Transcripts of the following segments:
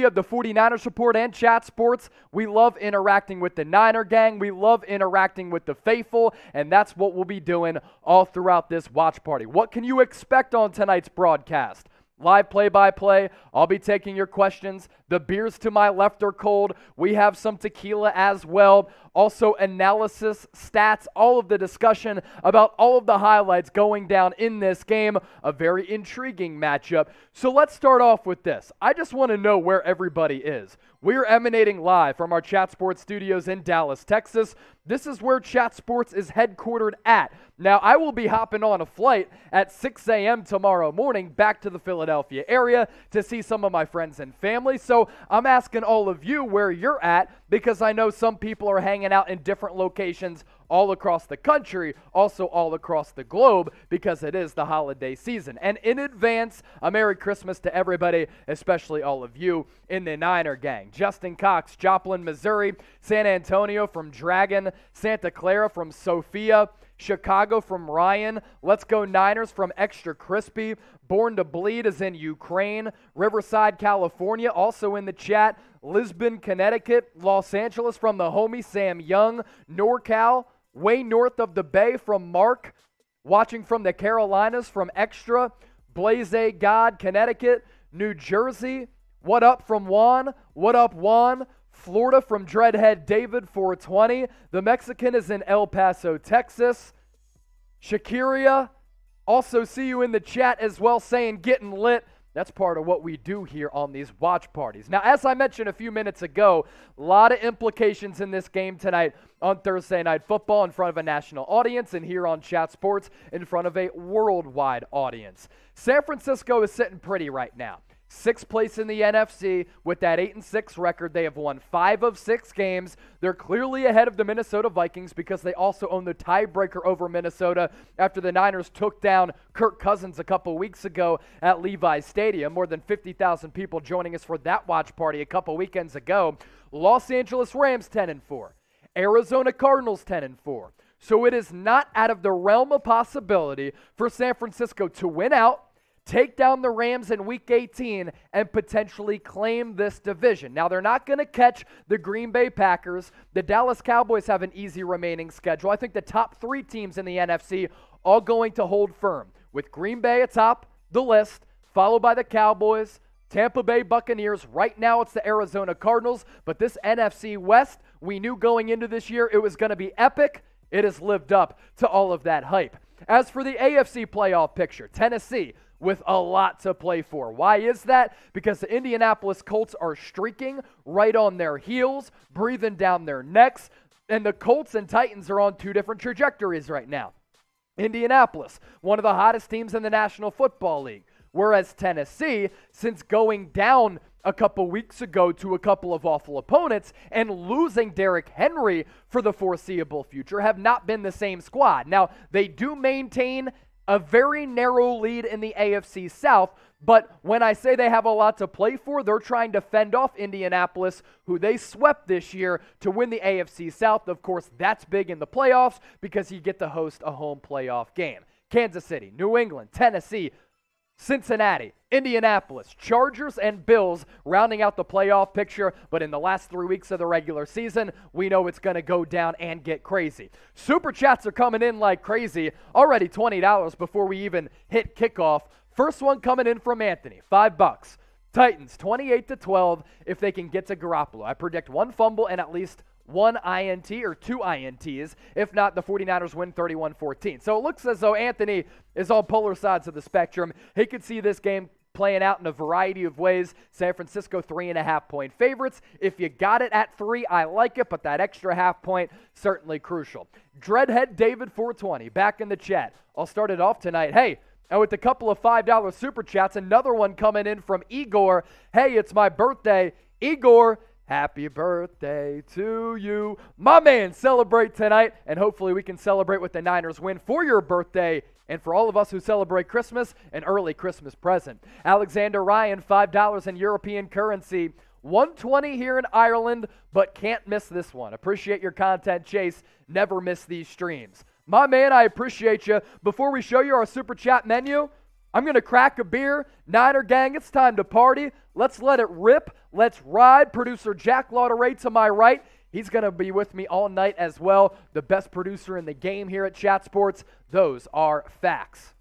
of the 49ers Report and Chat Sports. We love interacting with the Niner gang. We love interacting with the faithful, and that's what we'll be doing all throughout this watch party. What can you expect on tonight's broadcast? Live play-by-play. I'll be taking your questions. The beers to my left are cold. We have some tequila as well. Also analysis, stats, all of the discussion about all of the highlights going down in this game. A very intriguing matchup. So let's start off with this. I just want to know where everybody is. We're emanating live from our Chat Sports studios in Dallas, Texas. This is where Chat Sports is headquartered at. Now, I will be hopping on a flight at 6 a.m. tomorrow morning back to the Philadelphia area to see some of my friends and family. So I'm asking all of you where you're at, because I know some people are hanging out in different locations all across the country, also all across the globe, because it is the holiday season. And in advance, a Merry Christmas to everybody, especially all of you in the Niner gang. Justin Cox, Joplin, Missouri, San Antonio from Dragon, Santa Clara from Sophia, Chicago from Ryan, Let's Go Niners from Extra Crispy, Born to Bleed is in Ukraine, Riverside, California, also in the chat, Lisbon, Connecticut, Los Angeles from the homie Sam Young, NorCal, way north of the Bay from Mark, watching from the Carolinas from Extra, Blaze God, Connecticut, New Jersey, what up from Juan, what up Juan, Florida from Dreadhead David 420. The Mexican is in El Paso, Texas. Shakiria, also see you in the chat as well, saying getting lit. That's part of what we do here on these watch parties. Now, as I mentioned a few minutes ago, a lot of implications in this game tonight on Thursday Night Football in front of a national audience, and here on Chat Sports in front of a worldwide audience. San Francisco is sitting pretty right now. Sixth place in the NFC with that 8-6 record. They have won 5 of 6 games. They're clearly ahead of the Minnesota Vikings because they also own the tiebreaker over Minnesota after the Niners took down Kirk Cousins a couple weeks ago at Levi's Stadium. More than 50,000 people joining us for that watch party a couple weekends ago. Los Angeles Rams 10-4. Arizona Cardinals 10-4. So it is not out of the realm of possibility for San Francisco to win out, take down the Rams in Week 18, and potentially claim this division. Now, they're not going to catch the Green Bay Packers. The Dallas Cowboys have an easy remaining schedule. I think the top 3 teams in the NFC all going to hold firm, with Green Bay atop the list, followed by the Cowboys, Tampa Bay Buccaneers. Right now, it's the Arizona Cardinals, but this NFC West, we knew going into this year it was going to be epic. It has lived up to all of that hype. As for the AFC playoff picture, Tennessee with a lot to play for. Why is that? Because the Indianapolis Colts are streaking right on their heels, breathing down their necks, and the Colts and Titans are on 2 different trajectories right now. Indianapolis, one of the hottest teams in the National Football League, whereas Tennessee, since going down a couple weeks ago to a couple of awful opponents and losing Derrick Henry for the foreseeable future, have not been the same squad. Now, they do maintain a very narrow lead in the AFC South, but when I say they have a lot to play for, they're trying to fend off Indianapolis, who they swept this year, to win the AFC South. Of course, that's big in the playoffs because you get to host a home playoff game. Kansas City, New England, Tennessee, Cincinnati, Indianapolis, Chargers, and Bills rounding out the playoff picture, but in the last 3 weeks of the regular season, we know it's going to go down and get crazy. Super chats are coming in like crazy, already $20 before we even hit kickoff. First one coming in from Anthony, $5. Titans, 28-12 if they can get to Garoppolo. I predict 1 fumble and at least 1 INT or 2 INTs. If not, the 49ers win 31-14. So it looks as though Anthony is on polar sides of the spectrum. He could see this game playing out in a variety of ways. San Francisco 3.5-point favorites. If you got it at 3, I like it, but that extra half point, certainly crucial. Dreadhead David 420 back in the chat. I'll start it off tonight. Hey, and with a couple of $5 super chats, another one coming in from Igor. Hey, it's my birthday. Igor, happy birthday to you. My man, celebrate tonight, and hopefully we can celebrate with the Niners win for your birthday, and for all of us who celebrate Christmas, an early Christmas present. Alexander Ryan, $5 in European currency. 120 here in Ireland, but can't miss this one. Appreciate your content, Chase. Never miss these streams. My man, I appreciate you. Before we show you our super chat menu, I'm going to crack a beer. Niner gang, it's time to party. Let's let it rip. Let's ride. Producer Jack Lauderay to my right. He's going to be with me all night as well. The best producer in the game here at Chat Sports. Those are facts.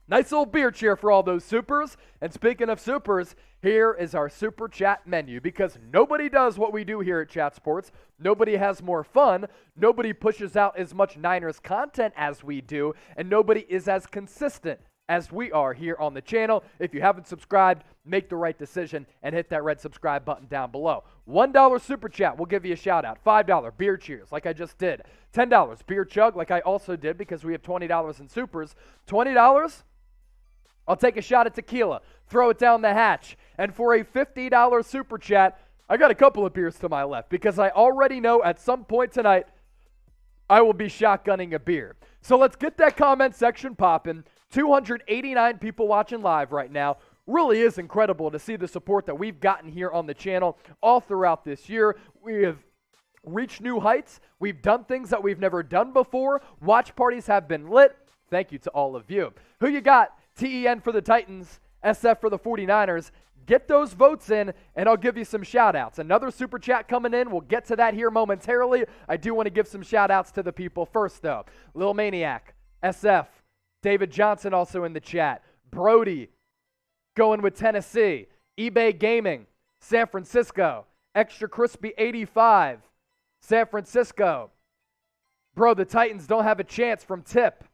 Nice little beer cheer for all those supers. And speaking of supers, here is our super chat menu, because nobody does what we do here at Chat Sports. Nobody has more fun. Nobody pushes out as much Niners content as we do. And nobody is as consistent as we are here on the channel. If you haven't subscribed, make the right decision and hit that red subscribe button down below. $1 super chat, we'll give you a shout out. $5 beer cheers, like I just did. $10 beer chug, like I also did, because we have $20 in supers. $20, I'll take a shot at tequila, throw it down the hatch. And for a $50 super chat, I got a couple of beers to my left, because I already know at some point tonight I will be shotgunning a beer. So let's get that comment section popping. 289 people watching live right now. Really is incredible to see the support that we've gotten here on the channel all throughout this year. We have reached new heights. We've done things that we've never done before. Watch parties have been lit. Thank you to all of you. Who you got? TEN for the Titans, SF for the 49ers. Get those votes in, and I'll give you some shout-outs. Another super chat coming in. We'll get to that here momentarily. I do want to give some shout-outs to the people first, though. Lil Maniac, SF, David Johnson also in the chat. Brody going with Tennessee. eBay Gaming, San Francisco. Extra Crispy 85, San Francisco. Bro, the Titans don't have a chance from Tip.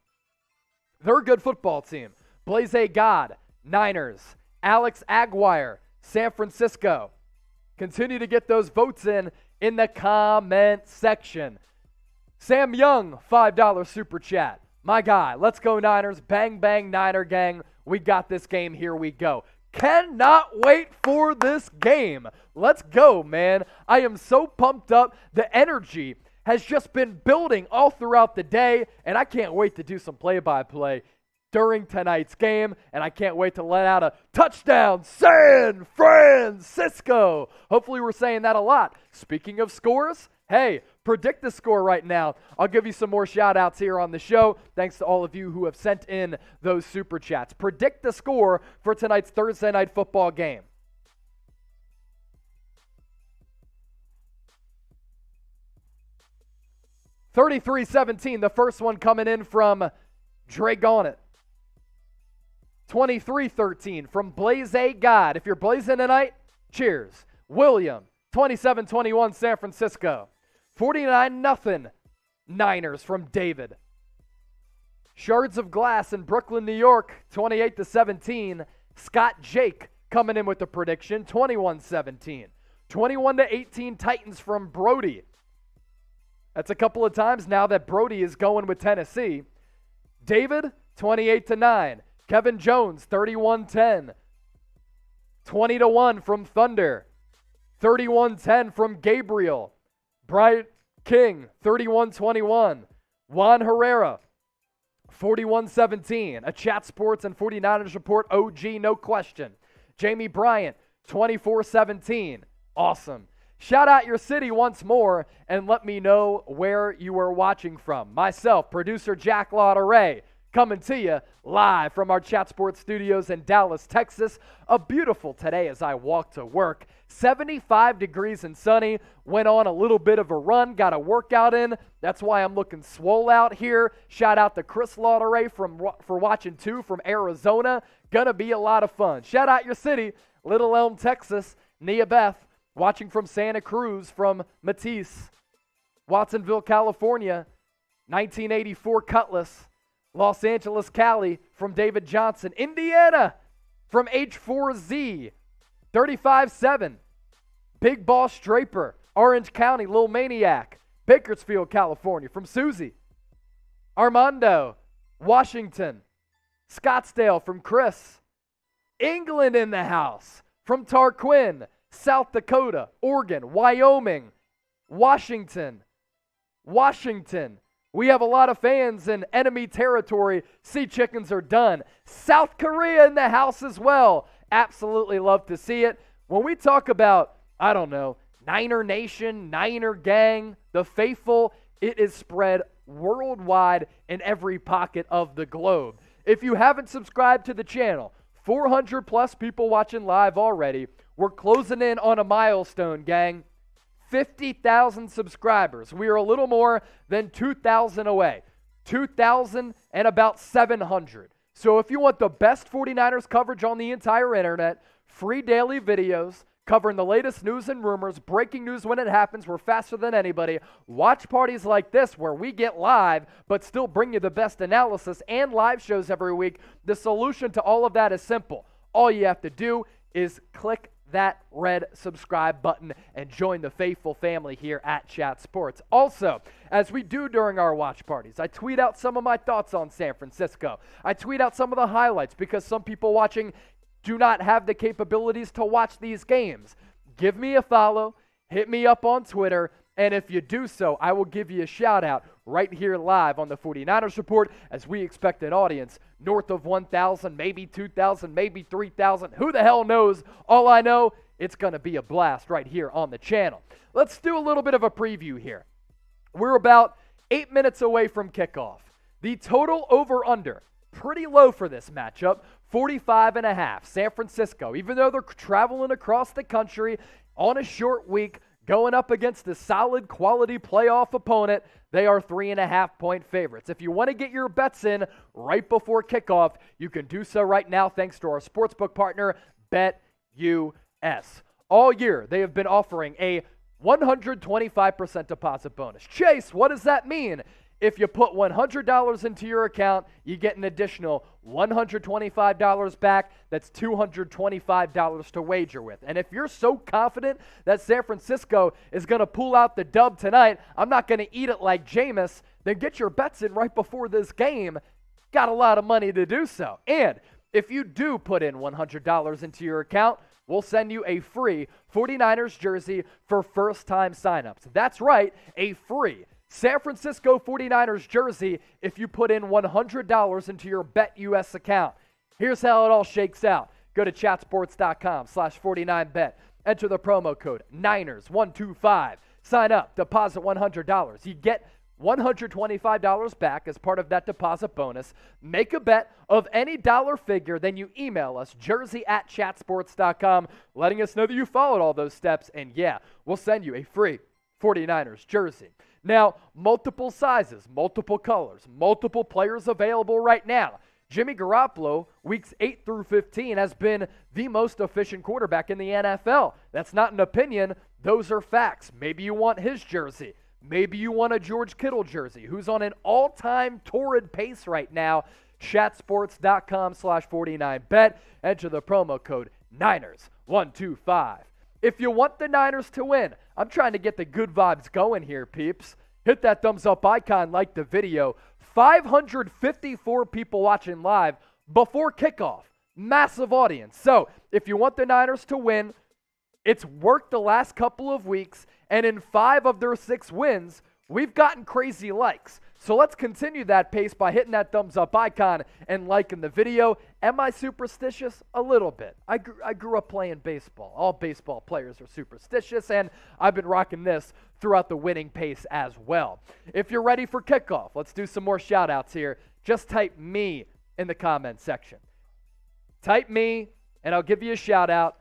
They're a good football team. Blaze God, Niners. Alex Aguirre, San Francisco. Continue to get those votes in the comment section. Sam Young, $5 super chat. My guy, let's go Niners. Bang, bang, Niner gang. We got this game. Here we go. Cannot wait for this game. Let's go, man. I am so pumped up. The energy has just been building all throughout the day, and I can't wait to do some play-by-play during tonight's game, and I can't wait to let out a touchdown, San Francisco. Hopefully we're saying that a lot. Speaking of scores, hey, predict the score right now. I'll give you some more shout-outs here on the show, thanks to all of you who have sent in those super chats. Predict the score for tonight's Thursday Night Football game. $33-17, the first one coming in from Dre Gauntlet. 23-13 from Blaze God. If you're blazing tonight, cheers. William, 27-21 San Francisco. 49-0 Niners from David. Shards of Glass in Brooklyn, New York, 28-17. Scott Jake coming in with the prediction, 21-17. 21-18 Titans from Brody. That's a couple of times now that Brody is going with Tennessee. David, 28-9. Kevin Jones, 31-10. 20-1 from Thunder. 31-10 from Gabriel. Bright King, 31-21. Juan Herrera, 41-17. A Chat Sports and 49ers Report OG, no question. Jamie Bryant, 24-17. Awesome. Shout out your city once more and let me know where you are watching from. Myself, producer Jack Lauderay, coming to you live from our Chat Sports studios in Dallas, Texas. A beautiful today as I walk to work. 75 degrees and sunny. Went on a little bit of a run, got a workout in. That's why I'm looking swole out here. Shout out to Chris Lauderay for watching too from Arizona. Gonna be a lot of fun. Shout out your city, Little Elm, Texas. Nia Beth, watching from Santa Cruz from Matisse. Watsonville, California. 1984 Cutlass. Los Angeles, Cali from David Johnson. Indiana from H4Z. 35-7. Big Boss Draper. Orange County, Lil Maniac. Bakersfield, California from Susie. Armando, Washington. Scottsdale from Chris. England in the house from Tarquin. South Dakota, Oregon, Wyoming, Washington. We have a lot of fans in enemy territory. Sea Chickens are done. South Korea in the house as well. Absolutely love to see it. When we talk about, I don't know, Niner Nation, Niner Gang, the faithful, it is spread worldwide in every pocket of the globe. If you haven't subscribed to the channel, 400 plus people watching live already. We're closing in on a milestone, gang. 50,000 subscribers. We are a little more than 2,000 away. 2,000 and about 700. So if you want the best 49ers coverage on the entire internet, free daily videos covering the latest news and rumors, breaking news when it happens, we're faster than anybody. Watch parties like this where we get live but still bring you the best analysis and live shows every week. The solution to all of that is simple. All you have to do is click that red subscribe button and join the faithful family here at Chat Sports. Also, as we do during our watch parties, I tweet out some of my thoughts on San Francisco. I tweet out some of the highlights because some people watching do not have the capabilities to watch these games. Give me a follow, hit me up on Twitter, and if you do so, I will give you a shout out right here live on the 49ers Report as we expect an audience north of 1,000, maybe 2,000, maybe 3,000. Who the hell knows? All I know, it's going to be a blast right here on the channel. Let's do a little bit of a preview here. We're about 8 minutes away from kickoff. The total over-under, pretty low for this matchup, 45.5. San Francisco, even though they're traveling across the country on a short week, going up against a solid quality playoff opponent, they are 3.5-point favorites. If you want to get your bets in right before kickoff, you can do so right now thanks to our sportsbook partner, BetUS. All year, they have been offering a 125% deposit bonus. Chase, what does that mean? If you put $100 into your account, you get an additional $125 back. That's $225 to wager with. And if you're so confident that San Francisco is going to pull out the dub tonight, I'm not going to eat it like Jameis, then get your bets in right before this game. Got a lot of money to do so. And if you do put in $100 into your account, we'll send you a free 49ers jersey for first-time signups. That's right, a free San Francisco 49ers jersey if you put in $100 into your BetUS account. Here's how it all shakes out. Go to chatsports.com/49bet. Enter the promo code Niners125. Sign up, deposit $100. You get $125 back as part of that deposit bonus. Make a bet of any dollar figure, then you email us, jersey@chatsports.com, letting us know that you followed all those steps, and yeah, we'll send you a free 49ers jersey. Now, multiple sizes, multiple colors, multiple players available right now. Jimmy Garoppolo, weeks 8 through 15, has been the most efficient quarterback in the NFL. That's not an opinion. Those are facts. Maybe you want his jersey. Maybe you want a George Kittle jersey, who's on an all-time torrid pace right now. Chatsports.com/49bet. Enter the promo code Niners125. If you want the Niners to win, I'm trying to get the good vibes going here, peeps. Hit that thumbs up icon, like the video. 554 people watching live before kickoff. Massive audience. So if you want the Niners to win, it's worked the last couple of weeks, and in 5 of their 6 wins, we've gotten crazy likes. So let's continue that pace by hitting that thumbs up icon and liking the video. Am I superstitious? A little bit. I grew up playing baseball. All baseball players are superstitious, and I've been rocking this throughout the winning pace as well. If you're ready for kickoff, let's do some more shout outs here. Just type me in the comment section. Type me, and I'll give you a shout out.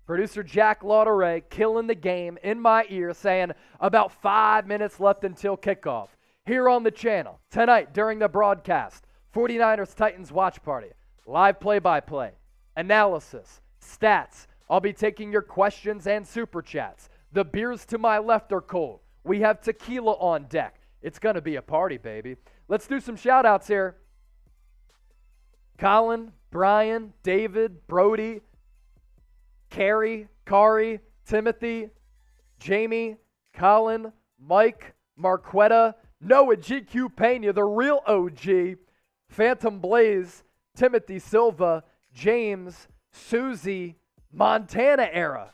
Producer Jack Lauderay killing the game in my ear, saying about 5 minutes left until kickoff. Here on the channel, tonight during the broadcast, 49ers Titans watch party, live play-by-play, analysis, stats. I'll be taking your questions and super chats. The beers to my left are cold. We have tequila on deck. It's going to be a party, baby. Let's do some shout-outs here. Colin, Brian, David, Brody, Carrie, Kari, Timothy, Jamie, Colin, Mike, Marquetta, Noah GQ Pena, the real OG, Phantom Blaze, Timothy Silva, James, Susie, Montana era.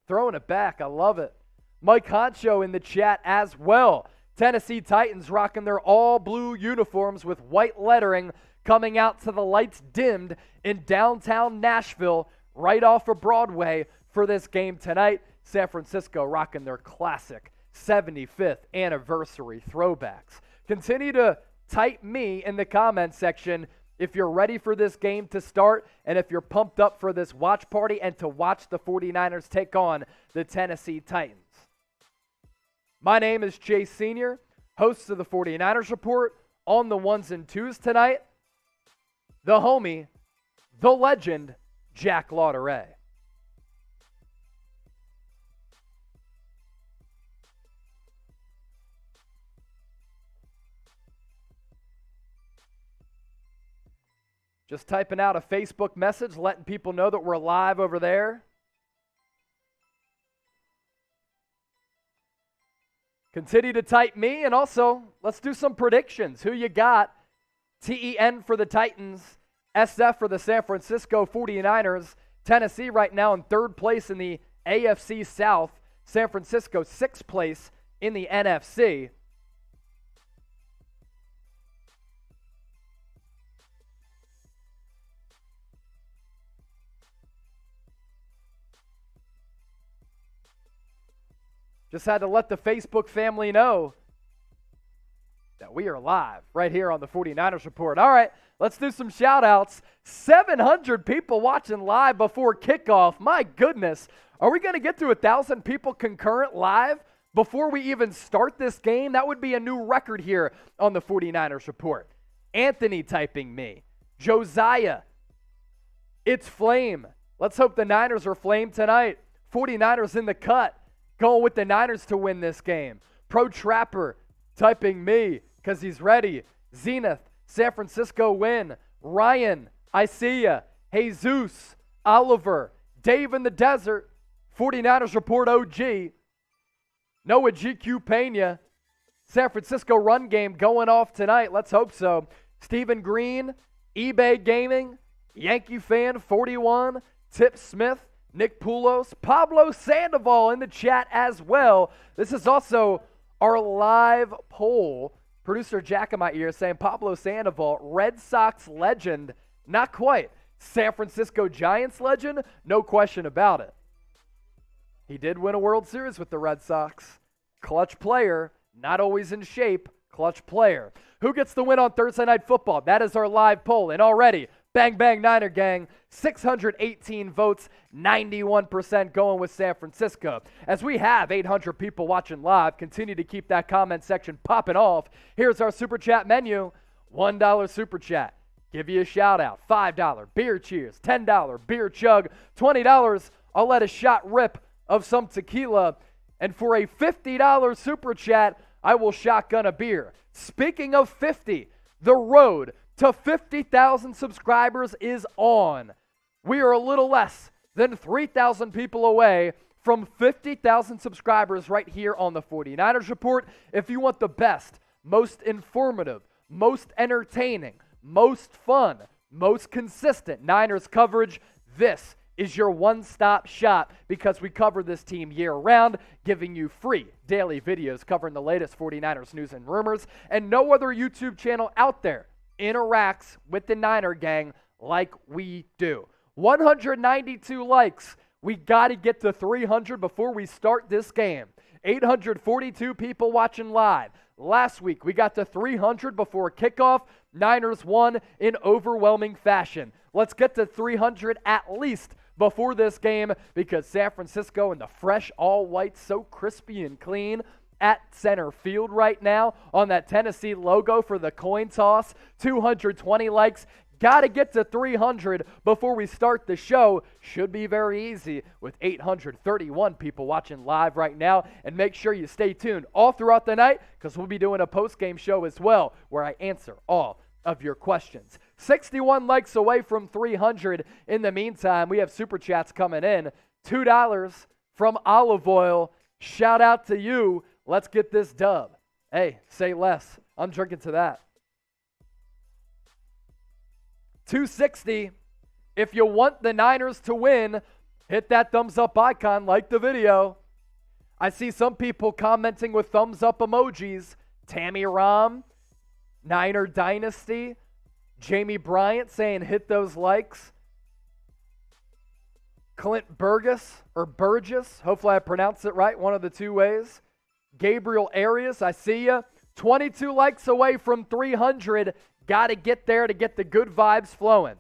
Throwing it back. I love it. Mike Honcho in the chat as well. Tennessee Titans rocking their all-blue uniforms with white lettering coming out to the lights dimmed in downtown Nashville right off of Broadway for this game tonight. San Francisco rocking their classic 75th anniversary throwbacks. Continue to type me in the comment section if you're ready for this game to start and if you're pumped up for this watch party and to watch the 49ers take on the Tennessee Titans. My name is Chase Sr., host of the 49ers Report. On the ones and twos tonight, the homie, the legend, Jack Lauderay. Just typing out a Facebook message, letting people know that we're live over there. Continue to type me, and also let's do some predictions. Who you got? TEN for the Titans, SF for the San Francisco 49ers. Tennessee right now in third place in the AFC South. San Francisco sixth place in the NFC. Just had to let the Facebook family know that we are live right here on the 49ers Report. All right, let's do some shout-outs. 700 people watching live before kickoff. My goodness. Are we going to get to 1,000 people concurrent live before we even start this game? That would be a new record here on the 49ers Report. Anthony typing me. Josiah. It's Flame. Let's hope the Niners are flame tonight. 49ers in the cut. Going with the Niners to win this game. Pro Trapper typing me because he's ready. Zenith, San Francisco win. Ryan, I see ya. Jesus, Oliver, Dave in the Desert, 49ers Report OG. Noah GQ Pena, San Francisco run game going off tonight. Let's hope so. Stephen Green, eBay Gaming, Yankee Fan 41, Tip Smith, Nick Poulos, Pablo Sandoval in the chat as well. This is also our live poll. Producer Jack in my ear saying Pablo Sandoval, Red Sox legend. Not quite. San Francisco Giants legend? No question about it. He did win a World Series with the Red Sox. Clutch player, not always in shape, clutch player. Who gets the win on Thursday Night Football? That is our live poll. And already, bang, bang, Niner gang, 618 votes, 91% going with San Francisco. As we have 800 people watching live, continue to keep that comment section popping off. Here's our Super Chat menu. $1 Super Chat. Give you a shout out. $5 beer cheers. $10 beer chug. $20, I'll let a shot rip of some tequila. And for a $50 Super Chat, I will shotgun a beer. Speaking of 50, the road to 50,000 subscribers is on. We are a little less than 3,000 people away from 50,000 subscribers right here on the 49ers Report. If you want the best, most informative, most entertaining, most fun, most consistent Niners coverage, this is your one-stop shop because we cover this team year-round, giving you free daily videos covering the latest 49ers news and rumors, and no other YouTube channel out there interacts with the Niner gang like we do. 192 likes. We got to get to 300 before we start this game. 842 people watching live. Last week, we got to 300 before kickoff. Niners won in overwhelming fashion. Let's get to 300 at least before this game because San Francisco in the fresh all-white, so crispy and clean, at center field right now on that Tennessee logo for the coin toss. 220 likes. Got to get to 300 before we start the show. Should be very easy with 831 people watching live right now. And make sure you stay tuned all throughout the night because we'll be doing a post-game show as well where I answer all of your questions. 61 likes away from 300. In the meantime, we have Super Chats coming in. $2 from Olive Oil. Shout out to you. Let's get this dub. Hey, say less. I'm drinking to that. 260. If you want the Niners to win, hit that thumbs up icon, like the video. I see some people commenting with thumbs up emojis. Tammy Rom, Niner Dynasty, Jamie Bryant saying hit those likes. Clint Burgess, or Burgess, hopefully I pronounced it right, one of the two ways. Gabriel Arias, I see ya. 22 likes away from 300. got to get there to get the good vibes flowing.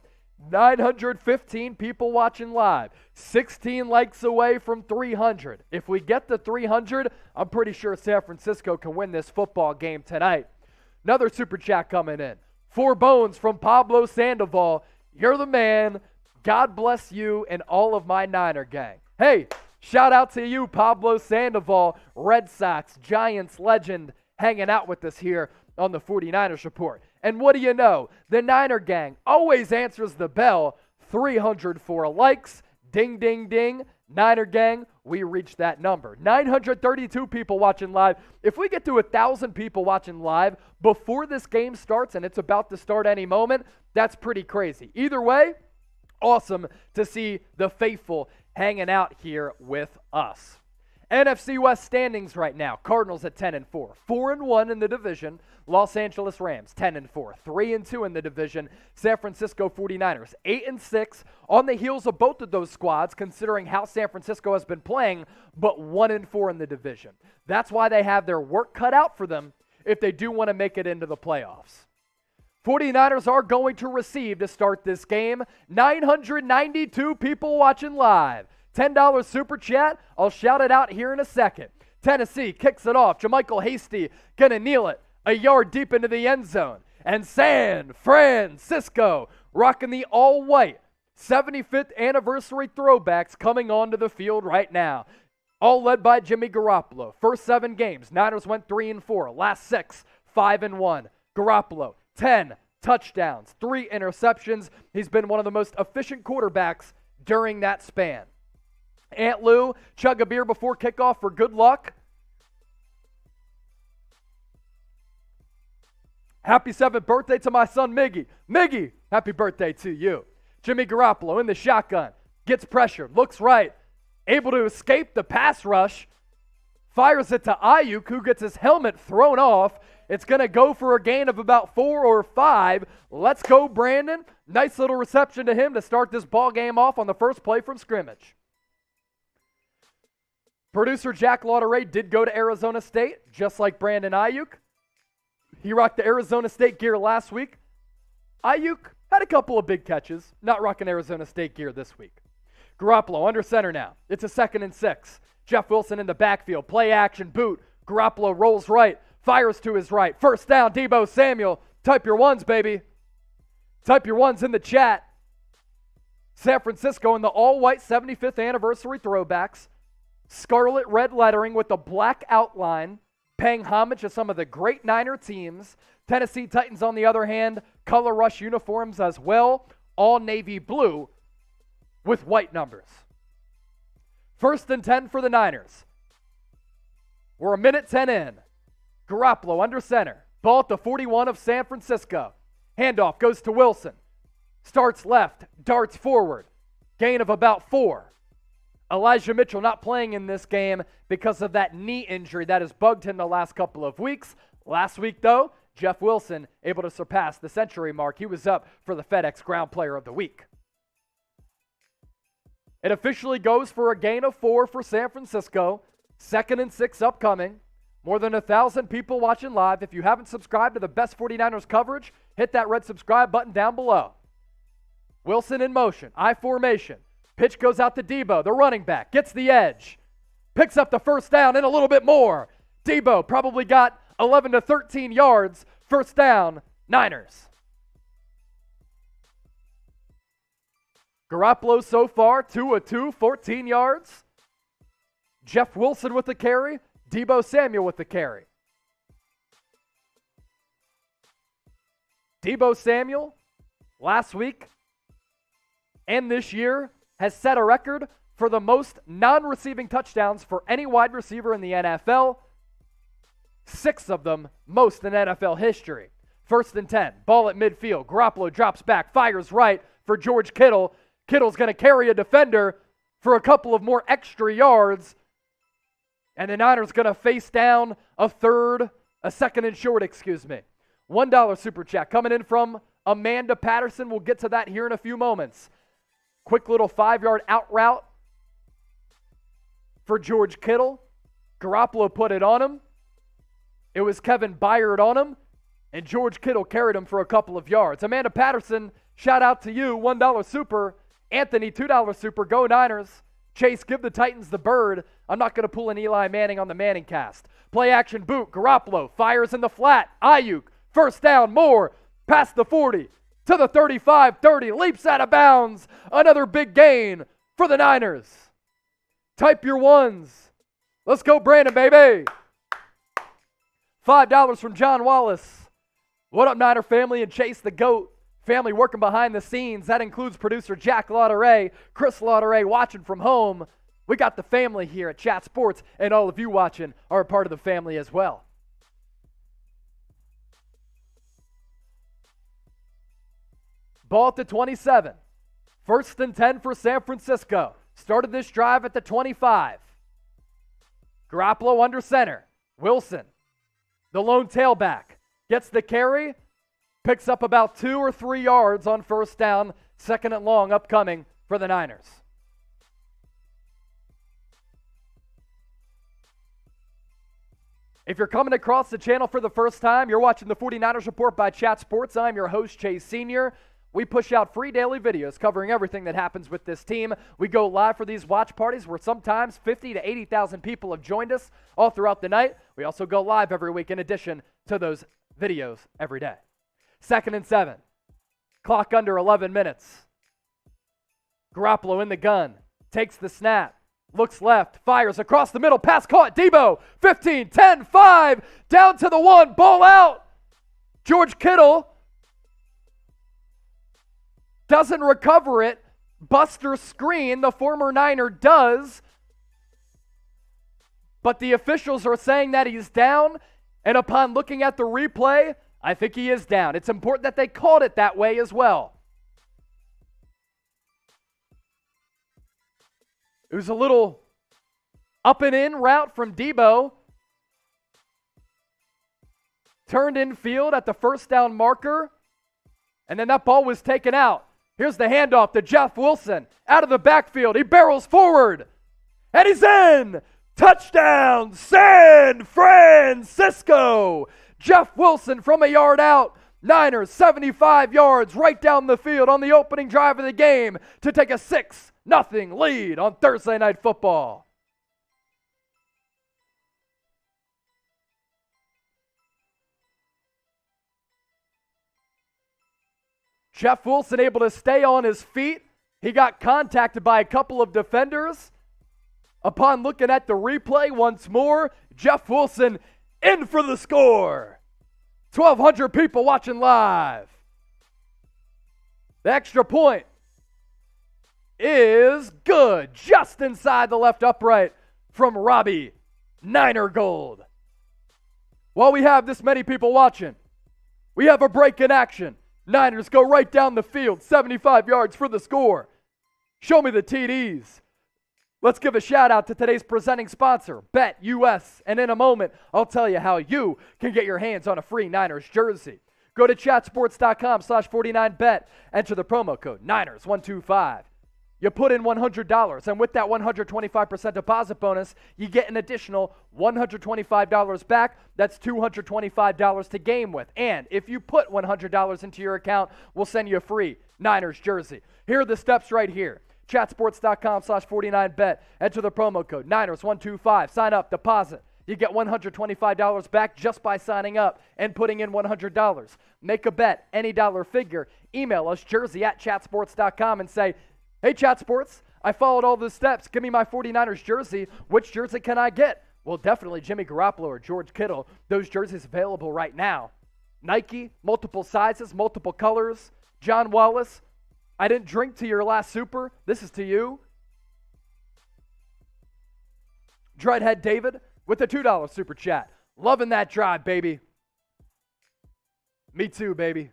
915 people watching live, 16 likes away from 300. If we get to 300, I'm pretty sure San Francisco can win this football game tonight. Another super chat coming in. 4 bones from Pablo Sandoval. You're the man. God bless you and all of my Niner gang. Hey, shout out to you, Pablo Sandoval, Red Sox, Giants legend, hanging out with us here on the 49ers Report. And what do you know? The Niner gang always answers the bell. 304 likes. Ding, ding, ding. Niner gang, we reached that number. 932 people watching live. If we get to 1,000 people watching live before this game starts, and it's about to start any moment, that's pretty crazy. Either way, awesome to see the faithful hanging out here with us. NFC West standings right now. Cardinals at 10-4, 4-1 in the division. Los Angeles Rams 10-4, 3-2 in the division. San Francisco 49ers 8-6 on the heels of both of those squads, considering how San Francisco has been playing, but 1-4 in the division. That's why they have their work cut out for them if they do want to make it into the playoffs. 49ers are going to receive to start this game. 992 people watching live. $10 super chat. I'll shout it out here in a second. Tennessee kicks it off. Jermichael Hasty gonna kneel it a yard deep into the end zone. And San Francisco rocking the all-white 75th anniversary throwbacks coming onto the field right now. All led by Jimmy Garoppolo. First 7 games, Niners went 3-4. Last 6, 5-1. Garoppolo, 10 touchdowns, 3 interceptions. He's been one of the most efficient quarterbacks during that span. Aunt Lou, chug a beer before kickoff for good luck. Happy 7th birthday to my son, Miggy. Miggy, happy birthday to you. Jimmy Garoppolo in the shotgun. Gets pressured, looks right. Able to escape the pass rush. Fires it to Ayuk, who gets his helmet thrown off. It's going to go for a gain of about 4 or 5. Let's go, Brandon. Nice little reception to him to start this ball game off on the first play from scrimmage. Producer Jack Lauderay did go to Arizona State, just like Brandon Ayuk. He rocked the Arizona State gear last week. Ayuk had a couple of big catches, not rocking Arizona State gear this week. Garoppolo under center now. It's a 2nd and 6. Jeff Wilson in the backfield. Play action, boot. Garoppolo rolls right, fires to his right. First down, Deebo Samuel. Type your ones, baby. Type your ones in the chat. San Francisco in the all-white 75th anniversary throwbacks. Scarlet red lettering with the black outline, paying homage to some of the great Niner teams. Tennessee Titans, on the other hand, color rush uniforms as well, all navy blue with white numbers. 1st and 10 for the Niners. We're a minute 10 in. Garoppolo under center. Ball at the 41 of San Francisco. Handoff goes to Wilson. Starts left, darts forward. Gain of about 4. Elijah Mitchell not playing in this game because of that knee injury that has bugged him the last couple of weeks. Last week, though, Jeff Wilson able to surpass the century mark. He was up for the FedEx Ground Player of the Week. It officially goes for a gain of 4 for San Francisco. 2nd and 6 upcoming. More than 1,000 people watching live. If you haven't subscribed to the best 49ers coverage, hit that red subscribe button down below. Wilson in motion. I formation. Pitch goes out to Deebo, the running back. Gets the edge. Picks up the first down and a little bit more. Deebo probably got 11 to 13 yards. First down, Niners. Garoppolo so far, 2 of 2, 14 yards. Jeff Wilson with the carry. Deebo Samuel with the carry. Deebo Samuel, last week and this year, has set a record for the most non-receiving touchdowns for any wide receiver in the NFL. 6 of them, most in NFL history. 1st and 10, ball at midfield. Garoppolo drops back, fires right for George Kittle. Kittle's going to carry a defender for a couple of more extra yards. And the Niners going to face down a 2nd and short, $1 super chat coming in from Amanda Patterson. We'll get to that here in a few moments. Quick little 5-yard out route for George Kittle. Garoppolo put it on him. It was Kevin Byard on him. and George Kittle carried him for a couple of yards. Amanda Patterson, shout out to you, $1 super. Anthony, $2 super. Go Niners. Chase, give the Titans the bird. I'm not going to pull an Eli Manning on the Manning cast. Play action boot. Garoppolo fires in the flat. Ayuk, first down, more. Past the 40 to the 35-30. Leaps out of bounds. Another big gain for the Niners. Type your ones. Let's go, Brandon, baby. $5 from John Wallace. What up, Niner family and Chase the GOAT? Family working behind the scenes. That includes producer Jack Lauderay, Chris Lauderay watching from home. We got the family here at Chat Sports, and all of you watching are a part of the family as well. Ball at the 27. 1st and 10 for San Francisco. Started this drive at the 25. Garoppolo under center. Wilson, the lone tailback, gets the carry, picks up about 2 or 3 yards on first down. 2nd and long upcoming for the Niners. If you're coming across the channel for the first time, you're watching the 49ers Report by Chat Sports. I'm your host, Chase Sr. We push out free daily videos covering everything that happens with this team. We go live for these watch parties where sometimes 50 to 80,000 people have joined us all throughout the night. We also go live every week in addition to those videos every day. 2nd and 7. Clock under 11 minutes. Garoppolo in the gun. Takes the snap. Looks left. Fires across the middle. Pass caught. Debo. 15, 10, 5. Down to the 1. Ball out. George Kittle doesn't recover it. Buster screen. The former Niner does. But the officials are saying that he's down. And upon looking at the replay, I think he is down. It's important that they called it that way as well. It was a little up and in route from Debo. Turned infield at the first down marker. And then that ball was taken out. Here's the handoff to Jeff Wilson. Out of the backfield. He barrels forward. And he's in. Touchdown, San Francisco. Jeff Wilson from a yard out. Niners 75 yards right down the field on the opening drive of the game to take a 6-0 lead on Thursday Night Football. Jeff Wilson able to stay on his feet. He got contacted by a couple of defenders. Upon looking at the replay once more, Jeff Wilson in for the score. 1,200 people watching live. The extra point is good. Just inside the left upright from Robbie Niner Gold. While we have this many people watching, we have a break in action. Niners go right down the field, 75 yards for the score. Show me the TDs. Let's give a shout out to today's presenting sponsor, BetUS. And in a moment, I'll tell you how you can get your hands on a free Niners jersey. Go to chatsports.com/49bet. Enter the promo code Niners125. You put in $100, and with that 125% deposit bonus, you get an additional $125 back. That's $225 to game with. And if you put $100 into your account, we'll send you a free Niners jersey. Here are the steps right here. Chatsports.com/49bet. Enter the promo code Niners125. Sign up, deposit. You get $125 back just by signing up and putting in $100. Make a bet, any dollar figure. Email us, jersey@chatsports.com, and say, hey, Chat Sports, I followed all the steps. Give me my 49ers jersey. Which jersey can I get? Well, definitely Jimmy Garoppolo or George Kittle. Those jerseys available right now. Nike, multiple sizes, multiple colors. John Wallace, I didn't drink to your last super. This is to you. Dreadhead David with a $2 super chat. Loving that drive, baby. Me too, baby.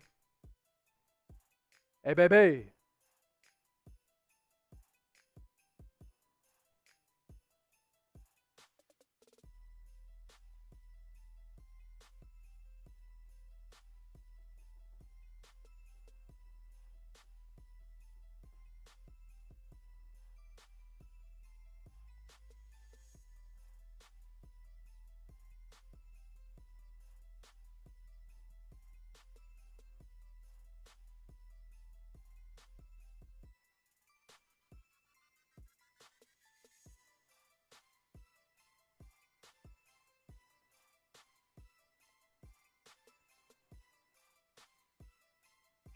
Hey, baby.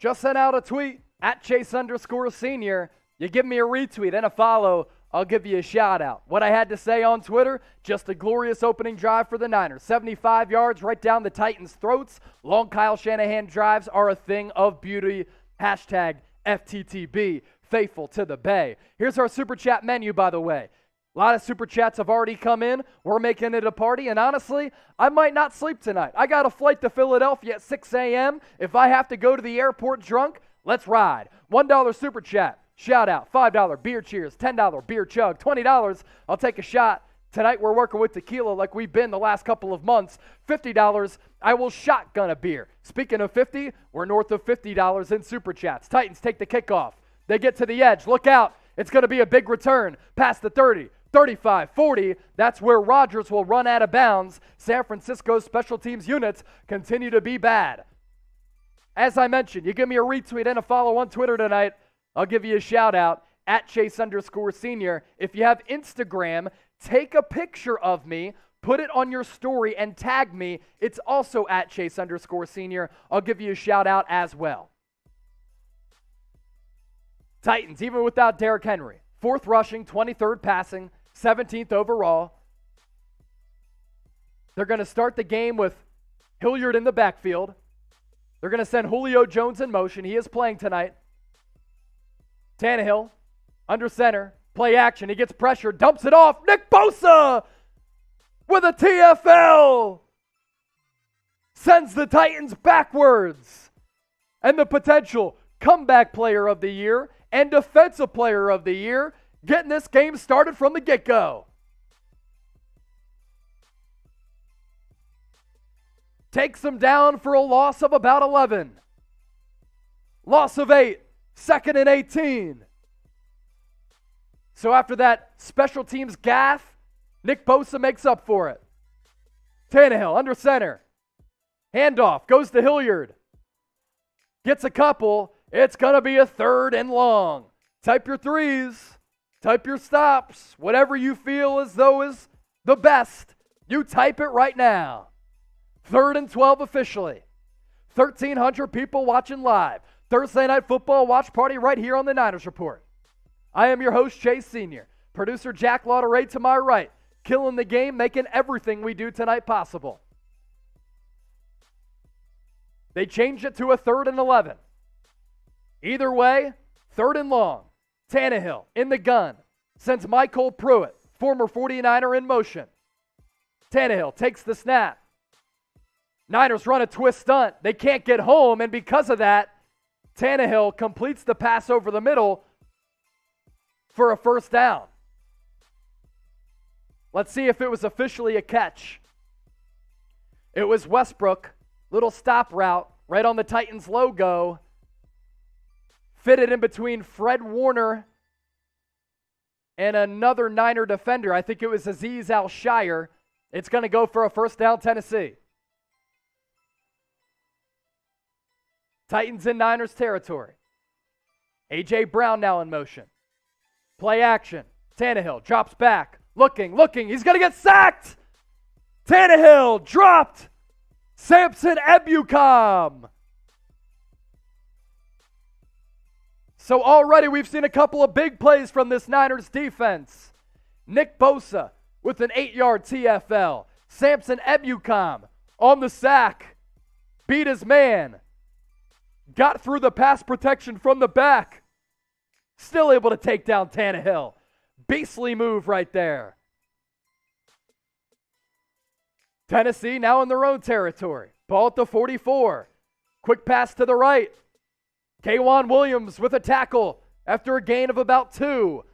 Just sent out a tweet at Chase_senior. You give me a retweet and a follow, I'll give you a shout out. What I had to say on Twitter, just a glorious opening drive for the Niners. 75 yards right down the Titans' throats. Long Kyle Shanahan drives are a thing of beauty. Hashtag FTTB, faithful to the Bay. Here's our Super Chat menu, by the way. A lot of Super Chats have already come in. We're making it a party, and honestly, I might not sleep tonight. I got a flight to Philadelphia at 6 a.m. If I have to go to the airport drunk, let's ride. $1 Super Chat, shout out. $5 beer cheers, $10 beer chug, $20, I'll take a shot. Tonight we're working with tequila like we've been the last couple of months. $50, I will shotgun a beer. Speaking of 50, we're north of $50 in Super Chats. Titans take the kickoff. They get to the edge. Look out. It's going to be a big return past the 30. 35, 40, that's where Rodgers will run out of bounds. San Francisco's special teams units continue to be bad. As I mentioned, you give me a retweet and a follow on Twitter tonight, I'll give you a shout out at Chase_senior. If you have Instagram, take a picture of me, put it on your story and tag me. It's also at Chase_senior. I'll give you a shout out as well. Titans, even without Derrick Henry, 4th rushing, 23rd passing, 17th overall. They're going to start the game with Hilliard in the backfield. They're going to send Julio Jones in motion. He is playing tonight. Tannehill, under center, play action. He gets pressure, dumps it off. Nick Bosa with a TFL. Sends the Titans backwards. And the potential comeback player of the year and defensive player of the year getting this game started from the get-go. Takes them down for a loss of about 11. Loss of 8, 2nd and 18. So after that special teams gaffe, Nick Bosa makes up for it. Tannehill under center. Handoff, goes to Hilliard. Gets a couple. It's going to be a 3rd and long. Type your threes. Type your stops. Whatever you feel as though is the best, you type it right now. 3rd and 12 officially. 1,300 people watching live. Thursday Night Football watch party right here on the Niners Report. I am your host, Chase Sr. Producer Jack Lauderay to my right. Killing the game, making everything we do tonight possible. They changed it to a 3rd and 11. Either way, 3rd and long. Tannehill in the gun. Sends Michael Pruitt, former 49er, in motion. Tannehill takes the snap. Niners run a twist stunt. They can't get home, and because of that, Tannehill completes the pass over the middle for a 1st down. Let's see if it was officially a catch. It was Westbrook. Little stop route right on the Titans logo. Fitted in between Fred Warner and another Niner defender. I think it was Azeez Al-Shire. It's going to go for a 1st down, Tennessee. Titans in Niners territory. A.J. Brown now in motion. Play action. Tannehill drops back. Looking. He's going to get sacked. Tannehill dropped. Samson Ebukam. So already we've seen a couple of big plays from this Niners defense. Nick Bosa with an 8-yard TFL. Samson Ebukam on the sack. Beat his man. Got through the pass protection from the back. Still able to take down Tannehill. Beastly move right there. Tennessee now in their own territory. Ball at the 44. Quick pass to the right. K'Wan Williams with a tackle after a gain of about 2.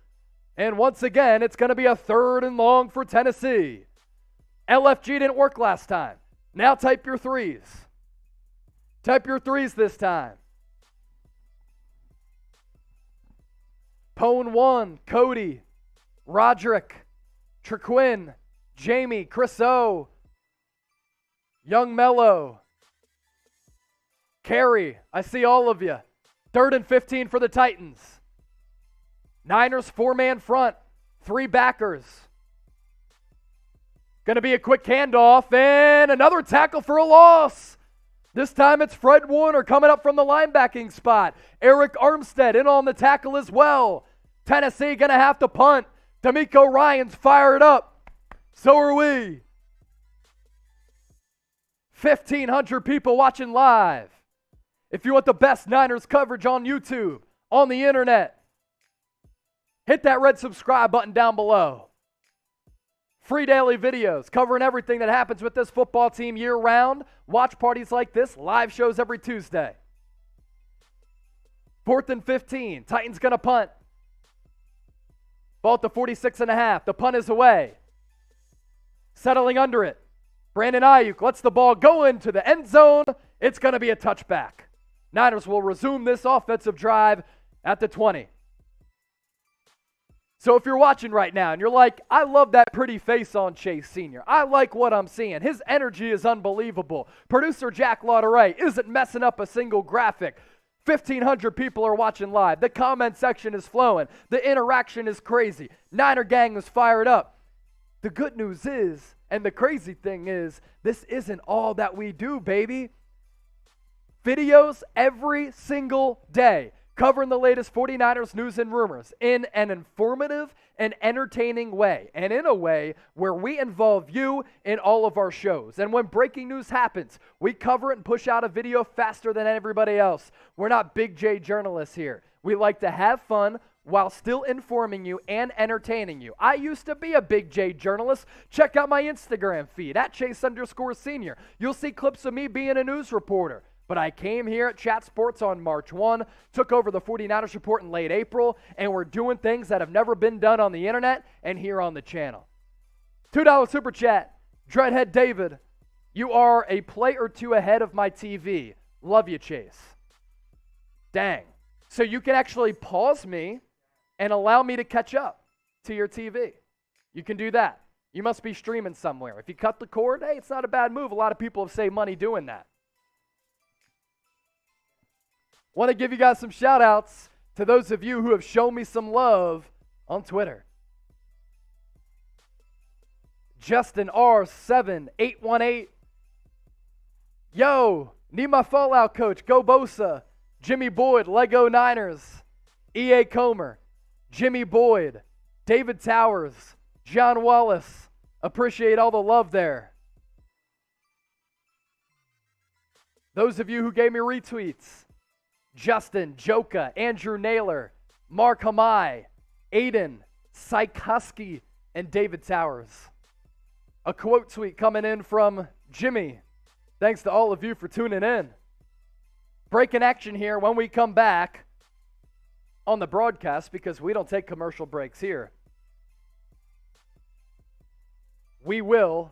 And once again, it's going to be a 3rd and long for Tennessee. LFG didn't work last time. Now type your threes. Type your threes this time. Pone 1, Cody, Roderick, Trequin, Jamie, Chris O, Young Mello, Carey, I see all of you. 3rd and 15 for the Titans. Niners 4-man front, 3 backers. Going to be a quick handoff and another tackle for a loss. This time it's Fred Warner coming up from the linebacking spot. Eric Armstead in on the tackle as well. Tennessee going to have to punt. D'Amico Ryans fired up. So are we. 1,500 people watching live. If you want the best Niners coverage on YouTube, on the internet, hit that red subscribe button down below. Free daily videos covering everything that happens with this football team year-round. Watch parties like this, live shows every Tuesday. 4th and 15. Titans going to punt. Ball at the 46.5. The punt is away. Settling under it. Brandon Ayuk lets the ball go into the end zone. It's going to be a touchback. Niners will resume this offensive drive at the 20. So if you're watching right now and you're like, I love that pretty face on Chase Sr. I like what I'm seeing. His energy is unbelievable. Producer Jack Lauderay isn't messing up a single graphic. 1,500 people are watching live. The comment section is flowing. The interaction is crazy. Niner Gang is fired up. The good news is, and the crazy thing is, this isn't all that we do, baby. Videos every single day, covering the latest 49ers news and rumors in an informative and entertaining way, and in a way where we involve you in all of our shows. And when breaking news happens, we cover it and push out a video faster than everybody else. We're not Big J journalists here. We like to have fun while still informing you and entertaining you. I used to be a Big J journalist. Check out my Instagram feed, at Chase_Senior. You'll see clips of me being a news reporter. But I came here at Chat Sports on March 1, took over the 49ers Report in late April, and we're doing things that have never been done on the internet and here on the channel. $2 Super Chat, Dreadhead David, you are a play or two ahead of my TV. Love you, Chase. Dang. So you can actually pause me and allow me to catch up to your TV. You can do that. You must be streaming somewhere. If you cut the cord, hey, it's not a bad move. A lot of people have saved money doing that. Want to give you guys some shout outs to those of you who have shown me some love on Twitter. Justin R7818. Yo, need my Fallout coach. Go Bosa. Jimmy Boyd, Lego Niners. EA Comer. Jimmy Boyd. David Towers. John Wallace. Appreciate all the love there. Those of you who gave me retweets. Justin, Joka, Andrew Naylor, Mark Hamai, Aiden, Sykuski, and David Towers. A quote tweet coming in from Jimmy. Thanks to all of you for tuning in. Breaking action here when we come back on the broadcast because we don't take commercial breaks here. We will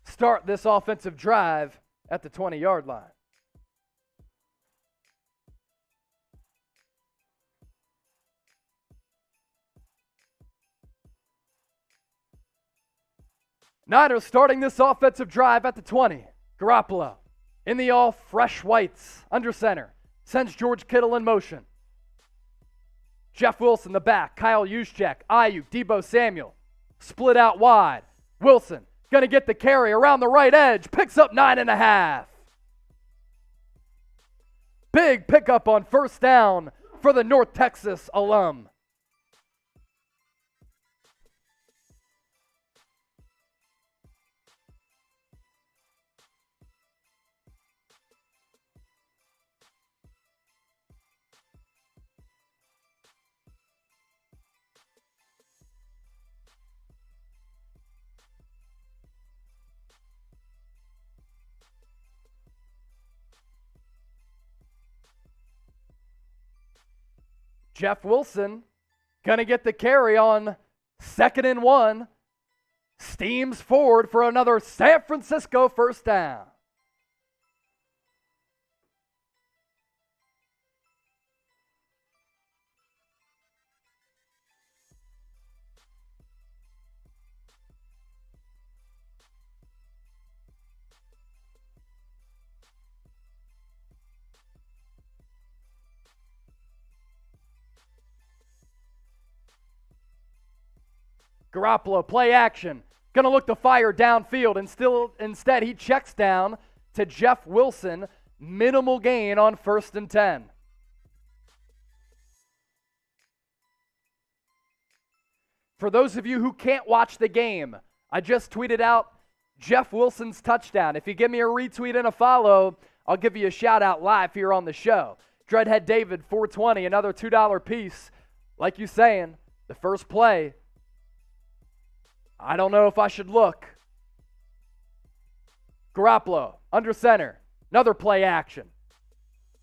start this offensive drive at the 20-yard line. Niners starting this offensive drive at the 20. Garoppolo in the all fresh whites under center. Sends George Kittle in motion. Jeff Wilson the back. Kyle Juszczyk, Ayuk, Deebo Samuel. Split out wide. Wilson going to get the carry around the right edge. Picks up 9.5. Big pickup on first down for the North Texas alum. Jeff Wilson going to get the carry on 2nd and 1. Steams forward for another San Francisco first down. Garoppolo, play action. Going to look to fire downfield, and instead he checks down to Jeff Wilson. Minimal gain on 1st and 10. For those of you who can't watch the game, I just tweeted out Jeff Wilson's touchdown. If you give me a retweet and a follow, I'll give you a shout out live here on the show. Dreadhead David, 420, another $2 piece. Like you saying, the first play, I don't know if I should look. Garoppolo, under center, another play action.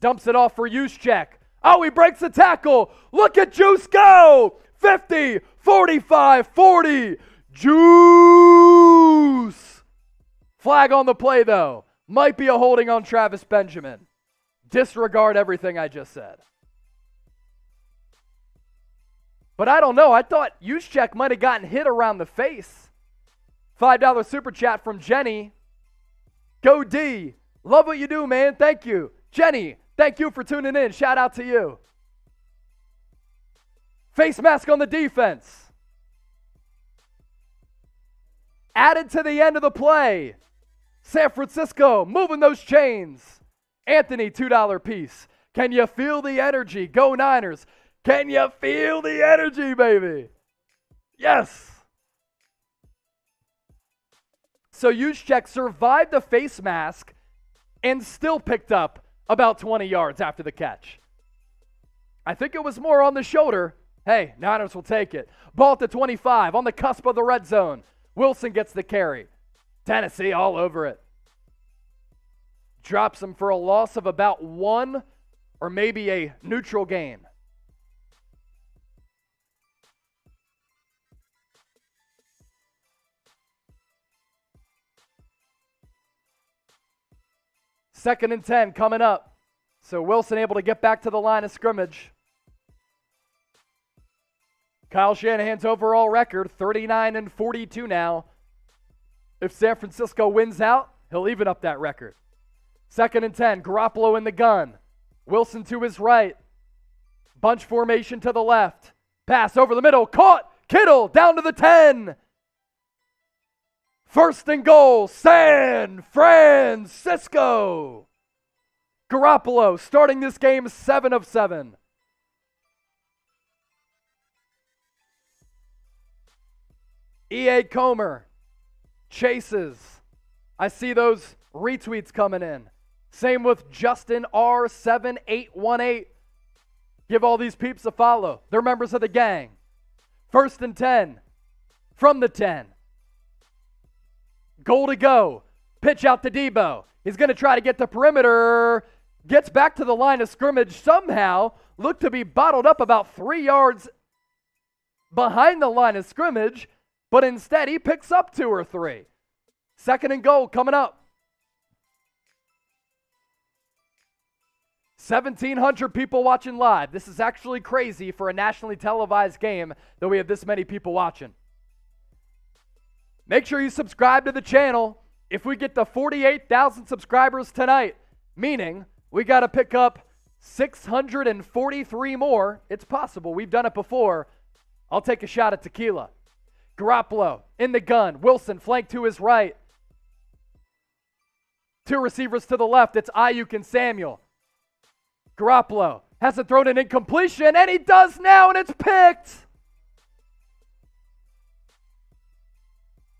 Dumps it off for Juszczyk. Oh, he breaks the tackle. Look at Juice go. 50, 45, 40. Juice. Flag on the play, though. Might be a holding on Travis Benjamin. Disregard everything I just said. But I don't know. I thought Juszczyk might have gotten hit around the face. $5 super chat from Jenny. Go D. Love what you do, man. Thank you. Jenny, thank you for tuning in. Shout out to you. Face mask on the defense. Added to the end of the play. San Francisco moving those chains. Anthony, $2 piece. Can you feel the energy? Go Niners. Can you feel the energy, baby? Yes. So Juszczyk survived the face mask and still picked up about 20 yards after the catch. I think it was more on the shoulder. Hey, Niners will take it. Ball at the 25, on the cusp of the red zone. Wilson gets the carry. Tennessee all over it. Drops him for a loss of about 1 or maybe a neutral gain. Second and 10 coming up. So Wilson able to get back to the line of scrimmage. Kyle Shanahan's overall record, 39-42 now. If San Francisco wins out, he'll even up that record. Second and 10, Garoppolo in the gun. Wilson to his right. Bunch formation to the left. Pass over the middle, caught. Kittle down to the 10. First and goal, San Francisco. Garoppolo starting this game 7 of 7. E.A. Comer chases. I see those retweets coming in. Same with Justin R7818. Give all these peeps a follow. They're members of the gang. First and 10 from the 10. Goal to go. Pitch out to Debo. He's going to try to get the perimeter. Gets back to the line of scrimmage somehow. Looked to be bottled up about 3 yards behind the line of scrimmage. But instead, he picks up 2 or 3. Second and goal coming up. 1,700 people watching live. This is actually crazy for a nationally televised game that we have this many people watching. Make sure you subscribe to the channel. If we get to 48,000 subscribers tonight, meaning we got to pick up 643 more. It's possible. We've done it before. I'll take a shot at tequila. Garoppolo in the gun. Wilson flanked to his right. 2 receivers to the left. It's Ayuk and Samuel. Garoppolo hasn't thrown an incompletion, and he does now, and it's picked.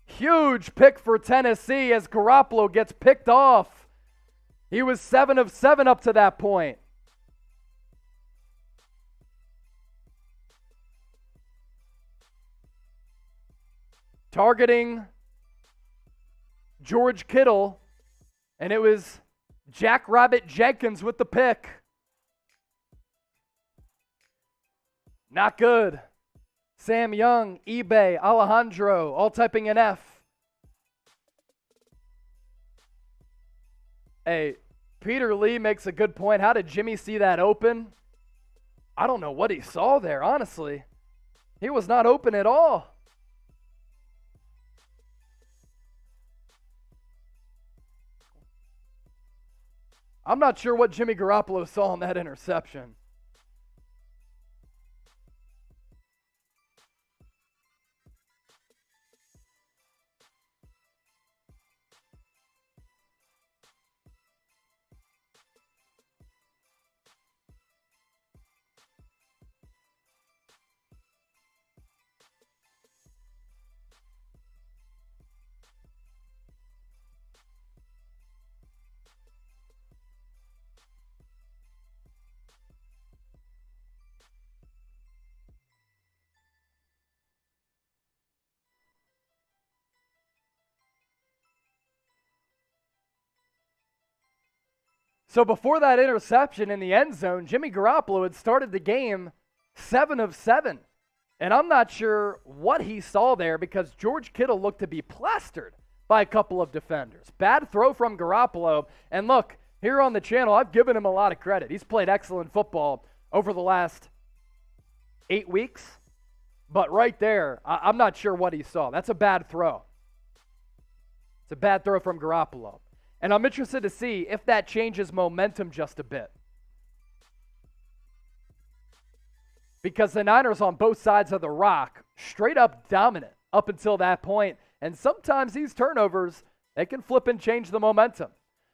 Huge pick for Tennessee as Garoppolo gets picked off. He was 7 of 7 up to that point. Targeting George Kittle, and it was Jackrabbit Jenkins with the pick. Not good. Sam Young, eBay, Alejandro, all typing an F. Hey, Peter Lee makes a good point. How did Jimmy see that open? I don't know what he saw there, honestly. He was not open at all. I'm not sure what Jimmy Garoppolo saw in that interception. So before that interception in the end zone, Jimmy Garoppolo had started the game 7 of 7. And I'm not sure what he saw there because George Kittle looked to be plastered by a couple of defenders. Bad throw from Garoppolo. And look, here on the channel, I've given him a lot of credit. He's played excellent football over the last 8 weeks. But right there, I'm not sure what he saw. That's a bad throw. It's a bad throw from Garoppolo. And I'm interested to see if that changes momentum just a bit. Because the Niners on both sides of the rock, straight up dominant up until that point. And sometimes these turnovers, they can flip and change the momentum.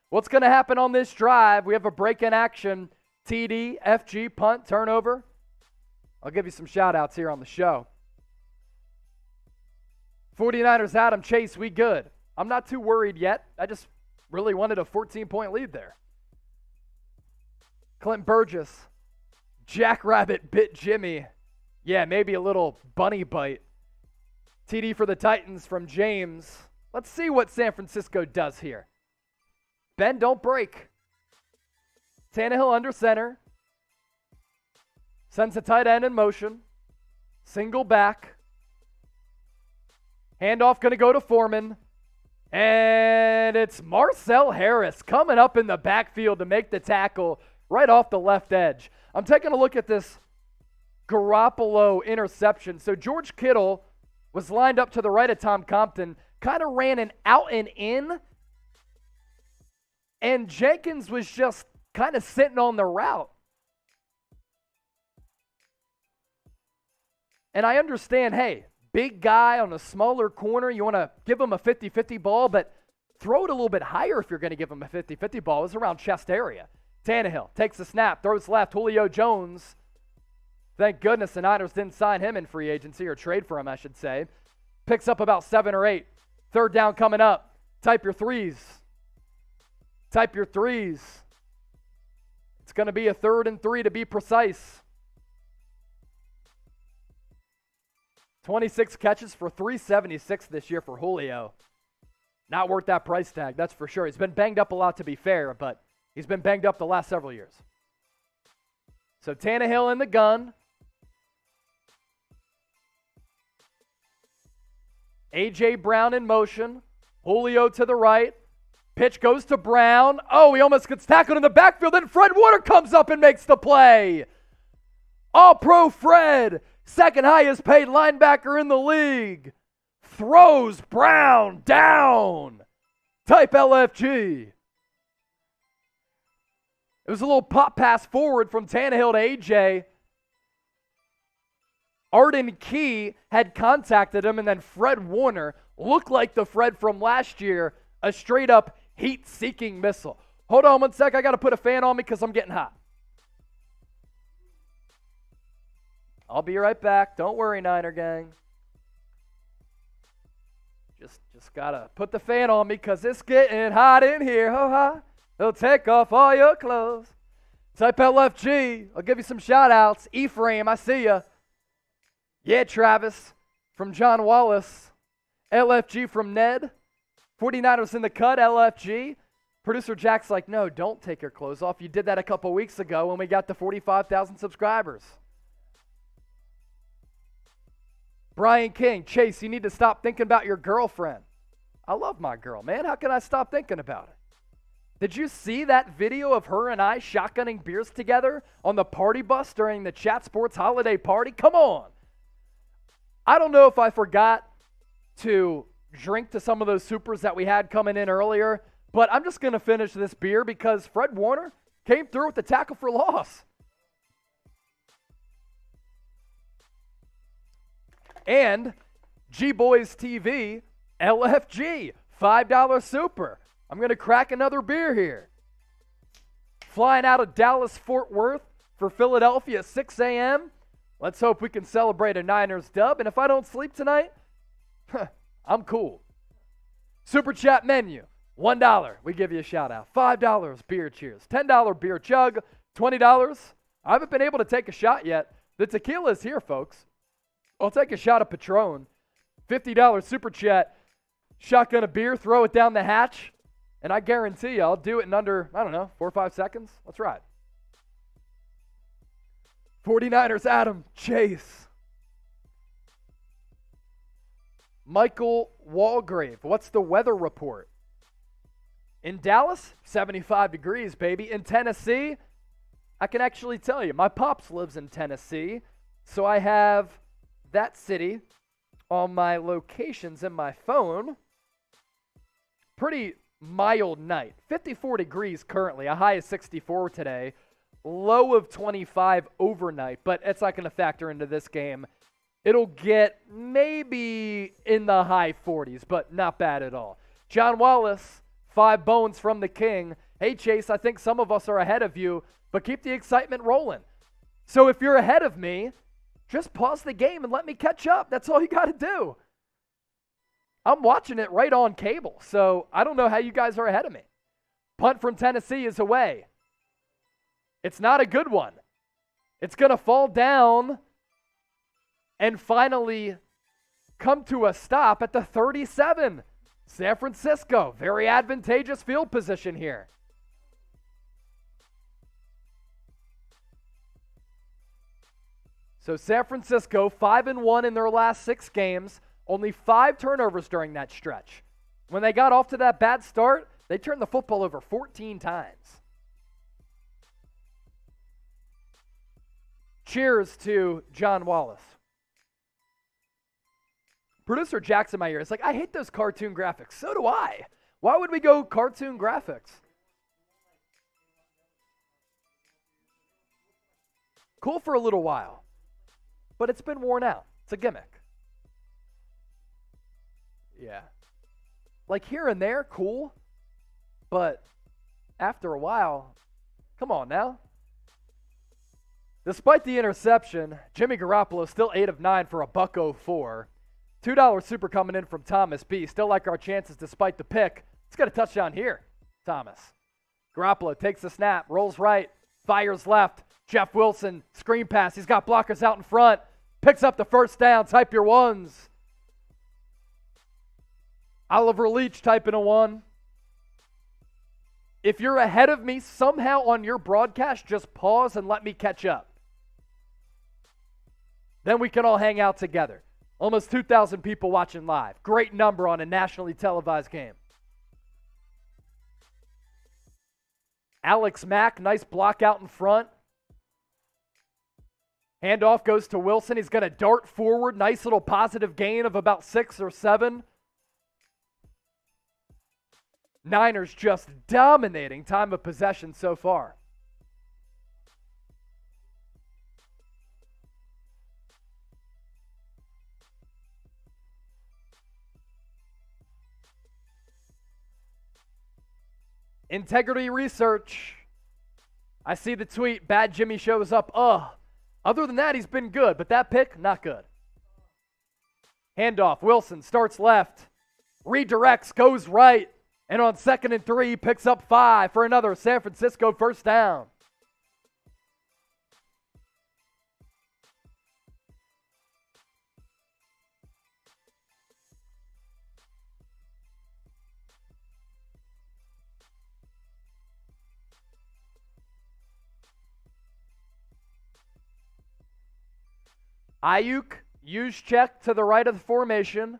What's going to happen on this drive? We have a break in action. TD, FG, punt, turnover. I'll give you some shout-outs here on the show. 49ers, Adam Chase, we good. I'm not too worried yet. I just really wanted a 14-point lead there. Clint Burgess, Jackrabbit bit Jimmy. Yeah, maybe a little bunny bite. TD for the Titans from James. Let's see what San Francisco does here. Bend, don't break. Tannehill under center. Sends a tight end in motion. Single back. Handoff going to go to Foreman. And it's Marcel Harris coming up in the backfield to make the tackle right off the left edge. I'm taking a look at this Garoppolo interception. So George Kittle was lined up to the right of Tom Compton, kind of ran an out and in, and Jenkins was just kind of sitting on the route. And I understand, hey, big guy on a smaller corner, you want to give him a 50-50 ball, but throw it a little bit higher if you're going to give him a 50-50 ball. It was around chest area. Tannehill takes the snap, throws left. Julio Jones, thank goodness the Niners didn't sign him in free agency, or trade for him, I should say. Picks up about 7 or 8. Third down coming up. Type your threes. Type your threes. It's going to be a 3rd and 3 to be precise. 26 catches for 376 this year for Julio. Not worth that price tag, that's for sure. He's been banged up a lot, to be fair, but he's been banged up the last several years. So Tannehill in the gun. A.J. Brown in motion. Julio to the right. Pitch goes to Brown. Oh, he almost gets tackled in the backfield. Then Fred Warner comes up and makes the play. All-Pro Fred, second highest paid linebacker in the league, throws Brown down. Type LFG. It was a little pop pass forward from Tannehill to A.J. Arden Key had contacted him, and then Fred Warner looked like the Fred from last year, a straight-up heat-seeking missile. Hold on 1 sec. I got to put a fan on me because I'm getting hot. I'll be right back. Don't worry, Niner gang. Just got to put the fan on me because it's getting hot in here. Ho-ha. They'll take off all your clothes. Type LFG. I'll give you some shout-outs. Ephraim, I see ya. Yeah, Travis from John Wallace. LFG from Ned. 49ers in the cut, LFG. Producer Jack's like, no, don't take your clothes off. You did that a couple weeks ago when we got to 45,000 subscribers. Brian King, Chase, you need to stop thinking about your girlfriend. I love my girl, man. How can I stop thinking about it? Did you see that video of her and I shotgunning beers together on the party bus during the Chat Sports holiday party? Come on. I don't know if I forgot to drink to some of those supers that we had coming in earlier, but I'm just going to finish this beer because Fred Warner came through with the tackle for loss. And G-Boys TV, LFG, $5 super. I'm going to crack another beer here. Flying out of Dallas-Fort Worth for Philadelphia at 6 a.m. Let's hope we can celebrate a Niners dub. And if I don't sleep tonight, I'm cool. Super chat menu, $1. We give you a shout out. $5 beer cheers. $10 beer chug. $20. I haven't been able to take a shot yet. The tequila is here, folks. I'll take a shot of Patron. $50 super chat. Shotgun a beer, throw it down the hatch. And I guarantee you I'll do it in under, 4 or 5 seconds. Let's ride. 49ers, Adam, Chase. Michael Walgrave, what's the weather report? In Dallas, 75 degrees, baby. In Tennessee, I can actually tell you, my pops lives in Tennessee, so I have that city on my locations in my phone. Pretty mild night. 54 degrees currently, a high of 64 today, low of 25 overnight, but it's not going to factor into this game. It'll get maybe in the high 40s, but not bad at all. John Wallace, 5 bones from the king. Hey, Chase, I think some of us are ahead of you, but keep the excitement rolling. So if you're ahead of me, just pause the game and let me catch up. That's all you got to do. I'm watching it right on cable, so I don't know how you guys are ahead of me. Punt from Tennessee is away. It's not a good one. It's going to fall down and finally come to a stop at the 37. San Francisco, very advantageous field position here. So San Francisco, 5-1 in their last 6 games, only 5 turnovers during that stretch. When they got off to that bad start, they turned the football over 14 times. Cheers to John Wallace. Producer Jackson, my ear, is like, I hate those cartoon graphics. So do I. Why would we go cartoon graphics? Cool for a little while, but it's been worn out. It's a gimmick. Yeah. Like here and there, cool, but after a while, come on now. Despite the interception, Jimmy Garoppolo still 8 of 9 for a $104. $2 super coming in from Thomas B. Still like our chances despite the pick. Let's get a touchdown here, Thomas. Garoppolo takes the snap, rolls right, fires left. Jeff Wilson, screen pass. He's got blockers out in front. Picks up the first down. Type your ones. Oliver Leach typing a 1. If you're ahead of me somehow on your broadcast, just pause and let me catch up. Then we can all hang out together. Almost 2,000 people watching live. Great number on a nationally televised game. Alex Mack, nice block out in front. Handoff goes to Wilson. He's going to dart forward. Nice little positive gain of about 6 or 7. Niners just dominating time of possession so far. Integrity Research. I see the tweet. Bad Jimmy shows up. Other than that, he's been good, but that pick, not good. Handoff. Wilson starts left. Redirects, goes right. And on 2nd and 3, picks up 5 for another San Francisco first down. Ayuk, Juszczyk to the right of the formation.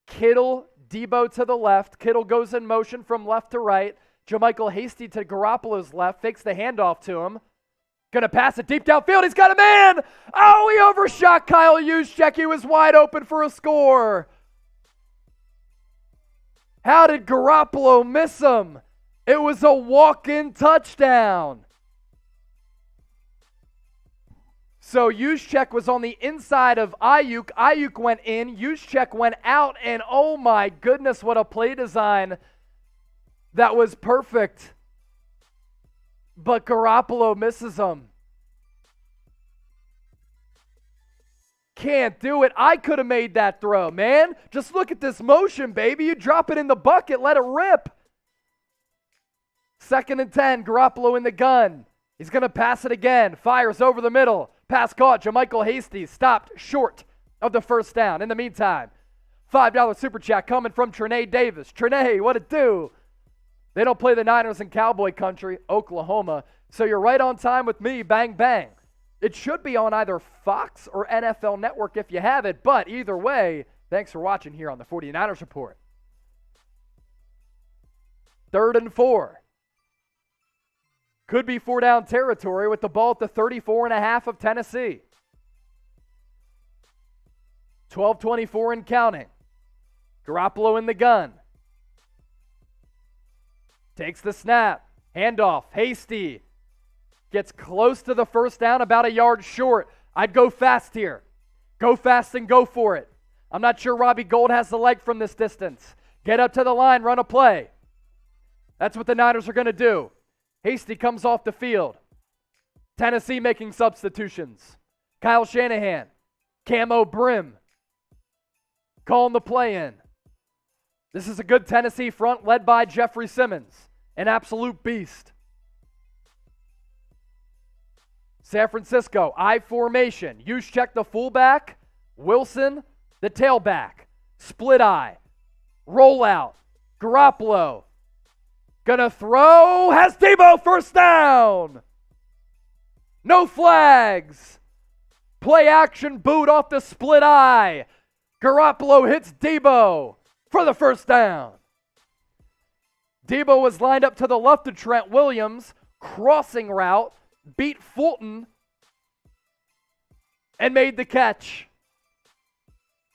Kittle, Debo to the left. Kittle goes in motion from left to right. JaMychal Hasty to Garoppolo's left. Fakes the handoff to him. Going to pass it deep downfield. He's got a man. Oh, he overshot Kyle Juszczyk. He was wide open for a score. How did Garoppolo miss him? It was a walk-in touchdown. So Juszczyk was on the inside of Ayuk. Ayuk went in. Juszczyk went out. And oh my goodness, what a play design. That was perfect. But Garoppolo misses him. Can't do it. I could have made that throw, man. Just look at this motion, baby. You drop it in the bucket. Let it rip. 2nd and 10. Garoppolo in the gun. He's going to pass it again. Fires over the middle. Pass caught. JaMychal Hasty stopped short of the first down. In the meantime, $5 super chat coming from Trinae Davis. Trinae, what it do? They don't play the Niners in Cowboy Country, Oklahoma. So you're right on time with me, bang, bang. It should be on either Fox or NFL Network if you have it, but either way, thanks for watching here on the 49ers Report. 3rd and 4. Could be 4-down territory with the ball at the 34.5 of Tennessee. 12:24 and counting. Garoppolo in the gun. Takes the snap. Handoff. Hasty. Gets close to the first down, about a yard short. I'd go fast here. Go fast and go for it. I'm not sure Robbie Gould has the leg from this distance. Get up to the line, run a play. That's what the Niners are going to do. Hasty comes off the field. Tennessee making substitutions. Kyle Shanahan. Camo Brim. Calling the play in. This is a good Tennessee front led by Jeffrey Simmons. An absolute beast. San Francisco, I formation. Juszczyk the fullback. Wilson the tailback. Split eye. Rollout. Garoppolo. Gonna throw. Has Debo first down. No flags. Play action boot off the split eye. Garoppolo hits Debo for the first down. Debo was lined up to the left of Trent Williams. Crossing route. Beat Fulton and made the catch.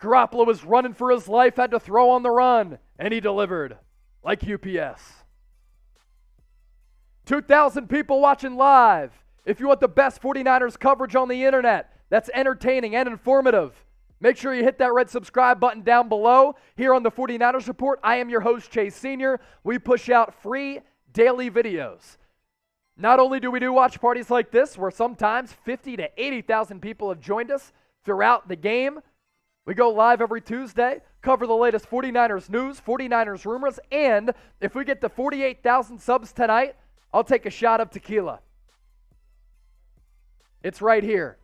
Garoppolo was running for his life, had to throw on the run, and he delivered like UPS. 2,000 people watching live. If you want the best 49ers coverage on the internet that's entertaining and informative, make sure you hit that red subscribe button down below. Here on the 49ers Report, I am your host, Chase Sr. We push out free daily videos. Not only do we do watch parties like this, where sometimes 50 to 80,000 people have joined us throughout the game, we go live every Tuesday, cover the latest 49ers news, 49ers rumors, and if we get to 48,000 subs tonight, I'll take a shot of tequila. It's right here.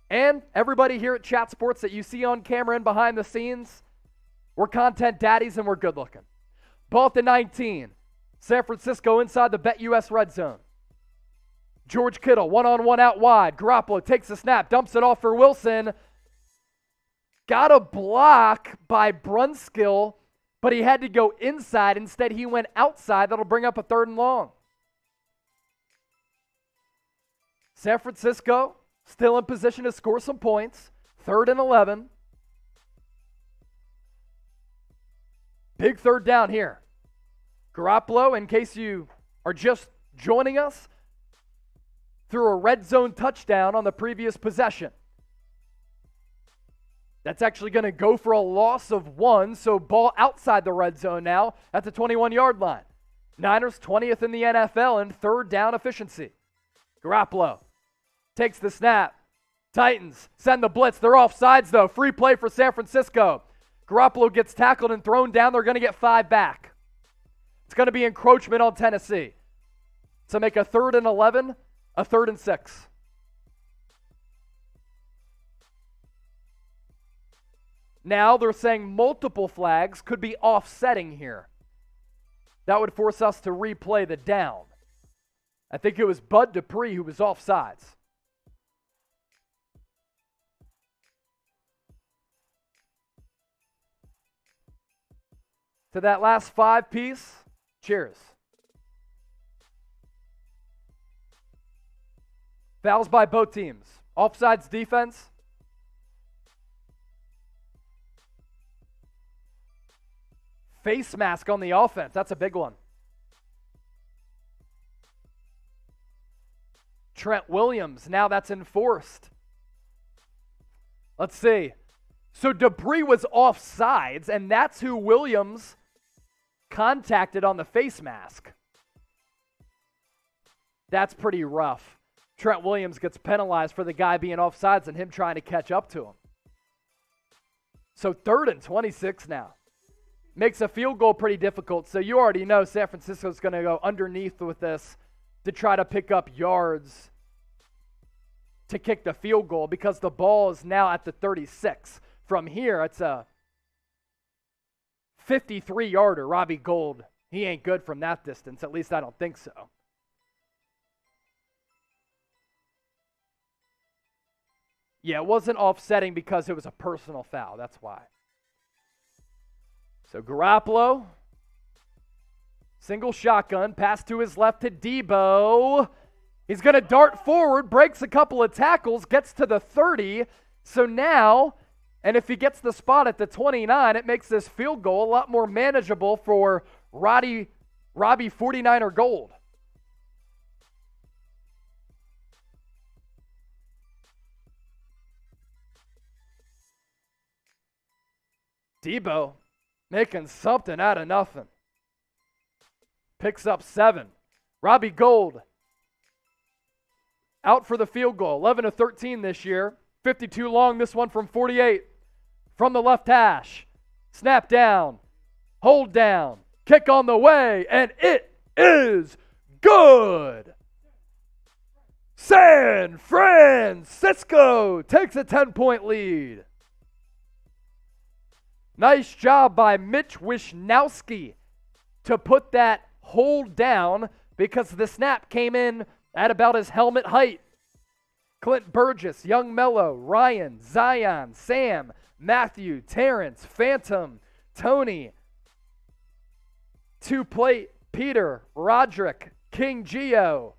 And everybody here at Chat Sports that you see on camera and behind the scenes, we're content daddies and we're good looking. Ball at the 19. San Francisco inside the BetUS red zone. George Kittle, one-on-one out wide. Garoppolo takes the snap, dumps it off for Wilson. Got a block by Brunskill, but he had to go inside. Instead, he went outside. That'll bring up a 3rd and long. San Francisco still in position to score some points. 3rd and 11. Big 3rd down here. Garoppolo, in case you are just joining us, threw a red zone touchdown on the previous possession. That's actually going to go for a loss of 1, so ball outside the red zone now at the 21-yard line. Niners 20th in the NFL in 3rd down efficiency. Garoppolo takes the snap. Titans send the blitz. They're off sides, though. Free play for San Francisco. Garoppolo gets tackled and thrown down. They're going to get 5 back. It's going to be encroachment on Tennessee. To make a 3rd and 11, a 3rd and 6. Now they're saying multiple flags could be offsetting here. That would force us to replay the down. I think it was Bud Dupree who was offsides. To that last 5 piece, cheers. Fouls by both teams. Offsides defense. Face mask on the offense. That's a big one. Trent Williams. Now that's enforced. Let's see. So Dupree was offsides, and that's who Williams contacted on the face mask. That's pretty rough. Trent Williams gets penalized for the guy being offsides and him trying to catch up to him. So 3rd and 26 now. Makes a field goal pretty difficult. So you already know San Francisco's going to go underneath with this to try to pick up yards to kick the field goal because the ball is now at the 36. From here, it's a 53-yarder. Robbie Gould He ain't good from that distance. At least I don't think so. Yeah, it wasn't offsetting because it was a personal foul. That's why. So Garoppolo, single shotgun, pass to his left to Debo. He's going to dart forward, breaks a couple of tackles, gets to the 30. So now, and if he gets the spot at the 29, it makes this field goal a lot more manageable for Robbie 49er Gold. Debo making something out of nothing. Picks up 7. Robbie Gold out for the field goal. 11 of 13 this year. 52 long, this one from 48. From the left hash. Snap down. Hold down. Kick on the way. And it is good. San Francisco takes a 10-point lead. Nice job by Mitch Wishnowski to put that hold down because the snap came in at about his helmet height. Clint Burgess, Young Mello, Ryan, Zion, Sam, Matthew, Terrence, Phantom, Tony, Two Plate, Peter, Roderick, King Geo,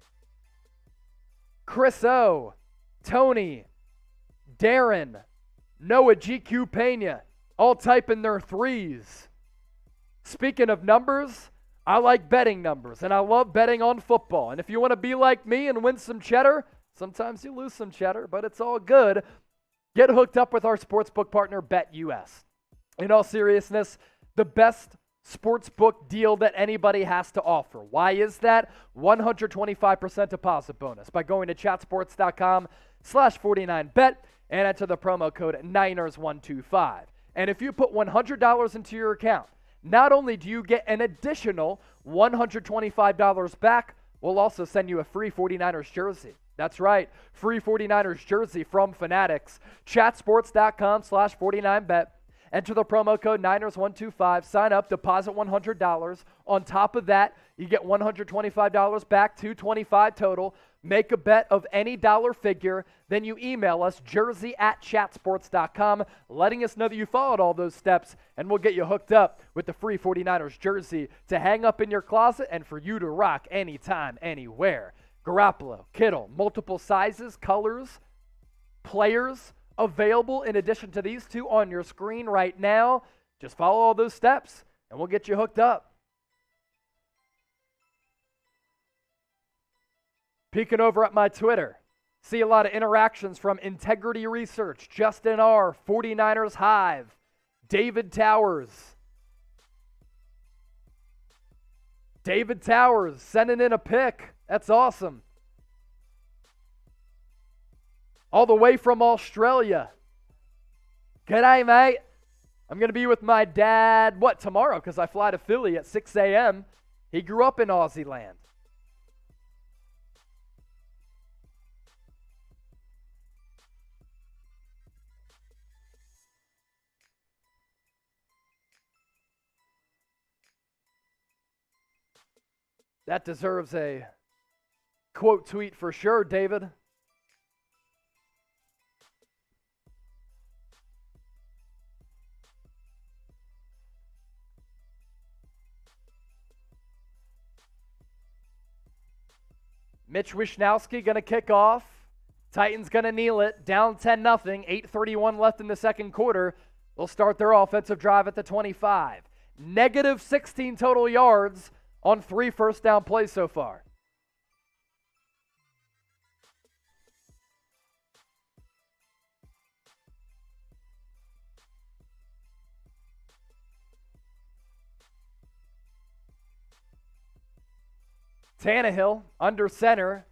Chris O, Tony, Darren, Noah GQ Pena, all typing their threes. Speaking of numbers, I like betting numbers, and I love betting on football. And if you want to be like me and win some cheddar, sometimes you lose some cheddar, but it's all good. Get hooked up with our sportsbook partner, BetUS. In all seriousness, the best sportsbook deal that anybody has to offer. Why is that? 125% deposit bonus by going to chatsports.com/49bet and enter the promo code Niners125. And if you put $100 into your account, not only do you get an additional $125 back, we'll also send you a free 49ers jersey. That's right, free 49ers jersey from Fanatics. Chatsports.com/49bet. Enter the promo code Niners125. Sign up, deposit $100. On top of that, you get $125 back, $225 total. Make a bet of any dollar figure. Then you email us, jersey@chatsports.com, letting us know that you followed all those steps, and we'll get you hooked up with the free 49ers jersey to hang up in your closet and for you to rock anytime, anywhere. Garoppolo, Kittle, multiple sizes, colors, players available in addition to these two on your screen right now. Just follow all those steps, and we'll get you hooked up. Peeking over at my Twitter, see a lot of interactions from Integrity Research, Justin R., 49ers Hive, David Towers. David Towers sending in a pic. That's awesome. All the way from Australia. G'day, mate. I'm going to be with my dad, tomorrow? Because I fly to Philly at 6 a.m. He grew up in Aussie land. That deserves a quote tweet for sure, David. Mitch Wishnowski going to kick off. Titans going to kneel it. Down 10-0. 8:31 left in the second quarter. They'll start their offensive drive at the 25. Negative 16 total yards on 3 first down plays so far. Tannehill under center,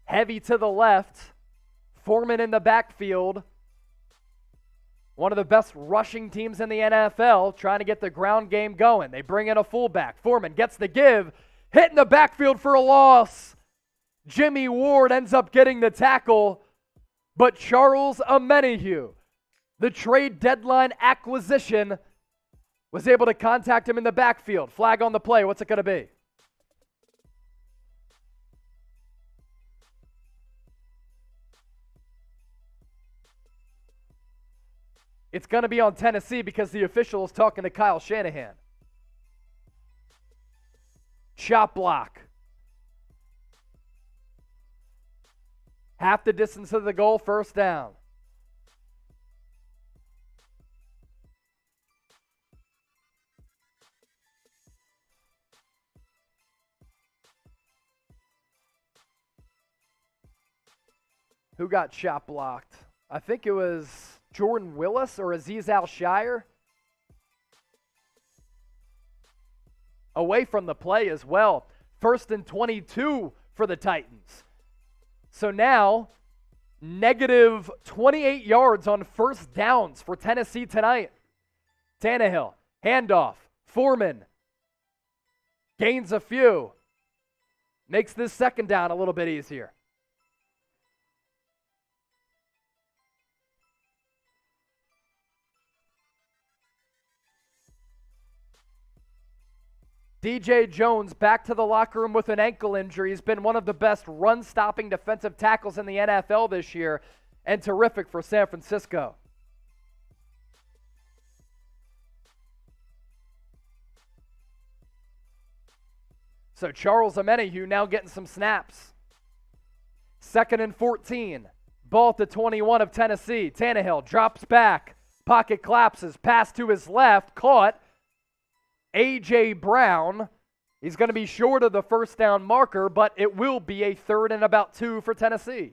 heavy to the left. Foreman in the backfield. One of the best rushing teams in the NFL, trying to get the ground game going. They bring in a fullback. Foreman gets the give, hit in the backfield for a loss. Jimmy Ward ends up getting the tackle, but Charles Omenihu, the trade deadline acquisition, Was able to contact him in the backfield. Flag on the play. What's it going to be? It's going to be on Tennessee because the official is talking to Kyle Shanahan. Chop block. Half the distance of the goal, first down. Who got chop blocked? I think it was Jordan Willis or Azeez Al-Shire. Away from the play as well. 1st and 22 for the Titans. So now, negative 28 yards on first downs for Tennessee tonight. Tannehill, handoff, Foreman, gains a few. Makes this second down a little bit easier. DJ Jones back to the locker room with an ankle injury. He's been one of the best run-stopping defensive tackles in the NFL this year, and terrific for San Francisco. So Charles Omenihu now getting some snaps. 2nd and 14. Ball at the 21 of Tennessee. Tannehill drops back. Pocket collapses. Pass to his left. Caught. A.J. Brown. He's going to be short of the first down marker, but it will be a 3rd and about 2 for Tennessee.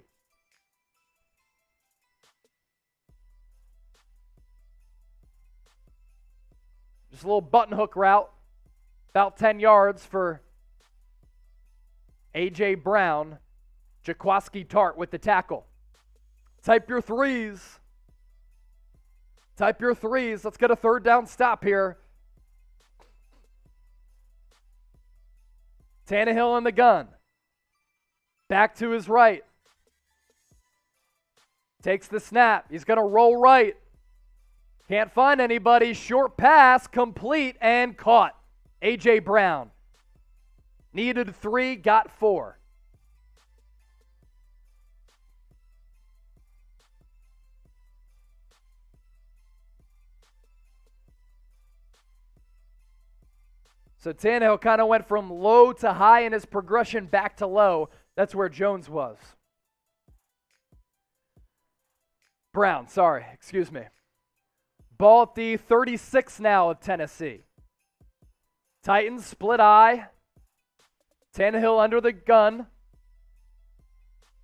Just a little button hook route. About 10 yards for A.J. Brown. Jaquiski Tart with the tackle. Type your threes. Type your threes. Let's get a 3rd down stop here. Tannehill in the gun. Back to his right. Takes the snap. He's going to roll right. Can't find anybody. Short pass, complete, and caught. A.J. Brown. Needed 3, got 4. So Tannehill kind of went from low to high in his progression back to low. That's where Jones was. Brown, sorry, excuse me. Ball at the 36 now of Tennessee. Titans split eye. Tannehill under the gun.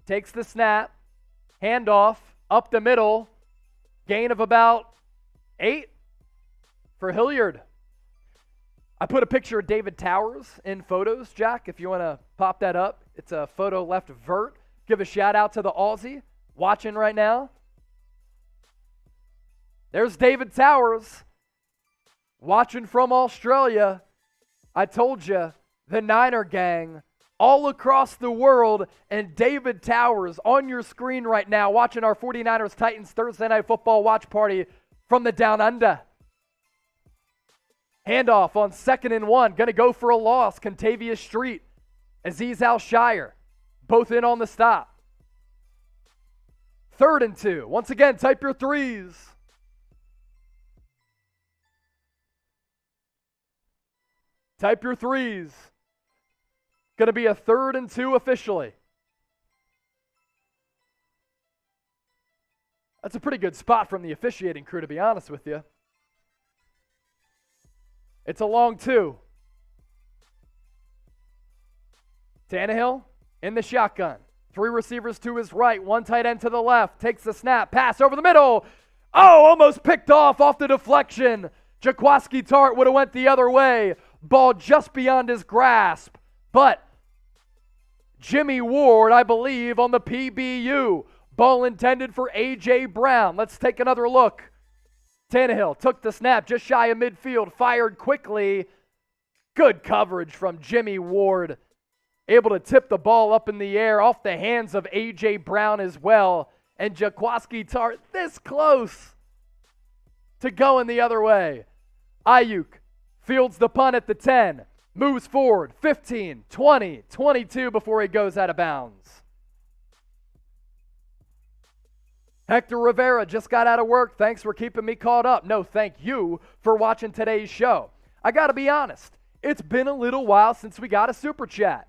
Takes the snap. Handoff up the middle. Gain of about 8 for Hilliard. I put a picture of David Towers in photos, Jack, if you want to pop that up. It's a photo left vert. Give a shout out to the Aussie watching right now. There's David Towers watching from Australia. I told you, the Niner gang all across the world, and David Towers on your screen right now watching our 49ers Titans Thursday Night Football watch party from the Down Under. Handoff on 2nd and 1. Going to go for a loss. Contavious Street. Azeez Al-Shire. Both in on the stop. 3rd and 2. Once again, type your threes. Type your threes. Going to be a 3rd and 2 officially. That's a pretty good spot from the officiating crew, to be honest with you. It's a long 2. Tannehill in the shotgun. 3 receivers to his right, 1 tight end to the left. Takes the snap, pass over the middle. Oh, almost picked off the deflection. Jaquiski Tart would have went the other way. Ball just beyond his grasp. But Jimmy Ward, I believe, on the PBU. Ball intended for A.J. Brown. Let's take another look. Tannehill took the snap just shy of midfield, fired quickly. Good coverage from Jimmy Ward. Able to tip the ball up in the air off the hands of A.J. Brown as well. And Jaquiski Tart this close to going the other way. Ayuk fields the punt at the 10, moves forward, 15, 20, 22 before he goes out of bounds. Hector Rivera just got out of work. Thanks for keeping me caught up. No, thank you for watching today's show. I got to be honest, it's been a little while since we got a super chat.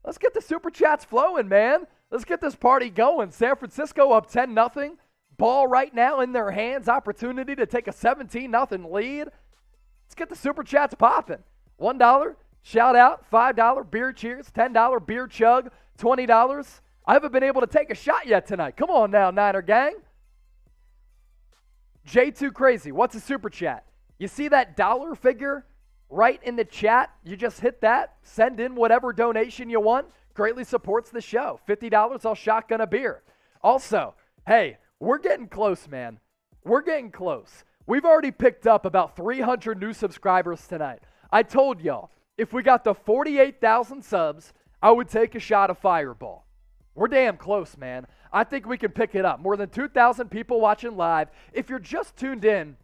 Let's get the super chats flowing, man. Let's get this party going. San Francisco up 10-0. Ball right now in their hands. Opportunity to take a 17-0 lead. Let's get the super chats popping. $1, shout out. $5, beer cheers. $10, beer chug. $20. I haven't been able to take a shot yet tonight. Come on now, Niner gang. J2 Crazy, what's a super chat? You see that dollar figure right in the chat? You just hit that. Send in whatever donation you want. Greatly supports the show. $50, I'll shotgun a beer. Also, hey, we're getting close, man. We're getting close. We've already picked up about 300 new subscribers tonight. I told y'all, if we got the 48,000 subs, I would take a shot of Fireball. We're damn close, man. I think we can pick it up. More than 2,000 people watching live. If you're just tuned in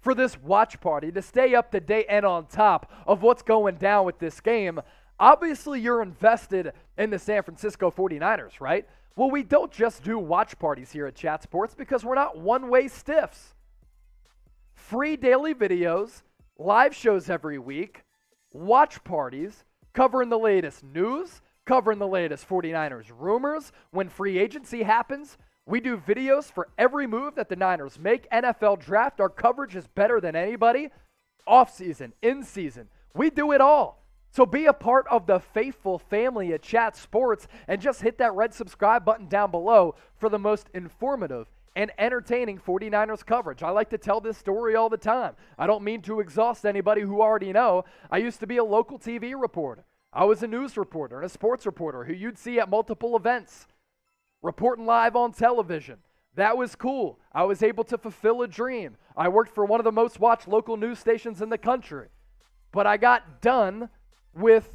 for this watch party to stay up to date and on top of what's going down with this game, obviously you're invested in the San Francisco 49ers, right? Well, we don't just do watch parties here at Chat Sports because we're not one-way stiffs. Free daily videos, live shows every week, watch parties, covering the latest news, covering the latest 49ers rumors. When free agency happens, we do videos for every move that the Niners make. NFL draft, our coverage is better than anybody. Off-season, in-season, we do it all. So be a part of the faithful family at Chat Sports and just hit that red subscribe button down below for the most informative and entertaining 49ers coverage. I like to tell this story all the time. I don't mean to exhaust anybody who already know. I used to be a local TV reporter. I was a news reporter and a sports reporter who you'd see at multiple events, reporting live on television. That was cool. I was able to fulfill a dream. I worked for one of the most watched local news stations in the country. But I got done with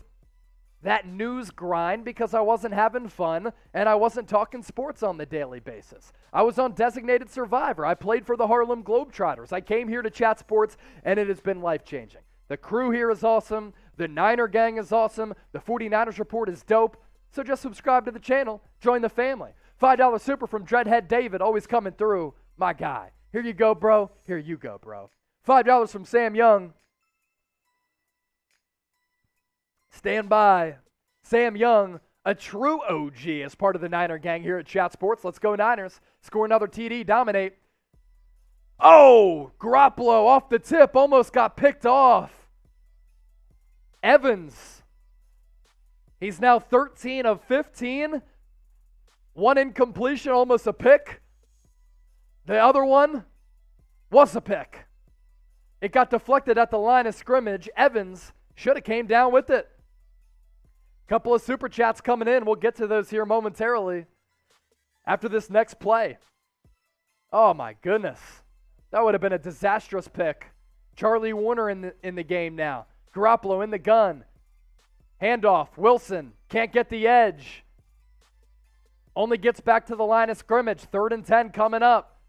that news grind because I wasn't having fun and I wasn't talking sports on the daily basis. I was on Designated Survivor. I played for the Harlem Globetrotters. I came here to Chat Sports and it has been life-changing. The crew here is awesome. The Niner gang is awesome. The 49ers Report is dope. So just subscribe to the channel. Join the family. $5 super from Dreadhead David, always coming through. My guy. Here you go, bro. Here you go, bro. $5 from Sam Young. Stand by. Sam Young, a true OG as part of the Niner gang here at Chat Sports. Let's go Niners. Score another TD. Dominate. Oh, Garoppolo off the tip. Almost got picked off. Evans. He's now 13 of 15. One incompletion, almost a pick. The other one was a pick. It got deflected at the line of scrimmage. Evans should have came down with it. Couple of super chats coming in. We'll get to those here momentarily after this next play. Oh my goodness. That would have been a disastrous pick. Charlie Warner in the game now. Garoppolo in the gun. Handoff. Wilson can't get the edge. Only gets back to the line of scrimmage. 3rd and 10 coming up.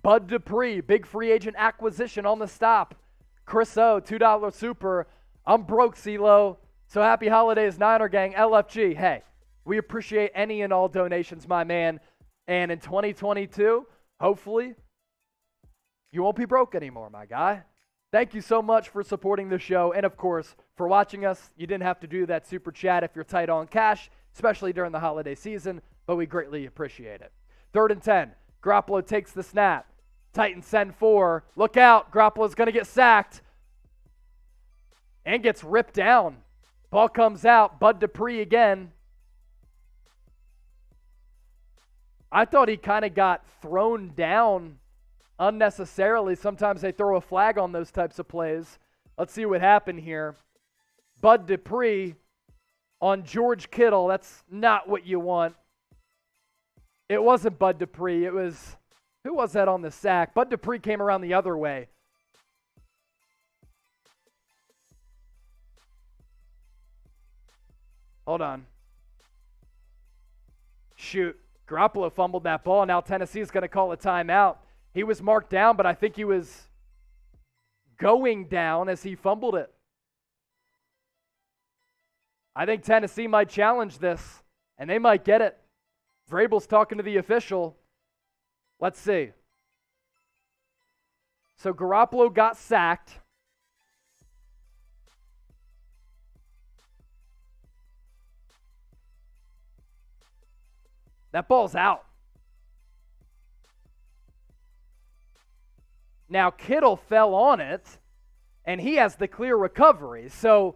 Bud Dupree, big free agent acquisition on the stop. Chris O, $2 super. I'm broke, CeeLo. So happy holidays, Niner gang. LFG, hey, we appreciate any and all donations, my man. And in 2022, hopefully, you won't be broke anymore, my guy. Thank you so much for supporting the show. And, of course, for watching us. You didn't have to do that super chat if you're tight on cash, especially during the holiday season, but we greatly appreciate it. 3rd and 10. Garoppolo takes the snap. Titans send 4. Look out. Garoppolo's going to get sacked and gets ripped down. Ball comes out. Bud Dupree again. I thought he kind of got thrown down unnecessarily. Sometimes they throw a flag on those types of plays. Let's see what happened here. Bud Dupree on George Kittle. That's not what you want. It wasn't Bud Dupree. It was, who was that on the sack? Bud Dupree came around the other way. Hold on. Shoot. Garoppolo fumbled that ball. Now Tennessee is going to call a timeout. He was marked down, but I think he was going down as he fumbled it. I think Tennessee might challenge this, and they might get it. Vrabel's talking to the official. Let's see. So Garoppolo got sacked. That ball's out. Now, Kittle fell on it, and he has the clear recovery. So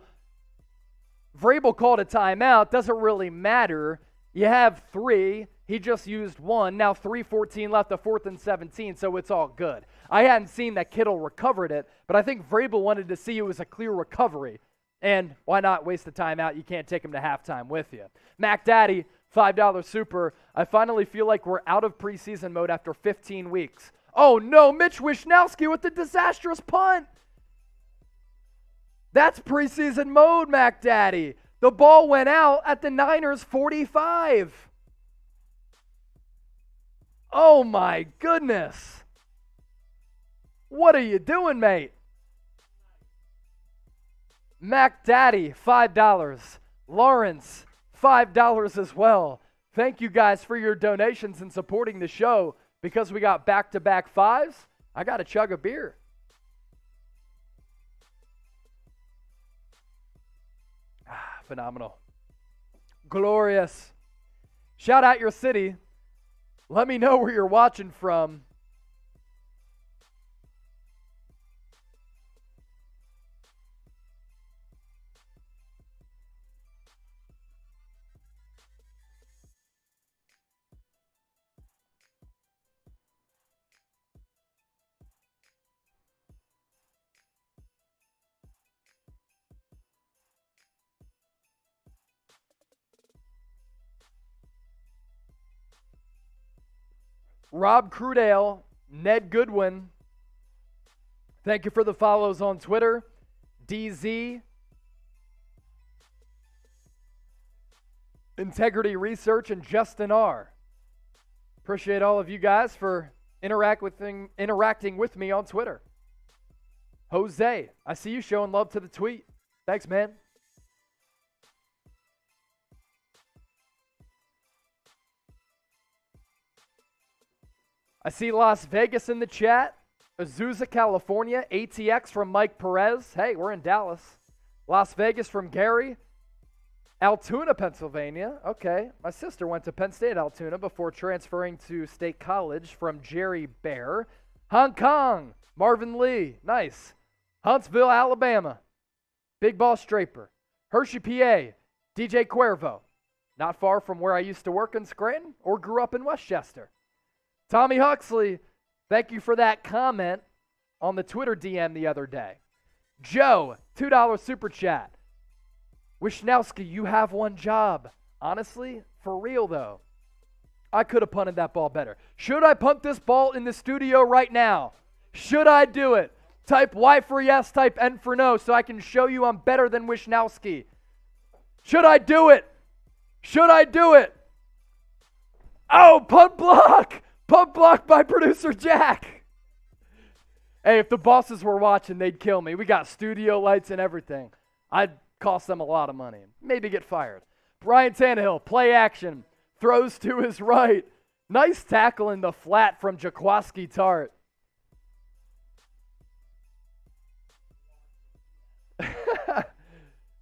Vrabel called a timeout. Doesn't really matter. You have 3. He just used 1. Now 3:14 left, a 4th and 17, so it's all good. I hadn't seen that Kittle recovered it, but I think Vrabel wanted to see it was a clear recovery. And why not waste the timeout? You can't take him to halftime with you. Mac Daddy, $5 super. I finally feel like we're out of preseason mode after 15 weeks. Oh no, Mitch Wishnowsky with the disastrous punt. That's preseason mode, Mac Daddy. The ball went out at the Niners 45. Oh my goodness. What are you doing, mate? Mac Daddy, $5. Lawrence, $5 as well. Thank you guys for your donations and supporting the show. Because we got back-to-back 5s, I got to chug a beer. Phenomenal. Glorious. Shout out your city. Let me know where you're watching from. Rob Crudale, Ned Goodwin, thank you for the follows on Twitter. DZ, Integrity Research, and Justin R. Appreciate all of you guys for interacting with me on Twitter. Jose, I see you showing love to the tweet. Thanks, man. I see Las Vegas in the chat. Azusa, California. ATX from Mike Perez. Hey, we're in Dallas. Las Vegas from Gary. Altoona, Pennsylvania. Okay. My sister went to Penn State Altoona before transferring to State College from Jerry Bear. Hong Kong. Marvin Lee. Nice. Huntsville, Alabama. Big Boss Draper. Hershey, PA. DJ Cuervo. Not far from where I used to work in Scranton or grew up in Westchester. Tommy Huxley, thank you for that comment on the Twitter DM the other day. Joe, $2 super chat. Wishnowsky, you have one job. Honestly, for real though, I could have punted that ball better. Should I punt this ball in the studio right now? Should I do it? Type Y for yes, type N for no, so I can show you I'm better than Wishnowsky. Should I do it? Should I do it? Oh, punt block! Punt block by producer Jack. Hey, if the bosses were watching, they'd kill me. We got studio lights and everything. I'd cost them a lot of money. Maybe get fired. Brian Tannehill, play action. Throws to his right. Nice tackle in the flat from Jaquaski Tart.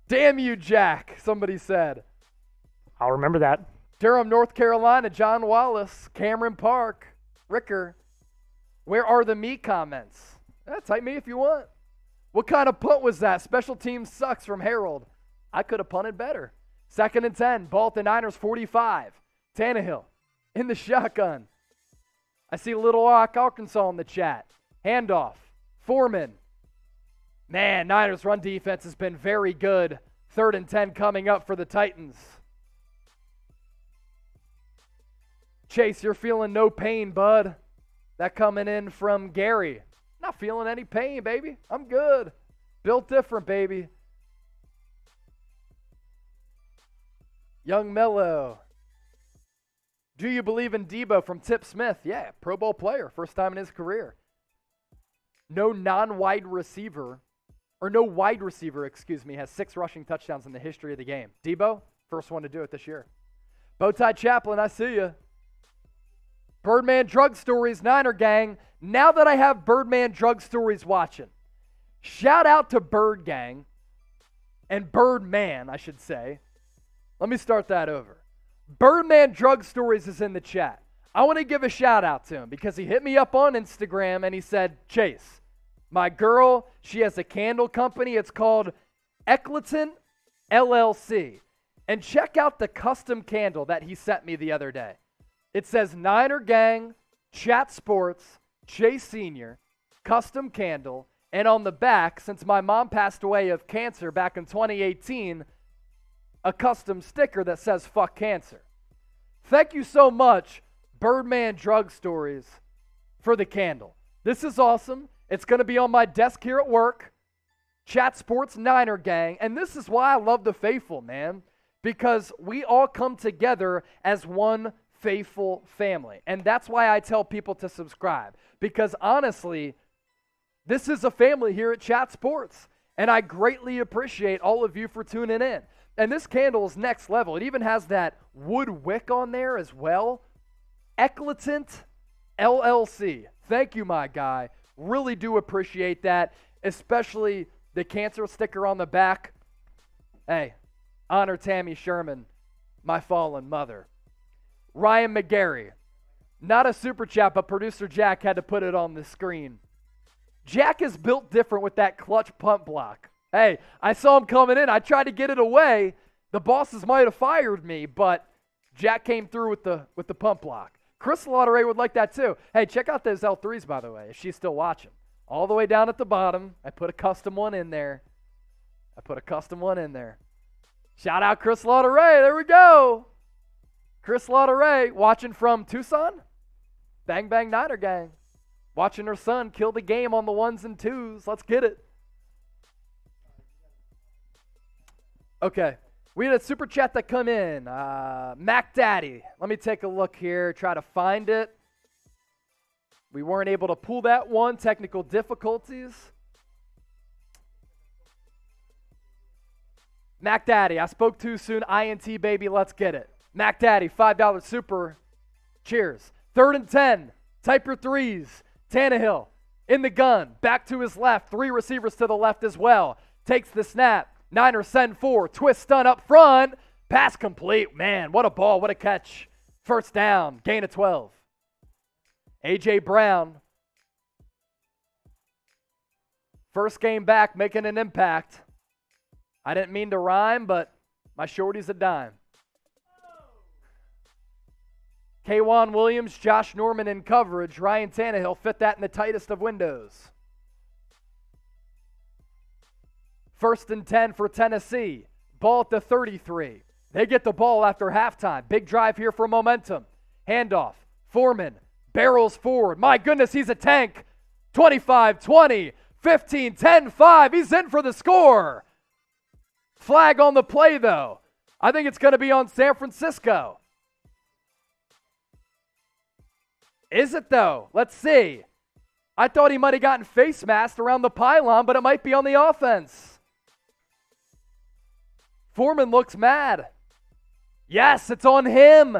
Damn you, Jack, somebody said. I'll remember that. Durham, North Carolina, John Wallace, Cameron Park, Ricker. Where are the me comments? Type me if you want. What kind of punt was that? Special teams sucks from Harold. I could have punted better. 2nd and 10, ball at the Niners 45. Tannehill in the shotgun. I see Little Rock, Arkansas in the chat. Handoff. Foreman. Man, Niners run defense has been very good. 3rd and 10 coming up for the Titans. Chase, you're feeling no pain, bud. That coming in from Gary. Not feeling any pain, baby. I'm good. Built different, baby. Young Mello. Do you believe in Debo from Tip Smith? Yeah, Pro Bowl player. First time in his career. no wide receiver, has 6 rushing touchdowns in the history of the game. Debo, first one to do it this year. Bowtie Chaplain, I see you. Birdman Drug Stories, Niner Gang. Now that I have Birdman Drug Stories watching, shout out to Bird Gang and Birdman, I should say. Let me start that over. Birdman Drug Stories is in the chat. I want to give a shout out to him because he hit me up on Instagram and he said, Chase, my girl, she has a candle company. It's called Eckleton LLC. And check out the custom candle that he sent me the other day. It says Niner Gang, Chat Sports, Chase Sr., custom candle. And on the back, since my mom passed away of cancer back in 2018, a custom sticker that says fuck cancer. Thank you so much, Birdman Drug Stories, for the candle. This is awesome. It's going to be on my desk here at work. Chat Sports Niner Gang. And this is why I love the faithful, man. Because we all come together as one faithful family. And that's why I tell people to subscribe. Because honestly, this is a family here at Chat Sports. And I greatly appreciate all of you for tuning in. And this candle is next level. It even has that wood wick on there as well. Eckleton LLC. Thank you, my guy. Really do appreciate that, especially the cancer sticker on the back. Hey, honor Tammy Sherman, my fallen mother. Ryan McGarry. Not a super chat, but producer Jack had to put it on the screen. Jack is built different with that clutch punt block. Hey, I saw him coming in. I tried to get it away. The bosses might have fired me, but Jack came through with the punt block. Chris Lauderay would like that too. Hey, check out those L3s, by the way, if she's still watching. All the way down at the bottom. I put a custom one in there. Shout out Chris Lauderay. There we go. Chris Lauderay watching from Tucson. Bang Bang Niner Gang. Watching her son kill the game on the 1s and 2s. Let's get it. Okay. We had a super chat that come in. Mac Daddy. Let me take a look here. Try to find it. We weren't able to pull that one. Technical difficulties. Mac Daddy. I spoke too soon. INT, baby. Let's get it. Mac Daddy. $5 super. Cheers. 3rd and 10. Type your threes. Tannehill in the gun. Back to his left. 3 receivers to the left as well. Takes the snap. Niners send 4. Twist stun up front. Pass complete. Man, what a ball. What a catch. First down. Gain of 12. A.J. Brown. First game back, making an impact. I didn't mean to rhyme, but my shorty's a dime. K'Wan Williams, Josh Norman in coverage. Ryan Tannehill fit that in the tightest of windows. 1st and 10 for Tennessee. Ball at the 33. They get the ball after halftime. Big drive here for momentum. Handoff. Foreman barrels forward. My goodness, he's a tank. 25-20, 15, 10-5. He's in for the score. Flag on the play, though. I think it's going to be on San Francisco. Is it, though? Let's see. I thought he might have gotten face masked around the pylon, but it might be on the offense. Foreman looks mad. Yes, it's on him.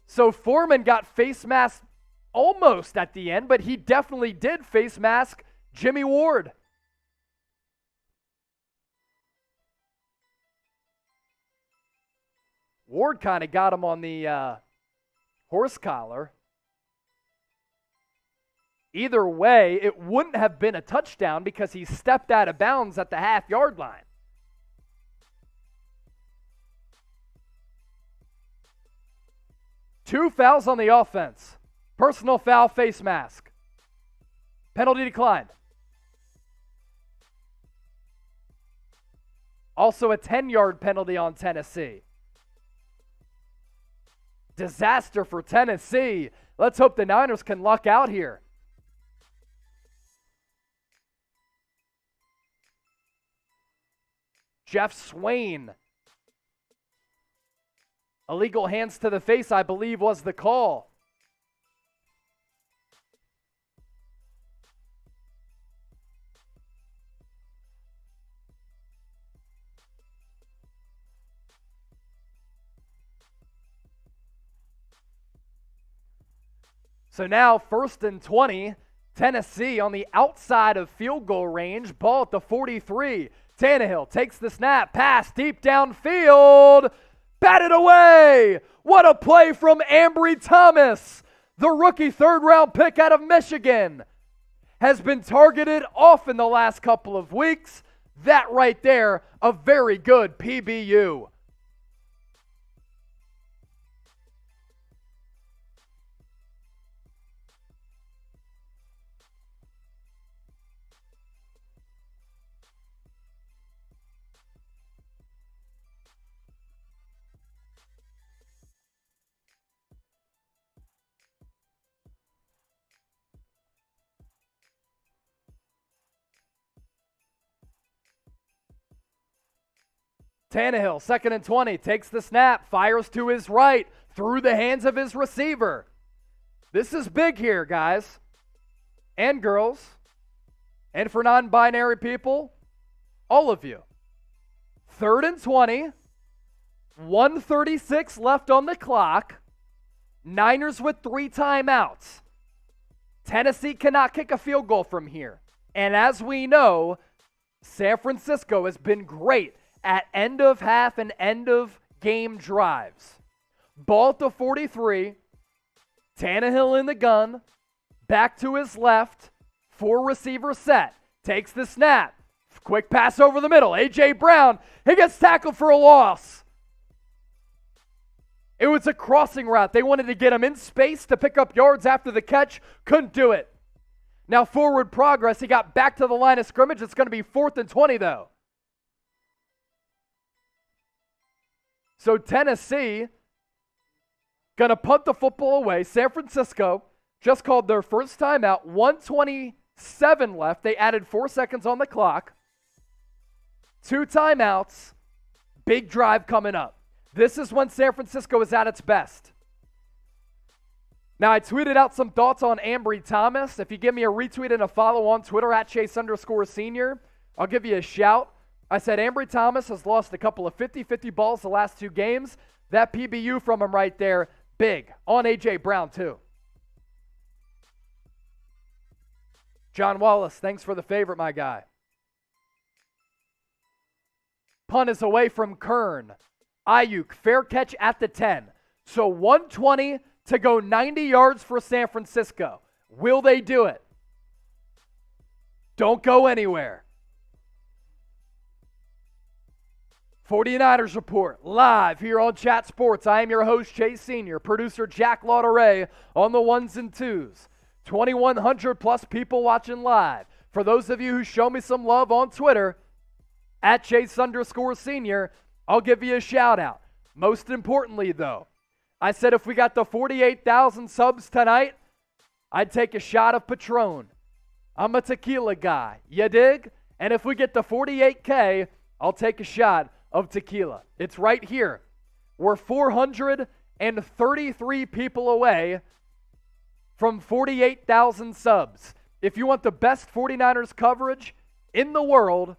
So Foreman got face masked almost at the end, but he definitely did face mask Jimmy Ward. Ward kind of got him on the horse collar. Either way, it wouldn't have been a touchdown because he stepped out of bounds at the half-yard line. Two fouls on the offense. Personal foul, face mask. Penalty declined. Also a 10-yard penalty on Tennessee. Disaster for Tennessee. Let's hope the Niners can luck out here. Jeff Swain. Illegal hands to the face, I believe, was the call. So now 1st and 20, Tennessee on the outside of field goal range, ball at the 43. Tannehill takes the snap, pass deep downfield, batted away. What a play from Ambry Thomas, the rookie 3rd-round pick out of Michigan. Has been targeted off in the last couple of weeks. That right there, a very good PBU. Tannehill, 2nd and 20, takes the snap, fires to his right, through the hands of his receiver. This is big here, guys and girls, and for non-binary people, all of you. 3rd and 20, 1:36 left on the clock, Niners with 3 timeouts. Tennessee cannot kick a field goal from here. And as we know, San Francisco has been great at end of half and end of game drives. Ball at the 43, Tannehill in the gun, back to his left, 4-receiver set, takes the snap, quick pass over the middle, A.J. Brown, he gets tackled for a loss. It was a crossing route. They wanted to get him in space to pick up yards after the catch, couldn't do it. Now forward progress, he got back to the line of scrimmage. It's going to be 4th and 20 though. So Tennessee going to punt the football away. San Francisco just called their first timeout. 1:27 left. They added 4 seconds on the clock. 2 timeouts. Big drive coming up. This is when San Francisco is at its best. Now, I tweeted out some thoughts on Ambry Thomas. If you give me a retweet and a follow on Twitter at Chase_Senior, I'll give you a shout. I said Ambry Thomas has lost a couple of 50-50 balls the last 2 games. That PBU from him right there, big. On A.J. Brown, too. John Wallace, thanks for the favorite, my guy. Punt is away from Kern. Ayuk, fair catch at the 10. So 1:20 to go, 90 yards for San Francisco. Will they do it? Don't go anywhere. 49ers Report, live here on Chat Sports. I am your host, Chase Senior. Producer Jack Lauderay on the 1s and 2s. 2,100 plus people watching live. For those of you who show me some love on Twitter, at Chase_Senior, I'll give you a shout out. Most importantly, though, I said if we got the 48,000 subs tonight, I'd take a shot of Patron. I'm a tequila guy, you dig? And if we get the 48K, I'll take a shot of tequila. It's right here. We're 433 people away from 48,000 subs. If you want the best 49ers coverage in the world,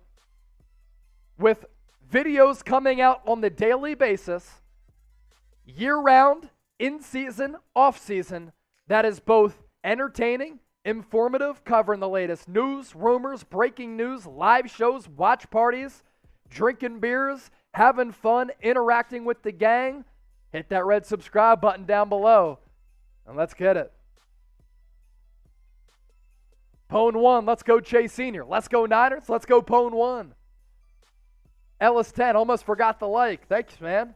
with videos coming out on the daily basis, year-round, in-season, off-season, that is both entertaining, informative, covering the latest news, rumors, breaking news, live shows, watch parties, drinking beers, having fun, interacting with the gang, hit that red subscribe button down below, and let's get it. Pone 1, let's go Chase Senior. Let's go Niners, let's go Pone 1. Ellis 10, almost forgot the like. Thanks, man.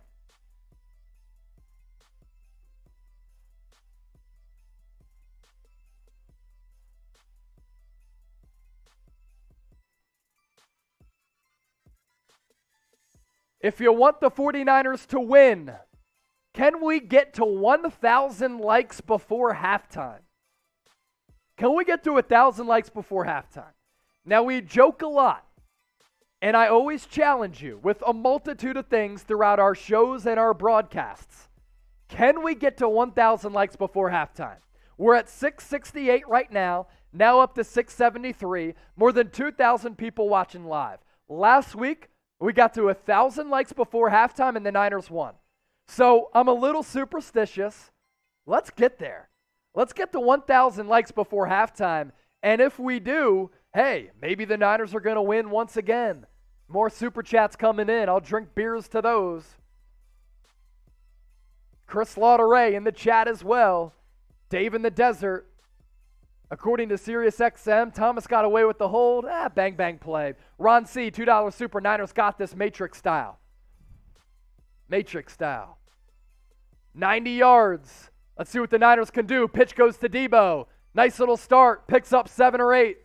If you want the 49ers to win, can we get to 1,000 likes before halftime? Can we get to 1,000 likes before halftime? Now, we joke a lot, and I always challenge you with a multitude of things throughout our shows and our broadcasts. Can we get to 1,000 likes before halftime? We're at 668 right now up to 673, more than 2,000 people watching live. Last week, we got to 1,000 likes before halftime and the Niners won. So I'm a little superstitious. Let's get there. Let's get to 1,000 likes before halftime. And if we do, hey, maybe the Niners are going to win once again. More super chats coming in. I'll drink beers to those. Chris Lauderay in the chat as well. Dave in the desert. According to SiriusXM, Thomas got away with the hold. Bang, bang play. Ron C., $2 super. Niners got this Matrix style. Matrix style. 90 yards. Let's see what the Niners can do. Pitch goes to Debo. Nice little start. Picks up 7 or 8.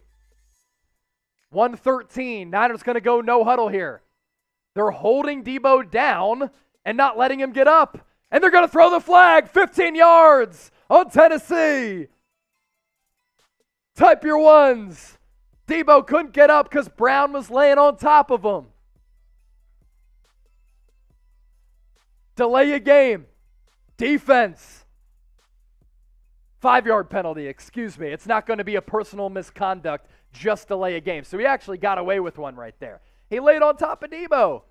113. Niners going to go no huddle here. They're holding Debo down and not letting him get up. And they're going to throw the flag. 15 yards on Tennessee. Type your ones. Debo couldn't get up because Brown was laying on top of him. Delay a game. Defense. 5-yard penalty, excuse me. It's not going to be a personal misconduct, just delay a game. So he actually got away with one right there. He laid on top of Debo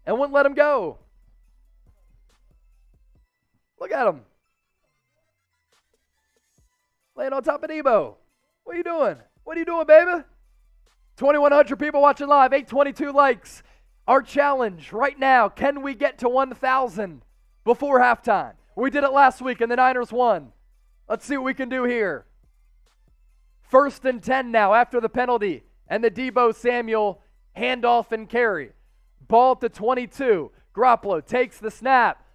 and wouldn't let him go. Look at him. Laying on top of Debo. What are you doing? What are you doing, baby? 2,100 people watching live, 822 likes. Our challenge right now, can we get to 1,000 before halftime? We did it last week and the Niners won. Let's see what we can do here. 1st and 10 now after the penalty and the Debo Samuel handoff and carry. Ball at the 22. Garoppolo takes the snap.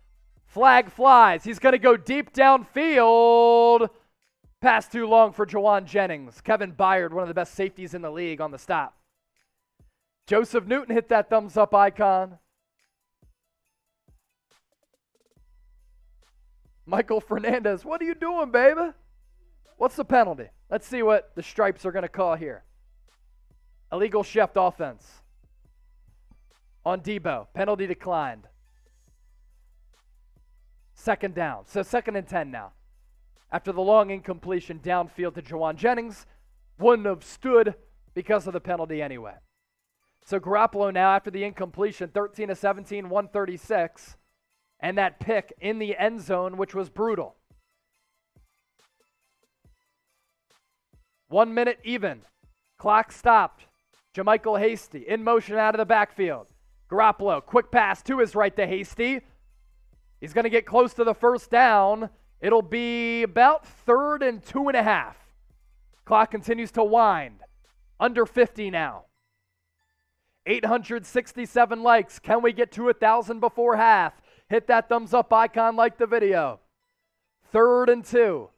Flag flies. He's going to go deep downfield. Pass too long for Jawan Jennings. Kevin Byard, one of the best safeties in the league, on the stop. Joseph Newton hit that thumbs up icon. Michael Fernandez, what are you doing, baby? What's the penalty? Let's see what the Stripes are going to call here. Illegal Sheft offense on Debo. Penalty declined. 2nd down. So 2nd and 10 now. After the long incompletion downfield to Jawan Jennings, wouldn't have stood because of the penalty anyway. So Garoppolo now, after the incompletion, 13 of 17, 136, and that pick in the end zone, which was brutal. 1 minute even. Clock stopped. JaMychal Hasty in motion out of the backfield. Garoppolo, quick pass to his right to Hasty. He's going to get close to the 1st down. It'll be about 3rd and 2.5. Clock continues to wind. Under 50 now. 867 likes. Can we get to 1,000 before half? Hit that thumbs up icon, like the video. 3rd and 2.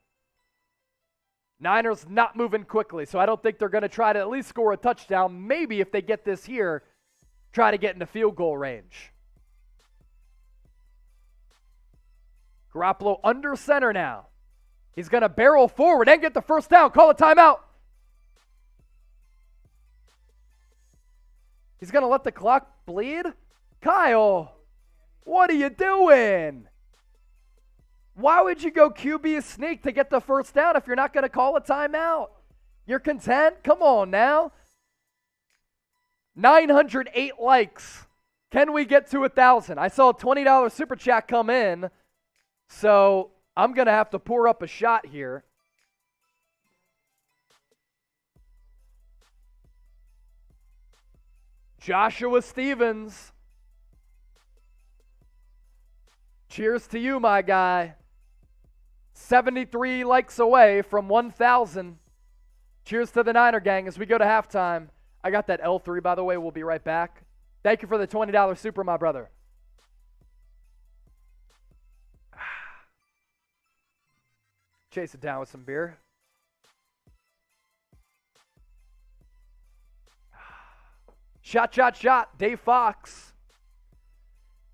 Niners not moving quickly, so I don't think they're going to try to at least score a touchdown. Maybe if they get this here, try to get into field goal range. Garoppolo under center now. He's going to barrel forward and get the 1st down. Call a timeout. He's going to let the clock bleed. Kyle, what are you doing? Why would you go QB sneak to get the 1st down if you're not going to call a timeout? You're content? Come on now. 908 likes. Can we get to 1,000? I saw a $20 super chat come in. So I'm going to have to pour up a shot here. Joshua Stevens. Cheers to you, my guy. 73 likes away from 1,000. Cheers to the Niner gang as we go to halftime. I got that L3, by the way. We'll be right back. Thank you for the $20 super, my brother. Chase it down with some beer. Shot, shot, shot. Dave Fox.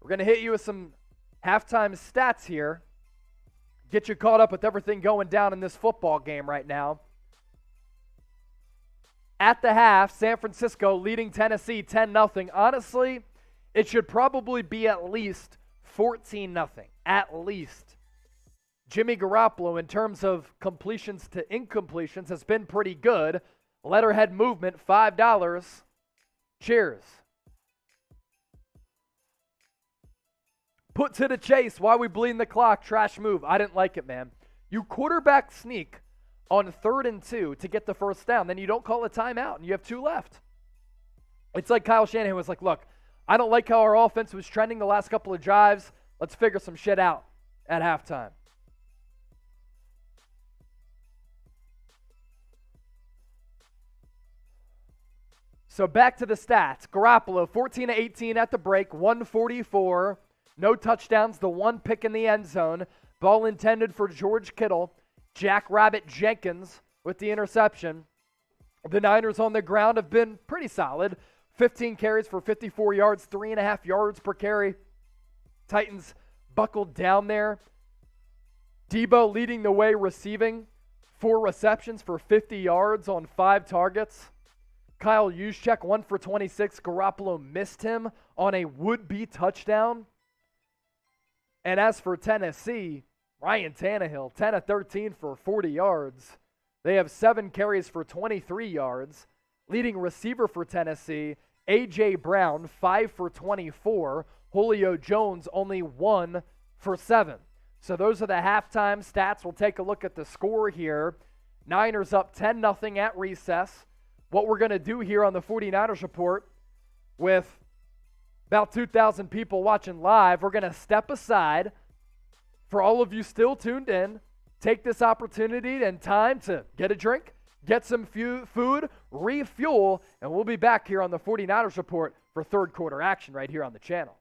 We're going to hit you with some halftime stats here. Get you caught up with everything going down in this football game right now. At the half, San Francisco leading Tennessee 10-0. Honestly, it should probably be at least 14-0. At least. Jimmy Garoppolo, in terms of completions to incompletions, has been pretty good. Letterhead movement, $5. Cheers. Put to the chase. Why are we bleeding the clock? Trash move. I didn't like it, man. You quarterback sneak on 3rd and 2 to get the first down. Then you don't call a timeout and you have 2 left. It's like Kyle Shanahan was like, look, I don't like how our offense was trending the last couple of drives. Let's figure some shit out at halftime. So back to the stats. Garoppolo, 14-18 at the break, 144. No touchdowns, the 1 pick in the end zone. Ball intended for George Kittle. Jackrabbit Jenkins with the interception. The Niners on the ground have been pretty solid. 15 carries for 54 yards, 3.5 yards per carry. Titans buckled down there. Debo leading the way receiving. 4 receptions for 50 yards on 5 targets. Kyle Juszczyk, 1 for 26. Garoppolo missed him on a would-be touchdown. And as for Tennessee, Ryan Tannehill, 10 of 13 for 40 yards. They have 7 carries for 23 yards. Leading receiver for Tennessee, A.J. Brown, 5 for 24. Julio Jones, only 1 for 7. So those are the halftime stats. We'll take a look at the score here. Niners up 10-0 at recess. What we're going to do here on the 49ers Report with about 2,000 people watching live, we're going to step aside. For all of you still tuned in, take this opportunity and time to get a drink, get some food, refuel, and we'll be back here on the 49ers Report for third quarter action right here on the channel.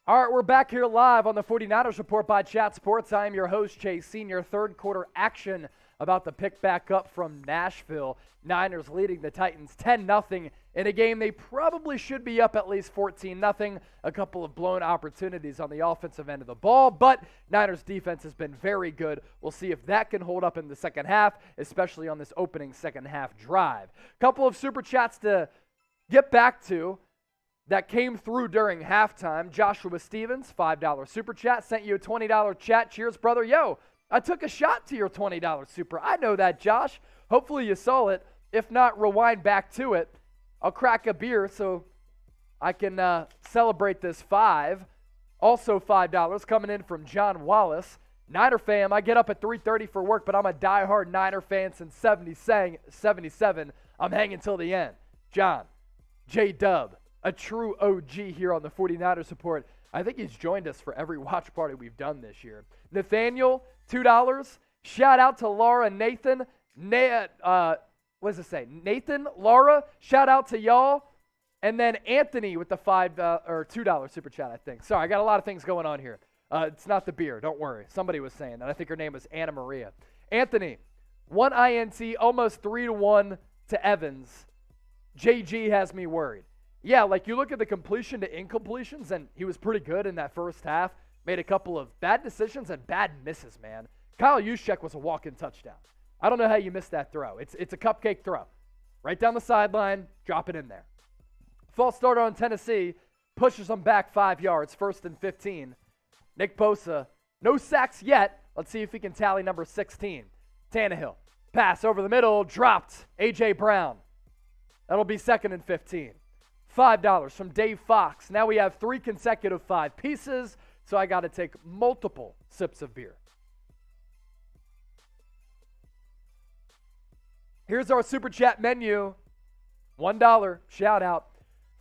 All right, we're back here live on the 49ers Report by Chat Sports. I am your host, Chase Senior. Third quarter action about to pick back up from Nashville. Niners leading the Titans 10-0 in a game they probably should be up at least 14-0. A couple of blown opportunities on the offensive end of the ball, but Niners defense has been very good. We'll see if that can hold up in the second half, especially on this opening second half drive. Couple of super chats to get back to that came through during halftime. Joshua Stevens, $5 super chat, sent you a $20 chat. Cheers, brother. Yo, I took a shot to your $20 super. I know that, Josh. Hopefully you saw it. If not, rewind back to it. I'll crack a beer so I can celebrate this $5. Also $5 coming in from John Wallace. Niner fam, I get up at 3:30 for work, but I'm a diehard Niner fan since 77. I'm hanging till the end. John, J-Dub, a true OG here on the 49ers Report. I think he's joined us for every watch party we've done this year. Nathaniel, $2. Shout out to Laura and Nathan. What does it say? Nathan, Laura, shout out to y'all. And then Anthony with the $2 super chat, I think. Sorry, I got a lot of things going on here. It's not the beer, don't worry. Somebody was saying that. I think her name was Anna Maria. Anthony, 1 INT, almost 3-1 to Evans. JG has me worried. Yeah, like you look at the completion to incompletions, and he was pretty good in that first half. Made a couple of bad decisions and bad misses, man. Kyle Juszczyk was a walk-in touchdown. I don't know how you missed that throw. It's a cupcake throw. Right down the sideline, drop it in there. False starter on Tennessee, pushes them back 5 yards, 1st and 15. Nick Bosa, no sacks yet. Let's see if he can tally number 16. Tannehill, pass over the middle, dropped. A.J. Brown. That'll be 2nd and 15. $5 from Dave Fox. Now we have 3 consecutive 5 pieces, so I got to take multiple sips of beer. Here's our super chat menu. $1 shout out,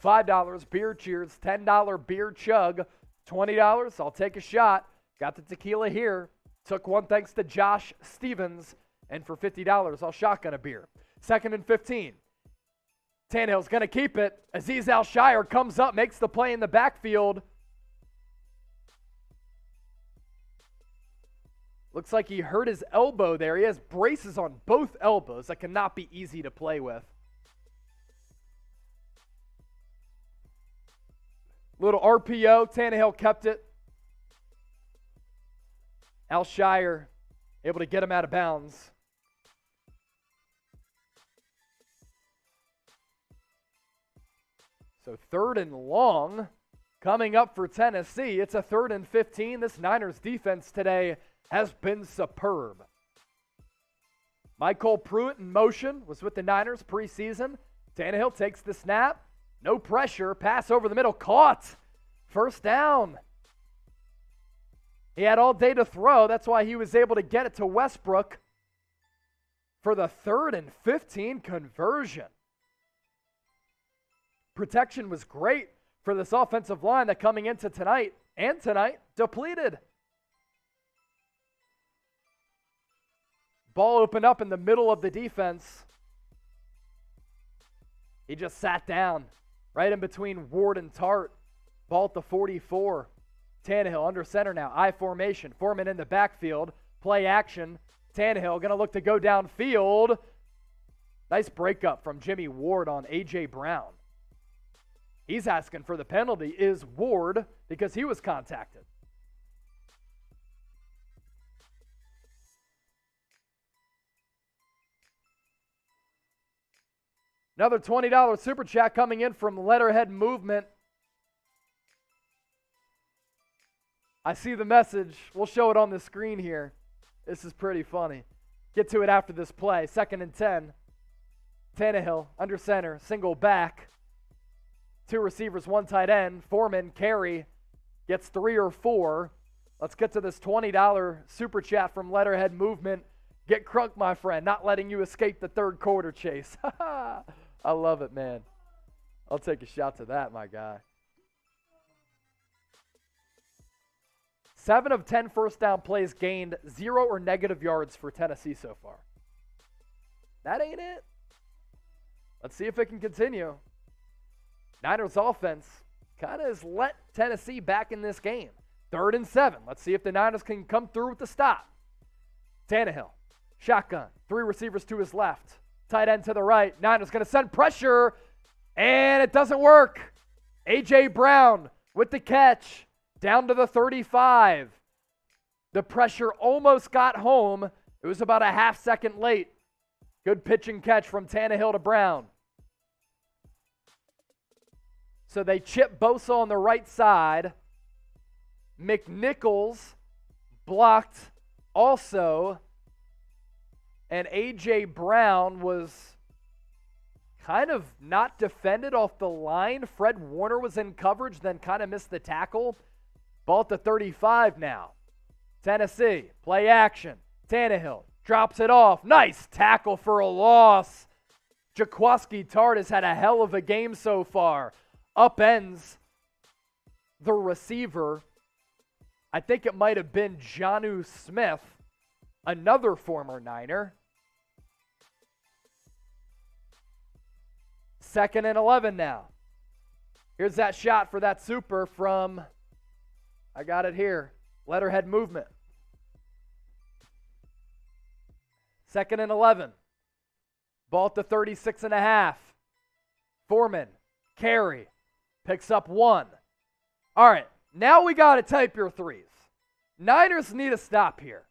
$5 beer cheers, $10 beer chug, $20 I'll take a shot. Got the tequila here. Took one thanks to Josh Stevens, and for $50 I'll shotgun a beer. 2nd and 15. Tannehill's going to keep it. Azeez Al-Shire comes up, makes the play in the backfield. Looks like he hurt his elbow there. He has braces on both elbows. That cannot be easy to play with. Little RPO. Tannehill kept it. Al-Shire able to get him out of bounds. So 3rd and long coming up for Tennessee. It's a 3rd and 15. This Niners defense today has been superb. Michael Pruitt in motion, was with the Niners preseason. Tannehill takes the snap. No pressure. Pass over the middle. Caught. 1st down. He had all day to throw. That's why he was able to get it to Westbrook for the 3rd and 15 conversion. Protection was great for this offensive line that coming into tonight depleted. Ball opened up in the middle of the defense. He just sat down right in between Ward and Tart. Ball at the 44. Tannehill under center now. I formation. Foreman in the backfield. Play action. Tannehill going to look to go downfield. Nice breakup from Jimmy Ward on A.J. Brown. He's asking for the penalty is Ward because he was contacted. Another $20 super chat coming in from Letterhead Movement. I see the message. We'll show it on the screen here. This is pretty funny. Get to it after this play. 2nd and 10. Tannehill under center, single back. 2 receivers, 1 tight end. Foreman, carry, gets 3 or 4. Let's get to this $20 super chat from Letterhead Movement. Get crunk, my friend. Not letting you escape the 3rd quarter, Chase. I love it, man. I'll take a shot to that, my guy. 7 of 10 first down plays gained, 0 or negative yards for Tennessee so far. That ain't it. Let's see if it can continue. Niners offense kind of has let Tennessee back in this game. 3rd and 7. Let's see if the Niners can come through with the stop. Tannehill, shotgun, 3 receivers to his left, tight end to the right. Niners going to send pressure, and it doesn't work. A.J. Brown with the catch, down to the 35. The pressure almost got home. It was about a half second late. Good pitch and catch from Tannehill to Brown. So they chip Bosa on the right side. McNichols blocked also. And A.J. Brown was kind of not defended off the line. Fred Warner was in coverage, then kind of missed the tackle. Ball at the 35 now. Tennessee, play action. Tannehill drops it off. Nice tackle for a loss. Jaquiski Tartt has had a hell of a game so far. Upends the receiver. I think it might have been Jonnu Smith, another former Niner. 2nd and 11 now. Here's that shot for that super from, I got it here, letterhead movement. 2nd and 11. Ball at the 36.5. Foreman, carry, picks up 1. All right, now we got to type your threes. Niners need a stop here.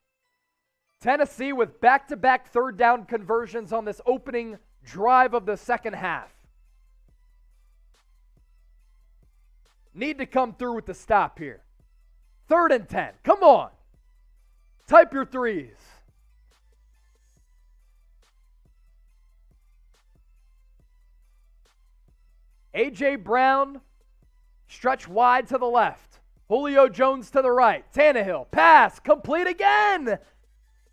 Tennessee with back-to-back 3rd down conversions on this opening drive of the second half. Need to come through with the stop here. 3rd and 10. Come on. Type your threes. A.J. Brown, stretch wide to the left. Julio Jones to the right. Tannehill, pass, complete again.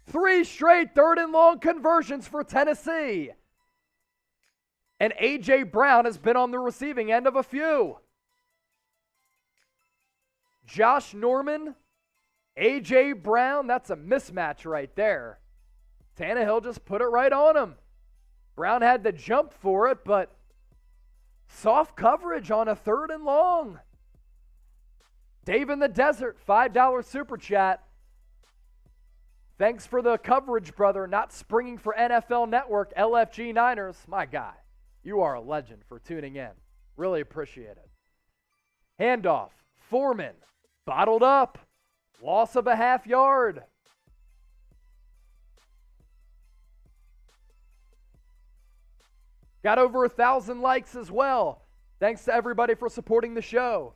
3 straight 3rd and long conversions for Tennessee. And A.J. Brown has been on the receiving end of a few. Josh Norman, A.J. Brown, that's a mismatch right there. Tannehill just put it right on him. Brown had to jump for it, but soft coverage on a 3rd and long. Dave in the Desert, $5 super chat. Thanks for the coverage, brother. Not springing for NFL Network, LFG Niners. My guy, you are a legend for tuning in. Really appreciate it. Handoff, Foreman, bottled up. Loss of a half yard. Got over 1,000 likes as well. Thanks to everybody for supporting the show.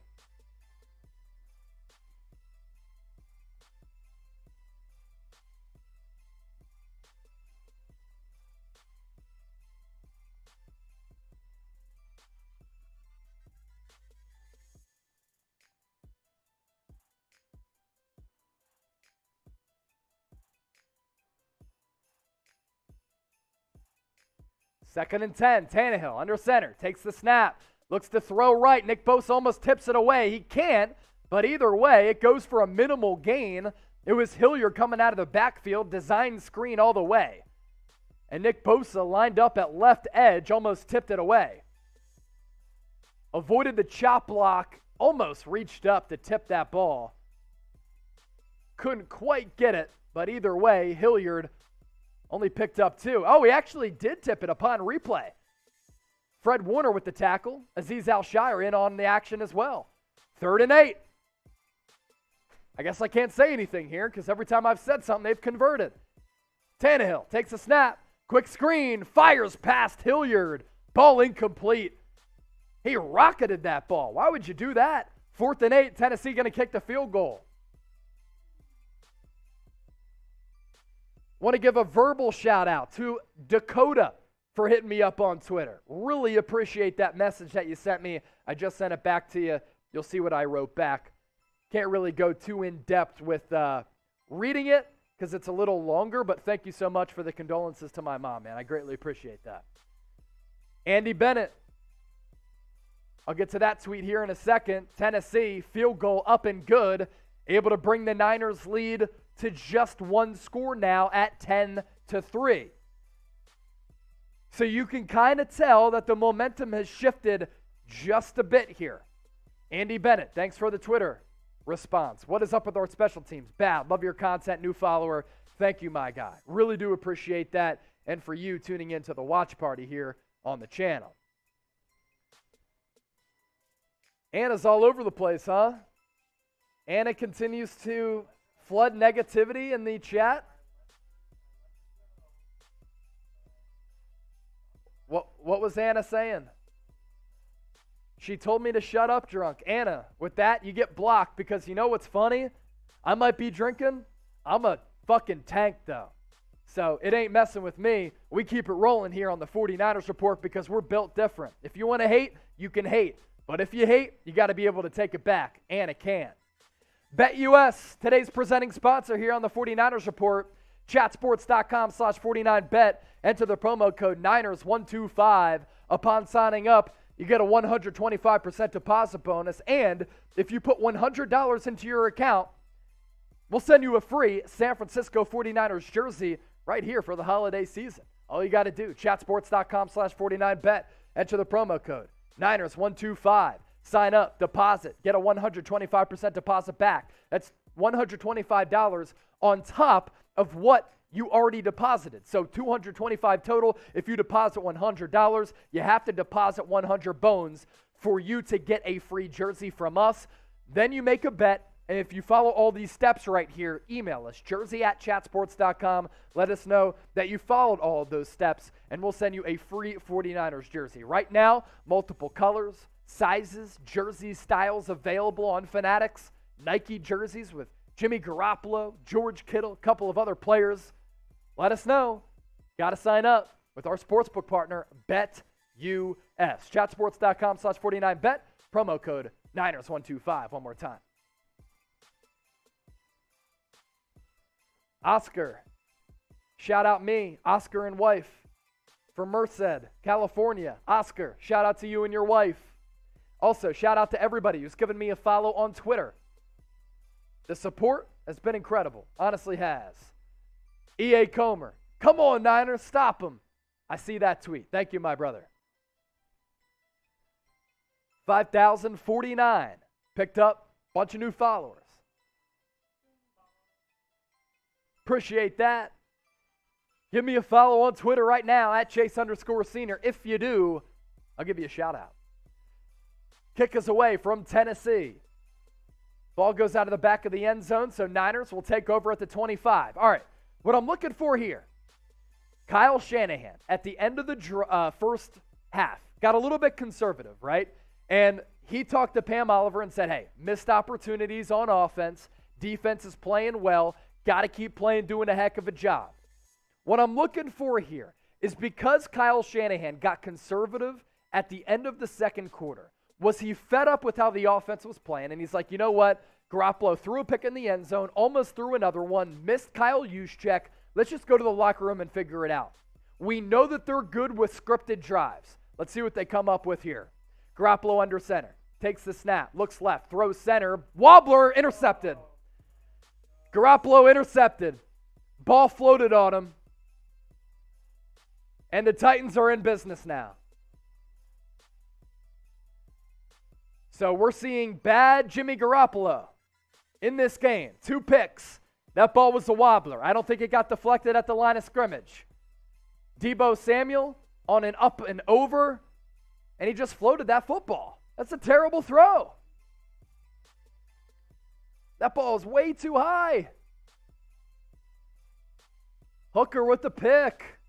Second and 10, Tannehill under center, takes the snap, looks to throw right. Nick Bosa almost tips it away. He can't, but either way, it goes for a minimal gain. It was Hilliard coming out of the backfield, design screen all the way. And Nick Bosa lined up at left edge, almost tipped it away. Avoided the chop block, almost reached up to tip that ball. Couldn't quite get it, but either way, Hilliard only picked up 2. Oh, he actually did tip it upon replay. Fred Warner with the tackle. Azeez Al-Shire in on the action as well. 3rd and 8. I guess I can't say anything here because every time I've said something, they've converted. Tannehill takes a snap. Quick screen. Fires past Hilliard. Ball incomplete. He rocketed that ball. Why would you do that? 4th and 8. Tennessee going to kick the field goal. Want to give a verbal shout out to Dakota for hitting me up on Twitter. Really appreciate that message that you sent me. I just sent it back to you. You'll see what I wrote back. Can't really go too in-depth with reading it because it's a little longer, but thank you so much for the condolences to my mom, man. I greatly appreciate that. Andy Bennett. I'll get to that tweet here in a second. Tennessee, field goal up and good. Able to bring the Niners lead to just 1 score now at 10-3. So you can kind of tell that the momentum has shifted just a bit here. Andy Bennett, thanks for the Twitter response. What is up with our special teams? Bad. Love your content. New follower. Thank you, my guy. Really do appreciate that. And for you tuning into the watch party here on the channel. Anna's all over the place, huh? Anna continues to flood negativity in the chat. What was Anna saying? She told me to shut up, drunk. Anna, with that, you get blocked because you know what's funny? I might be drinking. I'm a fucking tank, though. So it ain't messing with me. We keep it rolling here on the 49ers Report because we're built different. If you want to hate, you can hate. But if you hate, you got to be able to take it back. Anna can. BetUS, today's presenting sponsor here on the 49ers Report. Chatsports.com/49bet. Enter the promo code Niners125. Upon signing up, you get a 125% deposit bonus. And if you put $100 into your account, we'll send you a free San Francisco 49ers jersey right here for the holiday season. All you got to do, chatsports.com/49bet. Enter the promo code Niners125. Sign up, deposit, get a 125% deposit back. That's $125 on top of what you already deposited. So $225 total. If you deposit $100, you have to deposit 100 bones for you to get a free jersey from us. Then you make a bet, and if you follow all these steps right here, email us, jersey@chatsports.com. Let us know that you followed all of those steps, and we'll send you a free 49ers jersey. Right now, multiple colors, sizes, jersey styles available on Fanatics. Nike jerseys with Jimmy Garoppolo, George Kittle, a couple of other players. Let us know. Got to sign up with our sportsbook partner, BetUS. Chatsports.com/49bet. Promo code Niners125. One more time. Oscar. Shout out me, Oscar and wife. From Merced, California. Oscar, shout out to you and your wife. Also, shout out to everybody who's given me a follow on Twitter. The support has been incredible. Honestly has. E.A. Comer. Come on, Niners. Stop them. I see that tweet. Thank you, my brother. 5,049. Picked up a bunch of new followers. Appreciate that. Give me a follow on Twitter right now at Chase_Senior. If you do, I'll give you a shout out. Kick us away from Tennessee. Ball goes out of the back of the end zone, so Niners will take over at the 25. All right, what I'm looking for here, Kyle Shanahan at the end of the first half got a little bit conservative, right? And he talked to Pam Oliver and said, hey, missed opportunities on offense. Defense is playing well. Got to keep playing, doing a heck of a job. What I'm looking for here is because Kyle Shanahan got conservative at the end of the second quarter, was he fed up with how the offense was playing? And he's like, you know what? Garoppolo threw a pick in the end zone, almost threw another one, missed Kyle Juszczyk. Let's just go to the locker room and figure it out. We know that they're good with scripted drives. Let's see what they come up with here. Garoppolo under center. Takes the snap. Looks left. Throws center. Wobbler intercepted. Garoppolo intercepted. Ball floated on him. And the Titans are in business now. So we're seeing bad Jimmy Garoppolo in this game. 2 picks. That ball was a wobbler. I don't think it got deflected at the line of scrimmage. Deebo Samuel on an up and over, and he just floated that football. That's a terrible throw. That ball is way too high. Hooker with the pick.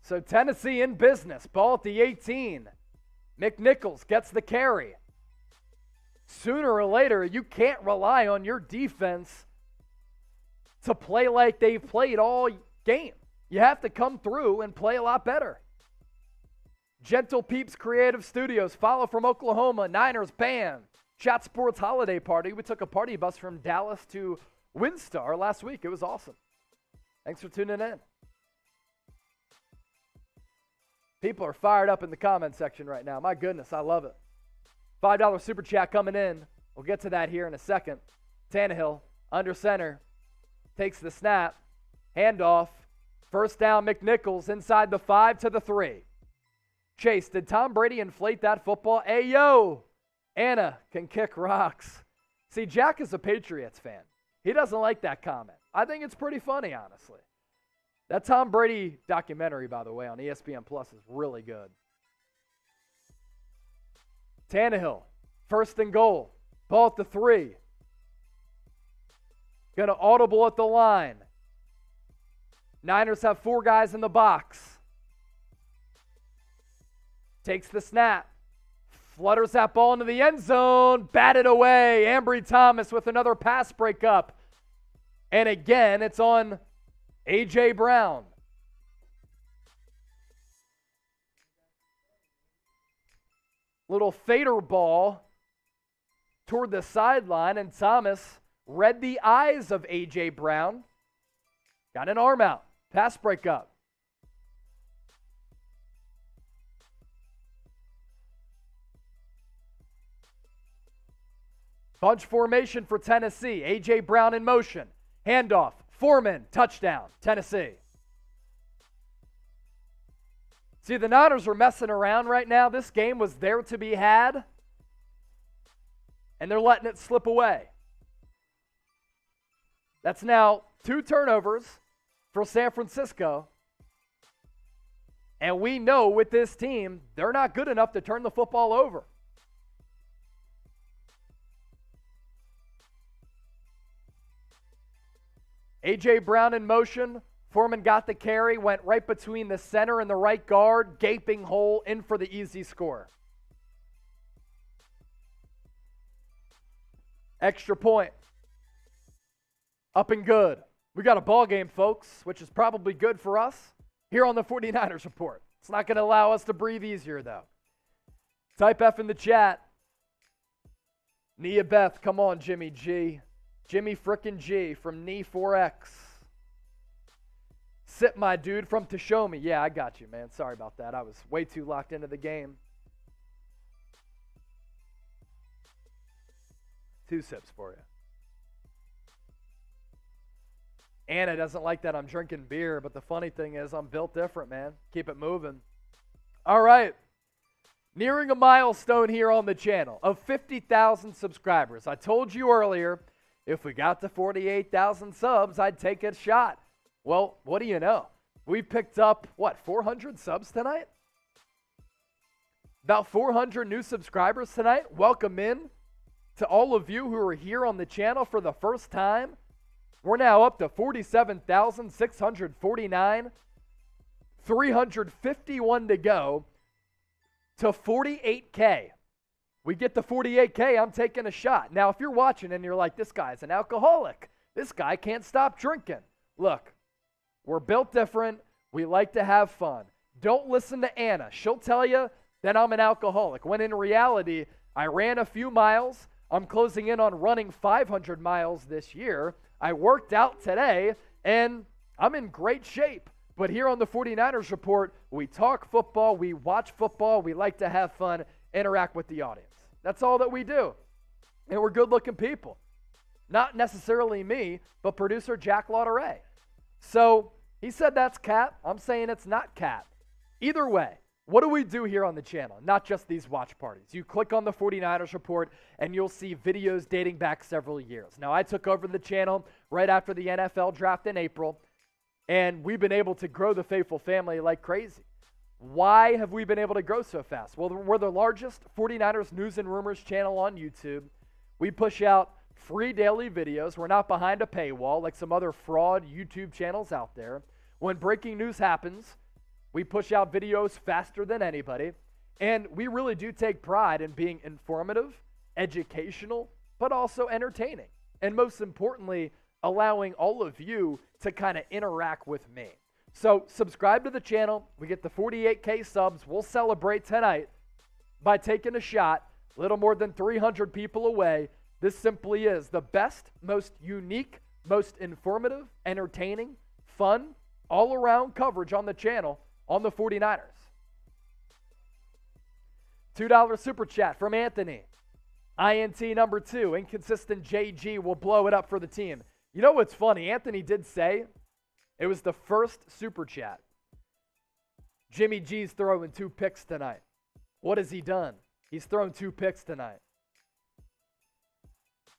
So Tennessee in business. Ball at the 18. McNichols gets the carry. Sooner or later, you can't rely on your defense to play like they've played all game. You have to come through and play a lot better. Gentle Peeps Creative Studios. Follow from Oklahoma. Niners, bam. Chat Sports holiday party. We took a party bus from Dallas to Windstar last week. It was awesome. Thanks for tuning in. People are fired up in the comment section right now. My goodness, I love it. $5 super chat coming in. We'll get to that here in a second. Tannehill, under center, takes the snap, handoff, first down, McNichols inside the 5 to the 3. Chase, did Tom Brady inflate that football? Hey, yo, Anna can kick rocks. See, Jack is a Patriots fan. He doesn't like that comment. I think it's pretty funny, honestly. That Tom Brady documentary, by the way, on ESPN Plus is really good. Tannehill, first and goal. Ball at the 3. Going to audible at the line. Niners have 4 guys in the box. Takes the snap. Flutters that ball into the end zone. Batted away. Ambry Thomas with another pass breakup. And again, it's on A.J. Brown. Little fader ball toward the sideline, and Thomas read the eyes of A.J. Brown. Got an arm out. Pass breakup. Bunch formation for Tennessee. A.J. Brown in motion. Handoff. Foreman. Touchdown. Tennessee. See, the Niners are messing around right now. This game was there to be had, and they're letting it slip away. That's now 2 turnovers for San Francisco. And we know with this team, they're not good enough to turn the football over. A.J. Brown in motion. Foreman got the carry, went right between the center and the right guard, gaping hole, in for the easy score. Extra point. Up and good. We got a ball game, folks, which is probably good for us here on the 49ers Report. It's not going to allow us to breathe easier, though. Type F in the chat. Nia Beth, come on, Jimmy G. Jimmy frickin' G from Knee4X. Sit my dude from Tashomi. Yeah, I got you, man. Sorry about that. I was way too locked into the game. 2 sips for you. Anna doesn't like that I'm drinking beer, but the funny thing is I'm built different, man. Keep it moving. All right. Nearing a milestone here on the channel of 50,000 subscribers. I told you earlier, if we got to 48,000 subs, I'd take a shot. Well, what do you know? We've picked up, 400 subs tonight? About 400 new subscribers tonight. Welcome in to all of you who are here on the channel for the first time. We're now up to 47,649. 351 to go to 48K. We get to 48K, I'm taking a shot. Now, if you're watching and you're like, this guy's an alcoholic. This guy can't stop drinking. Look, we're built different. We like to have fun. Don't listen to Anna. She'll tell you that I'm an alcoholic, when in reality, I ran a few miles. I'm closing in on running 500 miles this year. I worked out today, and I'm in great shape. But here on the 49ers Report, we talk football, we watch football, we like to have fun, interact with the audience. That's all that we do. And we're good-looking people. Not necessarily me, but producer Jack Lauderay. So he said that's cap. I'm saying it's not cap. Either way, what do we do here on the channel? Not just these watch parties. You click on the 49ers Report, and you'll see videos dating back several years. Now, I took over the channel right after the NFL draft in April, and we've been able to grow the Faithful family like crazy. Why have we been able to grow so fast? Well, we're the largest 49ers news and rumors channel on YouTube. We push out free daily videos. We're not behind a paywall like some other fraud YouTube channels out there. When breaking news happens, we push out videos faster than anybody. And we really do take pride in being informative, educational, but also entertaining. And most importantly, allowing all of you to kind of interact with me. So subscribe to the channel. We get the 48K subs. We'll celebrate tonight by taking a shot. little more than 300 people away. This simply is the best, most unique, most informative, entertaining, fun, all-around coverage on the channel on the 49ers. $2 super chat from Anthony. INT number 2, inconsistent JG will blow it up for the team. You know what's funny? Anthony did say it was the first super chat. Jimmy G's throwing 2 picks tonight. What has he done? He's thrown 2 picks tonight.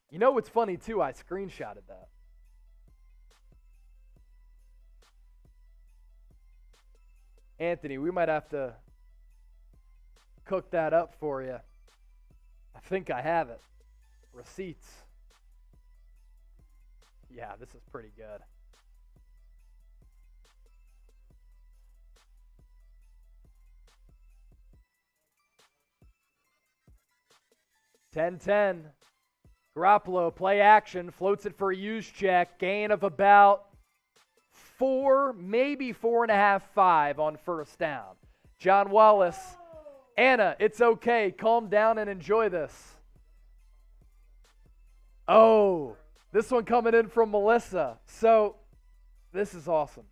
You know what's funny too? I screenshotted that. Anthony, we might have to cook that up for you. I think I have it. Receipts. Yeah, this is pretty good. $10-10. Garoppolo, play action, floats it for a use check. Gain of about 4, maybe 4.5, 5 on first down. John Wallace. Anna, it's okay. Calm down and enjoy this. Oh, this one coming in from Melissa. So, this is awesome.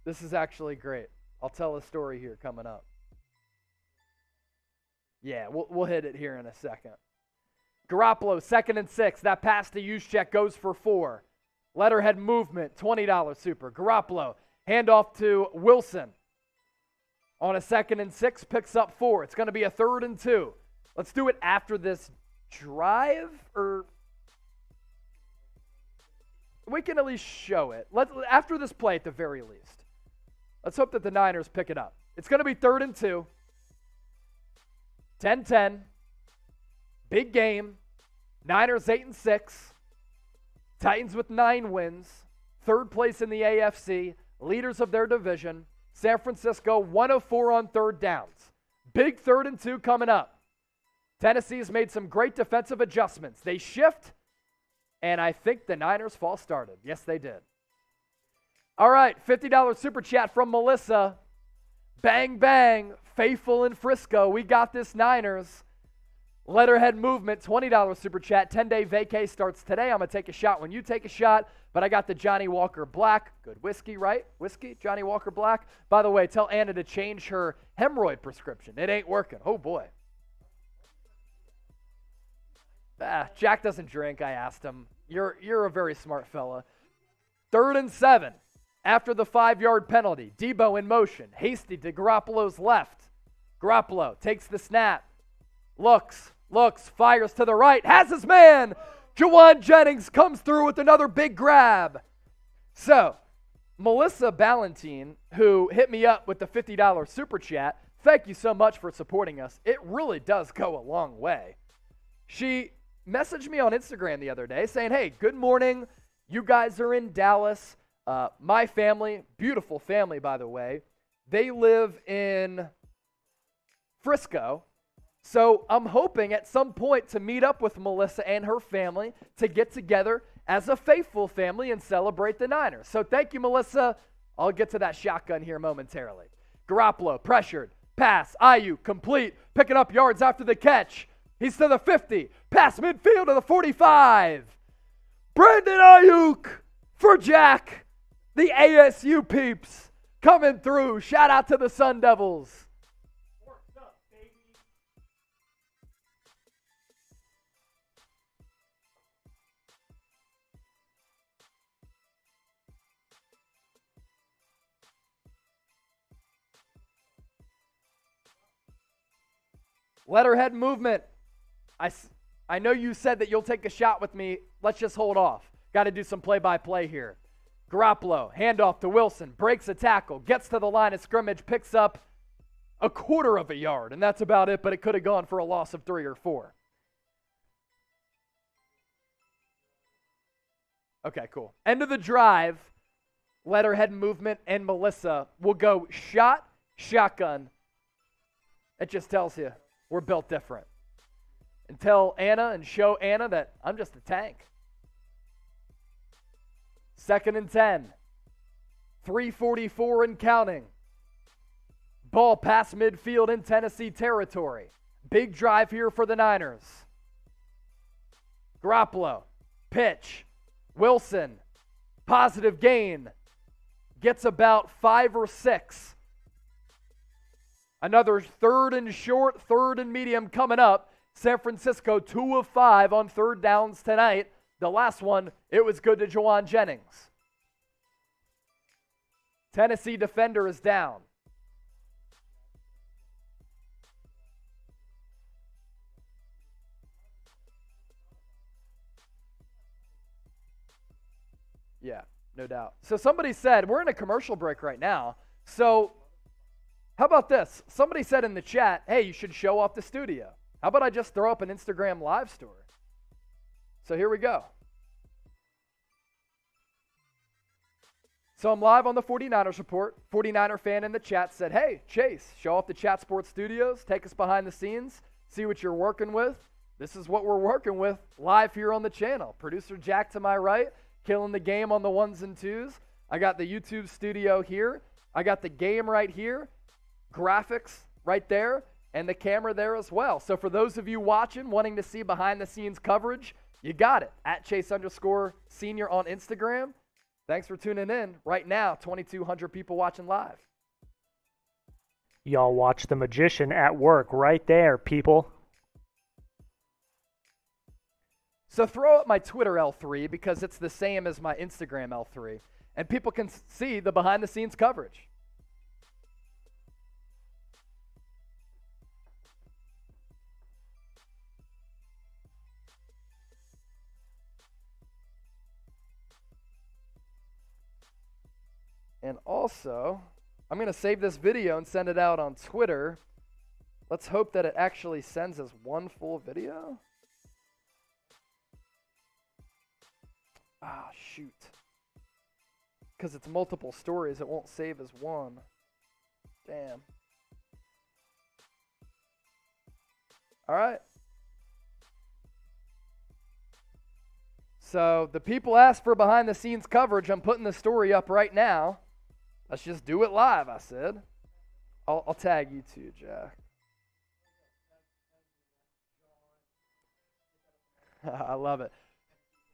This is actually great. I'll tell a story here coming up. Yeah, we'll hit it here in a second. Garoppolo, 2nd and 6. That pass to use check goes for 4. Letterhead movement, $20 super. Garoppolo, handoff to Wilson. On a 2nd and 6, picks up 4. It's going to be a 3rd and 2. Let's do it after this drive, or we can at least show it. After this play at the very least. Let's hope that the Niners pick it up. It's going to be 3rd and 2. 10-10. Big game. Niners 8-6. Titans with 9 wins. 3rd place in the AFC. Leaders of their division. San Francisco 1 of 4 on 3rd downs. Big 3rd and 2 coming up. Tennessee's made some great defensive adjustments. They shift, and I think the Niners fall started. Yes, they did. All right, $50 super chat from Melissa. Bang, bang, faithful in Frisco. We got this, Niners. Letterhead movement, $20 super chat. 10-day vacay starts today. I'm going to take a shot when you take a shot. But I got the Johnny Walker Black. Good whiskey, right? Whiskey, Johnny Walker Black. By the way, tell Anna to change her hemorrhoid prescription. It ain't working. Oh, boy. Jack doesn't drink, I asked him. You're a very smart fella. 3rd and 7. After the 5-yard penalty. Debo in motion. Hasty to Garoppolo's left. Garoppolo takes the snap. Looks, fires to the right. Has his man. Jawan Jennings comes through with another big grab. So, Melissa Ballantine, who hit me up with the $50 super chat, thank you so much for supporting us. It really does go a long way. She messaged me on Instagram the other day saying, hey, good morning. You guys are in Dallas. My family, beautiful family, by the way, they live in Frisco. So I'm hoping at some point to meet up with Melissa and her family to get together as a faithful family and celebrate the Niners. So thank you, Melissa. I'll get to that shotgun here momentarily. Garoppolo, pressured, pass, Ayuk, complete, picking up yards after the catch. He's to the 50, pass midfield to the 45. Brandon Ayuk for Jack. The ASU peeps coming through. Shout out to the Sun Devils. Letterhead movement. I know you said that you'll take a shot with me. Let's just hold off. Got to do some play-by-play here. Garoppolo, handoff to Wilson, breaks a tackle, gets to the line of scrimmage, picks up a 1/4 yard, and that's about it, but it could have gone for a loss of 3 or 4. Okay, cool. End of the drive, letterhead movement, and Melissa will go shotgun. It just tells you we're built different. And tell Anna and show Anna that I'm just a tank. 2nd and 10. 3:44 and counting. Ball past midfield in Tennessee territory. Big drive here for the Niners. Garoppolo, pitch. Wilson, positive gain. Gets about 5 or 6. Another 3rd and short, 3rd and medium coming up. San Francisco 2 of 5 on 3rd downs tonight. The last one, it was good to Juwan Jennings. Tennessee defender is down. Yeah, no doubt. So somebody said, we're in a commercial break right now. So how about this? Somebody said in the chat, hey, you should show off the studio. How about I just throw up an Instagram live story? So here we go. So I'm live on the 49ers report. 49er fan in the chat said, hey, Chase, show off the Chat Sports Studios. Take us behind the scenes. See what you're working with. This is what we're working with live here on the channel. Producer Jack to my right, killing the game on the 1s and 2s. I got the YouTube studio here. I got the game right here. Graphics right there. And the camera there as well. So for those of you watching, wanting to see behind-the-scenes coverage, you got it. At Chase_Senior on Instagram. Thanks for tuning in. Right now, 2,200 people watching live. Y'all watch the magician at work right there, people. So throw up my Twitter L3 because it's the same as my Instagram L3. And people can see the behind-the-scenes coverage. And also, I'm going to save this video and send it out on Twitter. Let's hope that it actually sends as one full video. Ah, shoot. Because it's multiple stories, it won't save as one. Damn. All right. So the people asked for behind-the-scenes coverage. I'm putting the story up right now. Let's just do it live, I said. I'll tag you too, Jack. I love it.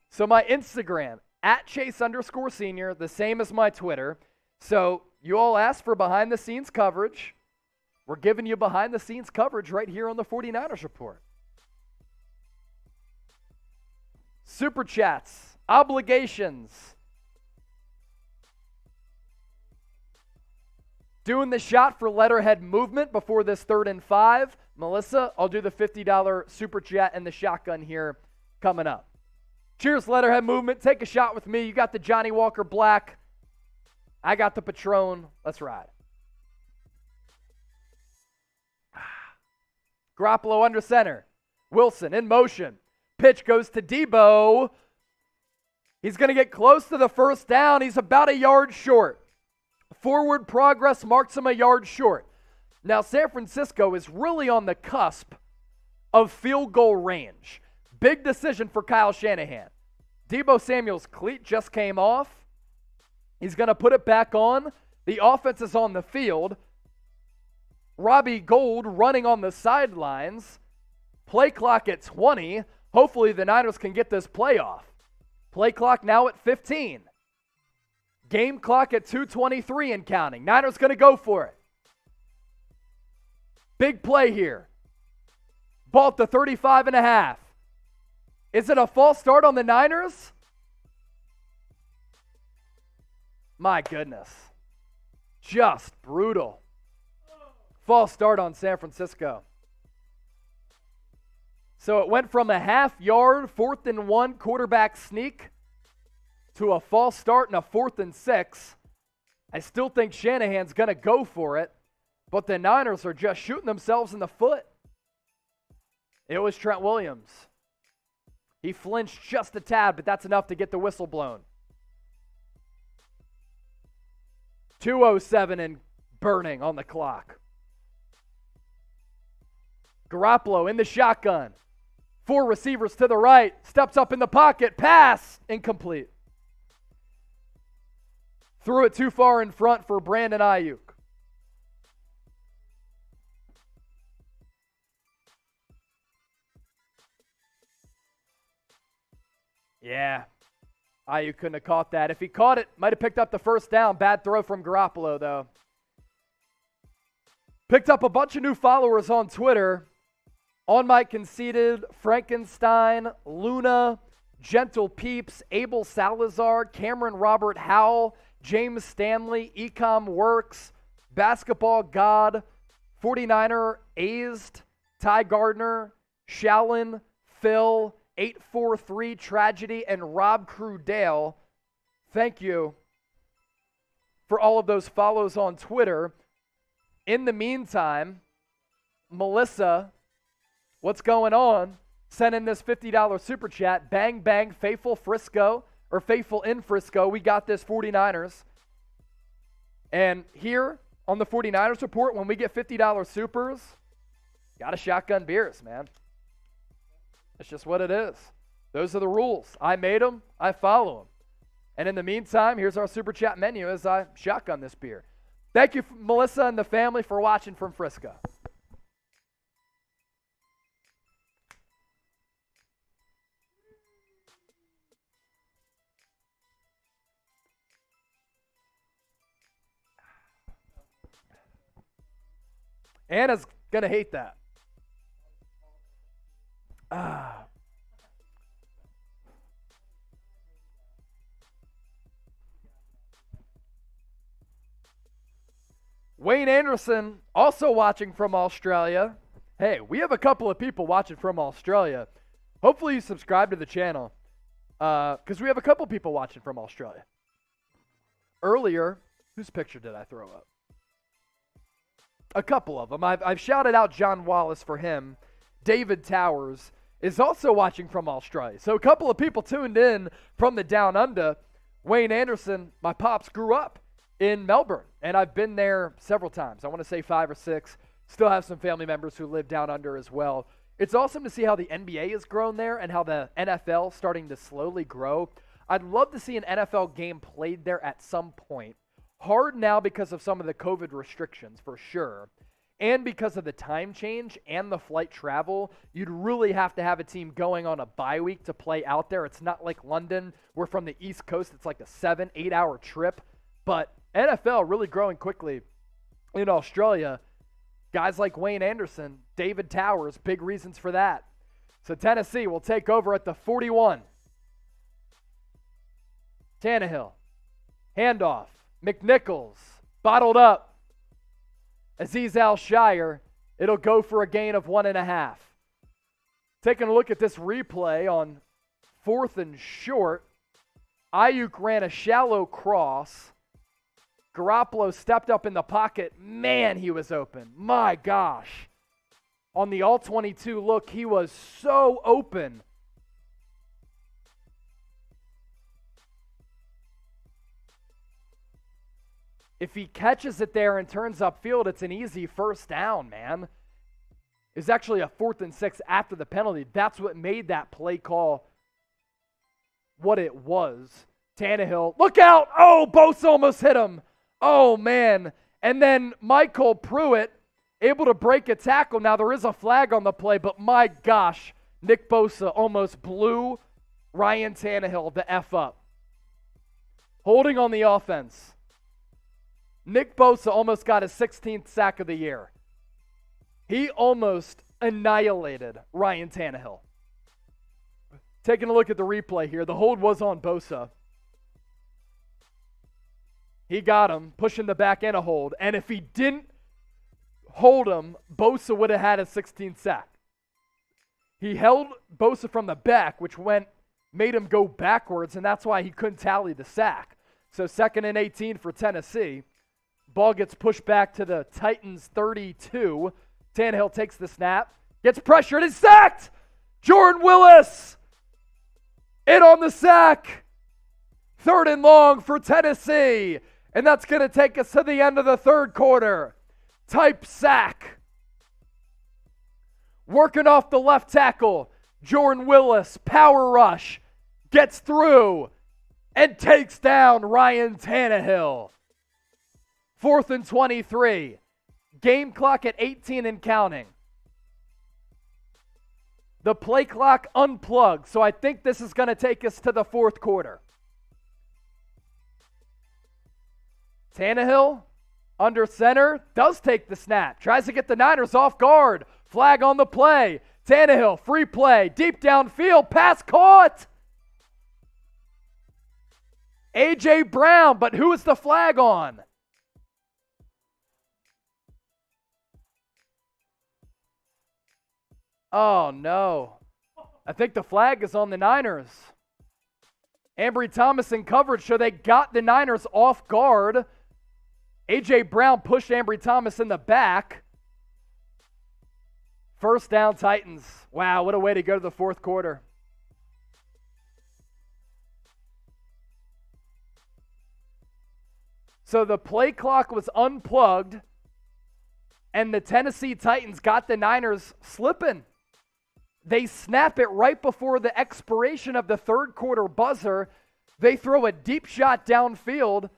So my Instagram, at Chase_Senior, the same as my Twitter. So you all asked for behind-the-scenes coverage. We're giving you behind-the-scenes coverage right here on the 49ers Report. Super chats, obligations. Doing the shot for letterhead movement before this 3rd and 5. Melissa, I'll do the $50 super chat and the shotgun here coming up. Cheers, letterhead movement. Take a shot with me. You got the Johnny Walker Black. I got the Patron. Let's ride. Garoppolo under center. Wilson in motion. Pitch goes to Debo. He's going to get close to the 1st down. He's about a yard short. Forward progress marks him a yard short. Now, San Francisco is really on the cusp of field goal range. Big decision for Kyle Shanahan. Debo Samuel's cleat just came off. He's going to put it back on. The offense is on the field. Robbie Gould running on the sidelines. Play clock at 20. Hopefully the Niners can get this playoff. Play clock now at 15. Game clock at 2:23 and counting. Niners going to go for it. Big play here. Ball at the 35.5. Is it a false start on the Niners? My goodness. Just brutal. False start on San Francisco. So it went from a half-yard, 4th and 1 quarterback sneak to a false start and a 4th and 6. I still think Shanahan's going to go for it, but the Niners are just shooting themselves in the foot. It was Trent Williams. He flinched just a tad, but that's enough to get the whistle blown. 2:07 and burning on the clock. Garoppolo in the shotgun. 4 receivers to the right. Steps up in the pocket. Pass. Incomplete. Threw it too far in front for Brandon Ayuk. Yeah. Ayuk couldn't have caught that. If he caught it, might have picked up the first down. Bad throw from Garoppolo, though. Picked up a bunch of new followers on Twitter. On Mike Conceited, Frankenstein, Luna, Gentle Peeps, Abel Salazar, Cameron Robert Howell, James Stanley, Ecom Works, Basketball God, 49er Azed, Ty Gardner, Shallon, Phil, 843 Tragedy, and Rob Crudale. Thank you for all of those follows on Twitter. In the meantime, Melissa, what's going on? Send in this $50 super chat. Bang, bang, faithful in Frisco. We got this 49ers. And here on the 49ers report, when we get $50 supers, got to shotgun beers, man. It's just what it is. Those are the rules. I made them. I follow them. And in the meantime, here's our super chat menu as I shotgun this beer. Thank you, Melissa and the family, for watching from Frisco. Anna's going to hate that. Wayne Anderson, also watching from Australia. Hey, we have a couple of people watching from Australia. Hopefully you subscribe to the channel because we have a couple people watching from Australia. Earlier, whose picture did I throw up? A couple of them. I've shouted out John Wallace for him. David Towers is also watching from Australia. So a couple of people tuned in from the down under. Wayne Anderson, my pops, grew up in Melbourne, and I've been there several times. I want to say 5 or 6. Still have some family members who live down under as well. It's awesome to see how the NBA has grown there and how the NFL is starting to slowly grow. I'd love to see an NFL game played there at some point. Hard now because of some of the COVID restrictions, for sure. And because of the time change and the flight travel, you'd really have to have a team going on a bye week to play out there. It's not like London. We're from the East Coast. It's like a 7-8 hour trip. But NFL really growing quickly in Australia. Guys like Wayne Anderson, David Towers, big reasons for that. So Tennessee will take over at the 41. Tannehill, handoff, McNichols, bottled up. Azeez Al-Shire, it'll go for a gain of 1.5. Taking a look at this replay on 4th and short, Ayuk ran a shallow cross. Garoppolo stepped up in the pocket. Man, he was open. My gosh. On the all-22 look, he was so open. If he catches it there and turns upfield, it's an easy first down, man. It's actually a 4th and 6 after the penalty. That's what made that play call what it was. Tannehill, look out! Oh, Bosa almost hit him. Oh, man. And then Michael Pruitt able to break a tackle. Now, there is a flag on the play, but my gosh, Nick Bosa almost blew Ryan Tannehill the F up. Holding on the offense. Nick Bosa almost got his 16th sack of the year. He almost annihilated Ryan Tannehill. Taking a look at the replay here, the hold was on Bosa. He got him, pushing the back end a hold. And if he didn't hold him, Bosa would have had a 16th sack. He held Bosa from the back, which made him go backwards, and that's why he couldn't tally the sack. So 2nd and 18 for Tennessee. Ball gets pushed back to the Titans 32. Tannehill takes the snap, gets pressured, and sacked! Jordan Willis in on the sack. 3rd and long for Tennessee. And that's going to take us to the end of the 3rd quarter. Type sack. Working off the left tackle. Jordan Willis, power rush, gets through and takes down Ryan Tannehill. 4th and 23. Game clock at 18 and counting. The play clock unplugged, so I think this is going to take us to the fourth quarter. Tannehill, under center, does take the snap. Tries to get the Niners off guard. Flag on the play. Tannehill, free play, deep downfield, pass caught. A.J. Brown, but who is the flag on? Oh, no. I think the flag is on the Niners. Ambry Thomas in coverage, so they got the Niners off guard. A.J. Brown pushed Ambry Thomas in the back. First down, Titans. Wow, what a way to go to the fourth quarter. So the play clock was unplugged, and the Tennessee Titans got the Niners slipping. They snap it right before the expiration of the third quarter buzzer. They throw a deep shot downfield,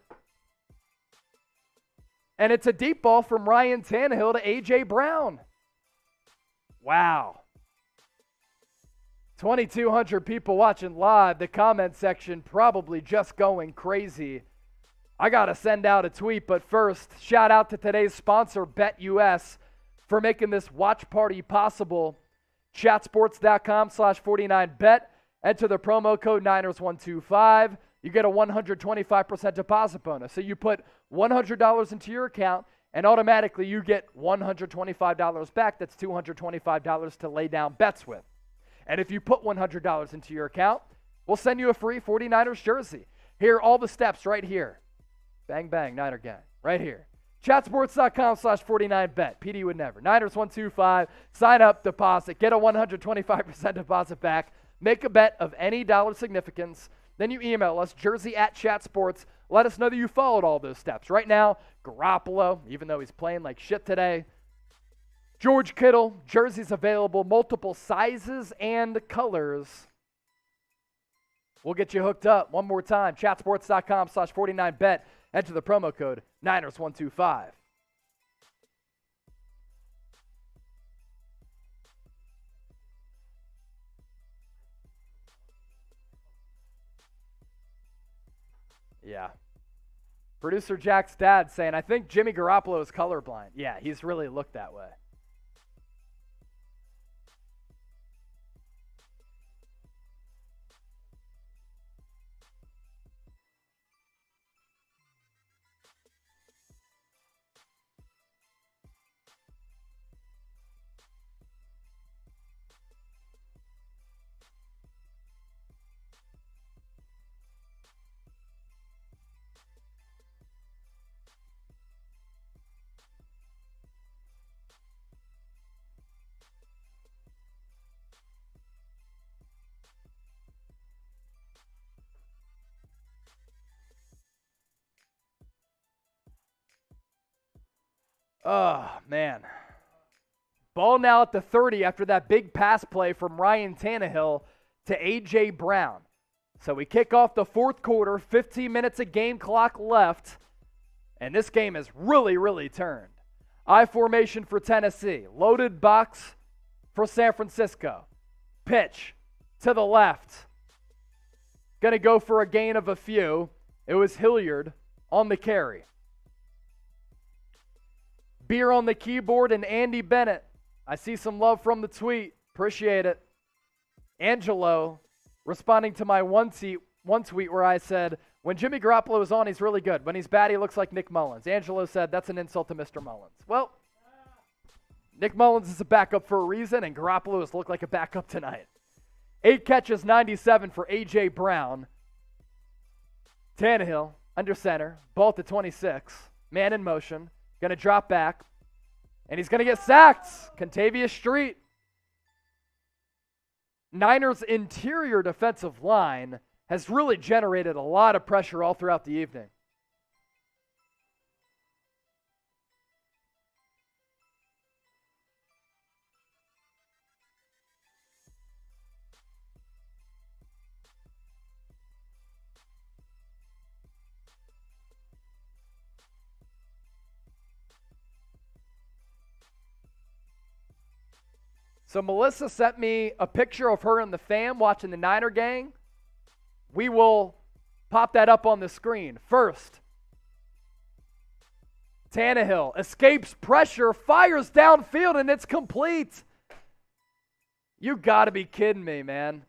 and it's a deep ball from Ryan Tannehill to A.J. Brown. Wow. 2,200 people watching live. The comment section probably just going crazy. I got to send out a tweet, but first, shout out to today's sponsor, BetUS, for making this watch party possible. Chatsports.com/49bet. Enter the promo code Niners125. You get a 125% deposit bonus. So you put $100 into your account, and automatically you get $125 back. That's $225 to lay down bets with. And if you put $100 into your account, we'll send you a free 49ers jersey. Here are all the steps right here. Bang, bang, Niner gang. Right here. Chatsports.com/49bet. PD would never. Niners125. Sign up, deposit. Get a 125% deposit back. Make a bet of any dollar significance. Then you email us, jersey@chatsports. Let us know that you followed all those steps. Right now, Garoppolo, even though he's playing like shit today. George Kittle, jerseys available, multiple sizes and colors. We'll get you hooked up. One more time, chatsports.com/49bet. Enter the promo code Niners125. Yeah. Producer Jack's dad saying, I think Jimmy Garoppolo is colorblind. Yeah, he's really looked that way. Oh, man. Ball now at the 30 after that big pass play from Ryan Tannehill to A.J. Brown. So we kick off the fourth quarter, 15 minutes of game clock left, and this game has really, really turned. I formation for Tennessee. Loaded box for San Francisco. Pitch to the left. Going to go for a gain of a few. It was Hilliard on the carry. Beer on the keyboard and Andy Bennett. I see some love from the tweet. Appreciate it. Angelo responding to my one tweet where I said, when Jimmy Garoppolo is on, he's really good. When he's bad, he looks like Nick Mullins. Angelo said, that's an insult to Mr. Mullins. Well, Nick Mullins is a backup for a reason, and Garoppolo has looked like a backup tonight. 8 catches, 97 for A.J. Brown. Tannehill, under center, ball to 26. Man in motion. Going to drop back, and he's going to get sacked. Contavious Street. Niners' interior defensive line has really generated a lot of pressure all throughout the evening. So Melissa sent me a picture of her and the fam watching the Niner gang. We will pop that up on the screen. First, Tannehill escapes pressure, fires downfield, and it's complete. You got to be kidding me, man.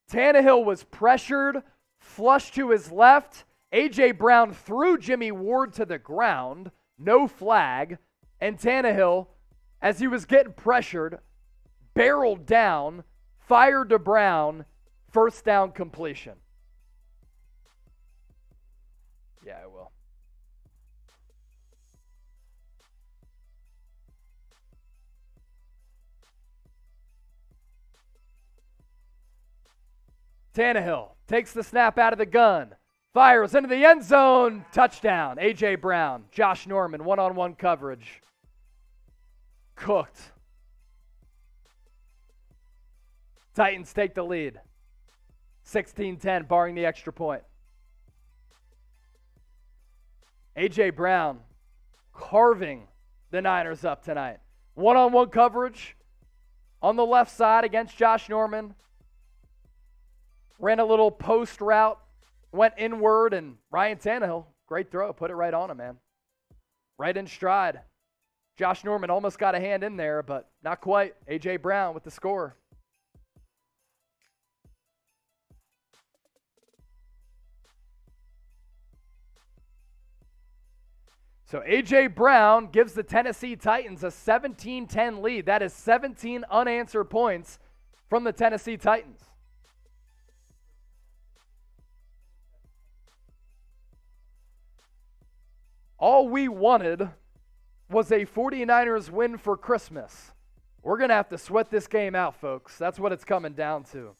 Tannehill was pressured, flushed to his left. A.J. Brown threw Jimmy Ward to the ground, no flag, and Tannehill, as he was getting pressured, barreled down, fired to Brown, first down completion. Yeah, I will. Tannehill takes the snap out of the gun, fires into the end zone, touchdown. A.J. Brown, Josh Norman, one-on-one coverage. Cooked. Titans take the lead. 16-10, barring the extra point. A.J. Brown carving the Niners up tonight. One-on-one coverage on the left side against Josh Norman. Ran a little post route, went inward, and Ryan Tannehill, great throw, put it right on him, man. Right in stride. Josh Norman almost got a hand in there, but not quite. A.J. Brown with the score. So A.J. Brown gives the Tennessee Titans a 17-10 lead. That is 17 unanswered points from the Tennessee Titans. All we wanted was a 49ers win for Christmas. We're going to have to sweat this game out, folks. That's what it's coming down to.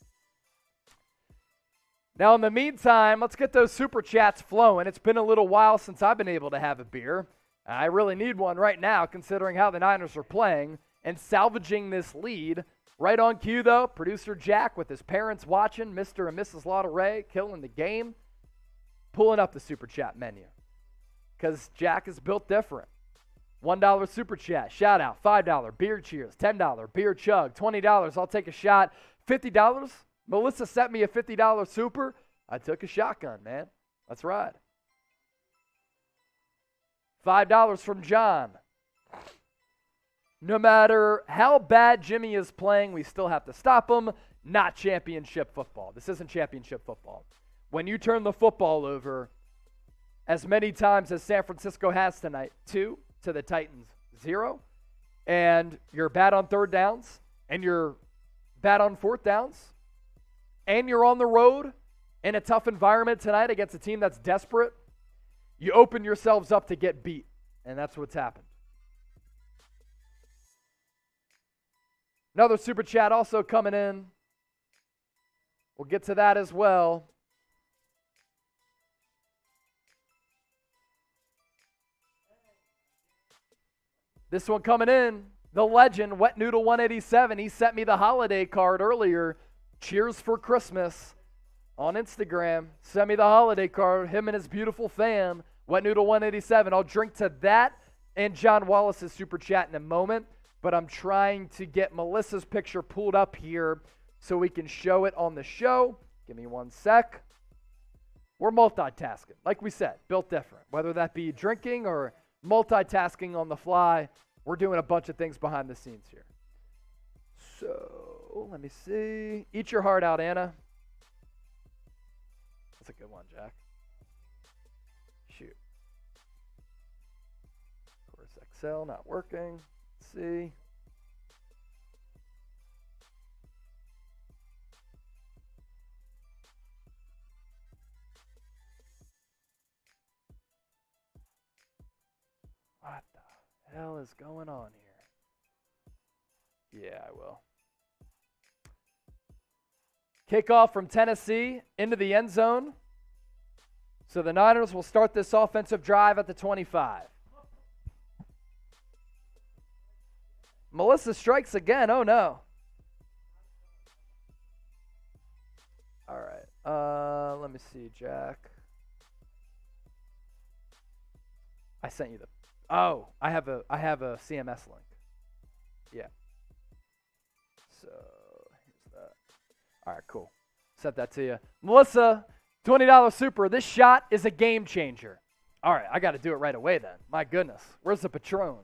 Now, in the meantime, let's get those super chats flowing. It's been a little while since I've been able to have a beer. I really need one right now, considering how the Niners are playing and salvaging this lead. Right on cue, though, producer Jack with his parents watching, Mr. and Mrs. Lauderay killing the game, pulling up the super chat menu. Because Jack is built different. $1 super chat, shout out. $5 beer cheers. $10 beer chug. $20 I'll take a shot. $50 Melissa sent me a $50 super. I took a shotgun, man. Let's ride. $5 from John. No matter how bad Jimmy is playing, we still have to stop him. Not championship football. This isn't championship football. When you turn the football over as many times as San Francisco has tonight, 2 to the Titans, 0, and you're bad on third downs, and you're bad on fourth downs, and you're on the road in a tough environment tonight against a team that's desperate, you open yourselves up to get beat, and that's what's happened. Another super chat also coming in. We'll get to that as well. This one coming in, the legend, Wet Noodle 187. He sent me the holiday card earlier. Cheers for Christmas on Instagram. Sent me the holiday card, him and his beautiful fam, Wet Noodle 187. I'll drink to that and John Wallace's super chat in a moment, but I'm trying to get Melissa's picture pulled up here so we can show it on the show. Give me one sec. We're multitasking. Like we said, built different. Whether that be drinking or multitasking on the fly, we're doing a bunch of things behind the scenes here. So, let me see. Eat your heart out, Anna. That's a good one, Jack. Shoot. Of course, Excel not working. Let's see. What the hell is going on here? Yeah, I will. Kickoff from Tennessee into the end zone. So the Niners will start this offensive drive at the 25. Melissa strikes again. Oh, no. All right. Let me see, Jack. I sent you the... Oh, I have a CMS link. Yeah. So here's that. All right, cool. Sent that to you. Melissa, $20 super. This shot is a game changer. All right, I got to do it right away then. My goodness. Where's the Patron?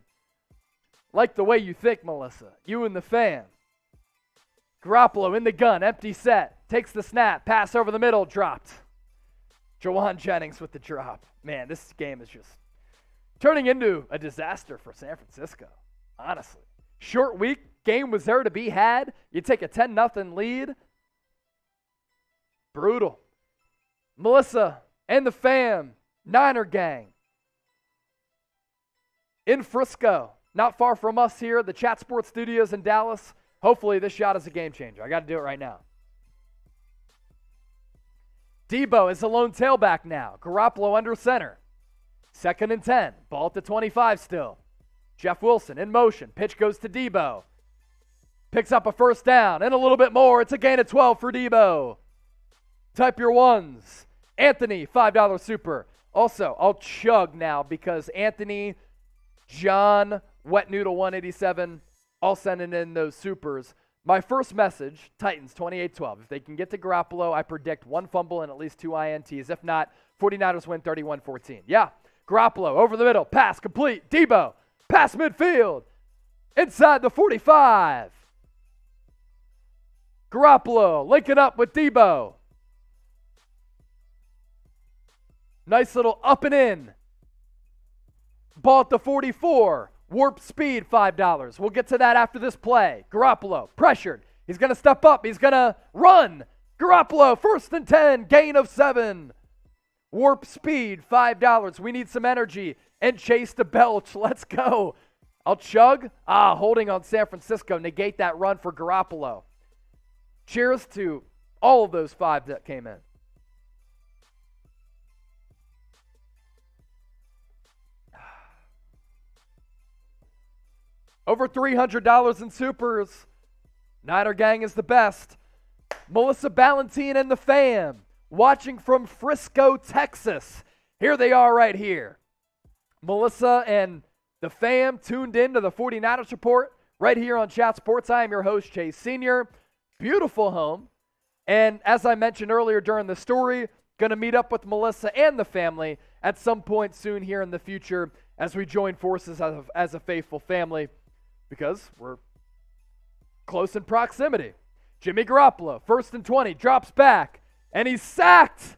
Like the way you think, Melissa. You and the fan. Garoppolo in the gun. Empty set. Takes the snap. Pass over the middle. Dropped. Jawan Jennings with the drop. Man, this game is just turning into a disaster for San Francisco. Honestly. Short week. Game was there to be had. You take a 10-0 lead. Brutal. Melissa and the fam, Niner gang. In Frisco, not far from us here, the Chat Sports Studios in Dallas. Hopefully this shot is a game changer. I got to do it right now. Debo is the lone tailback now. Garoppolo under center. 2nd and 10. Ball at the 25 still. Jeff Wilson in motion. Pitch goes to Debo. Picks up a first down and a little bit more. It's a gain of 12 for Debo. Type your ones. Anthony, $5 super. Also, I'll chug now because Anthony, John, Wet Noodle 187, all sending in those supers. My first message, Titans 28-12. If they can get to Garoppolo, I predict 1 fumble and at least 2 INTs. If not, 49ers win 31-14. Yeah, Garoppolo over the middle. Pass complete. Debo, pass midfield. Inside the 45. Garoppolo linking up with Debo. Nice little up and in. Ball at the 44. Warp speed, $5. We'll get to that after this play. Garoppolo, pressured. He's going to step up. He's going to run. Garoppolo, 1st and 10, gain of 7. Warp speed, $5. We need some energy. And chase to belch. Let's go. I'll chug. Holding on San Francisco. Negate that run for Garoppolo. Cheers to all of those 5 that came in. Over $300 in supers. Niner gang is the best. Melissa Ballantine and the fam, watching from Frisco, Texas. Here they are right here. Melissa and the fam tuned in to the 49ers report right here on Chat Sports. I am your host, Chase Sr. Beautiful home. And as I mentioned earlier during the story, going to meet up with Melissa and the family at some point soon here in the future as we join forces as a faithful family. Because we're close in proximity. Jimmy Garoppolo, 1st and 20, drops back, and he's sacked.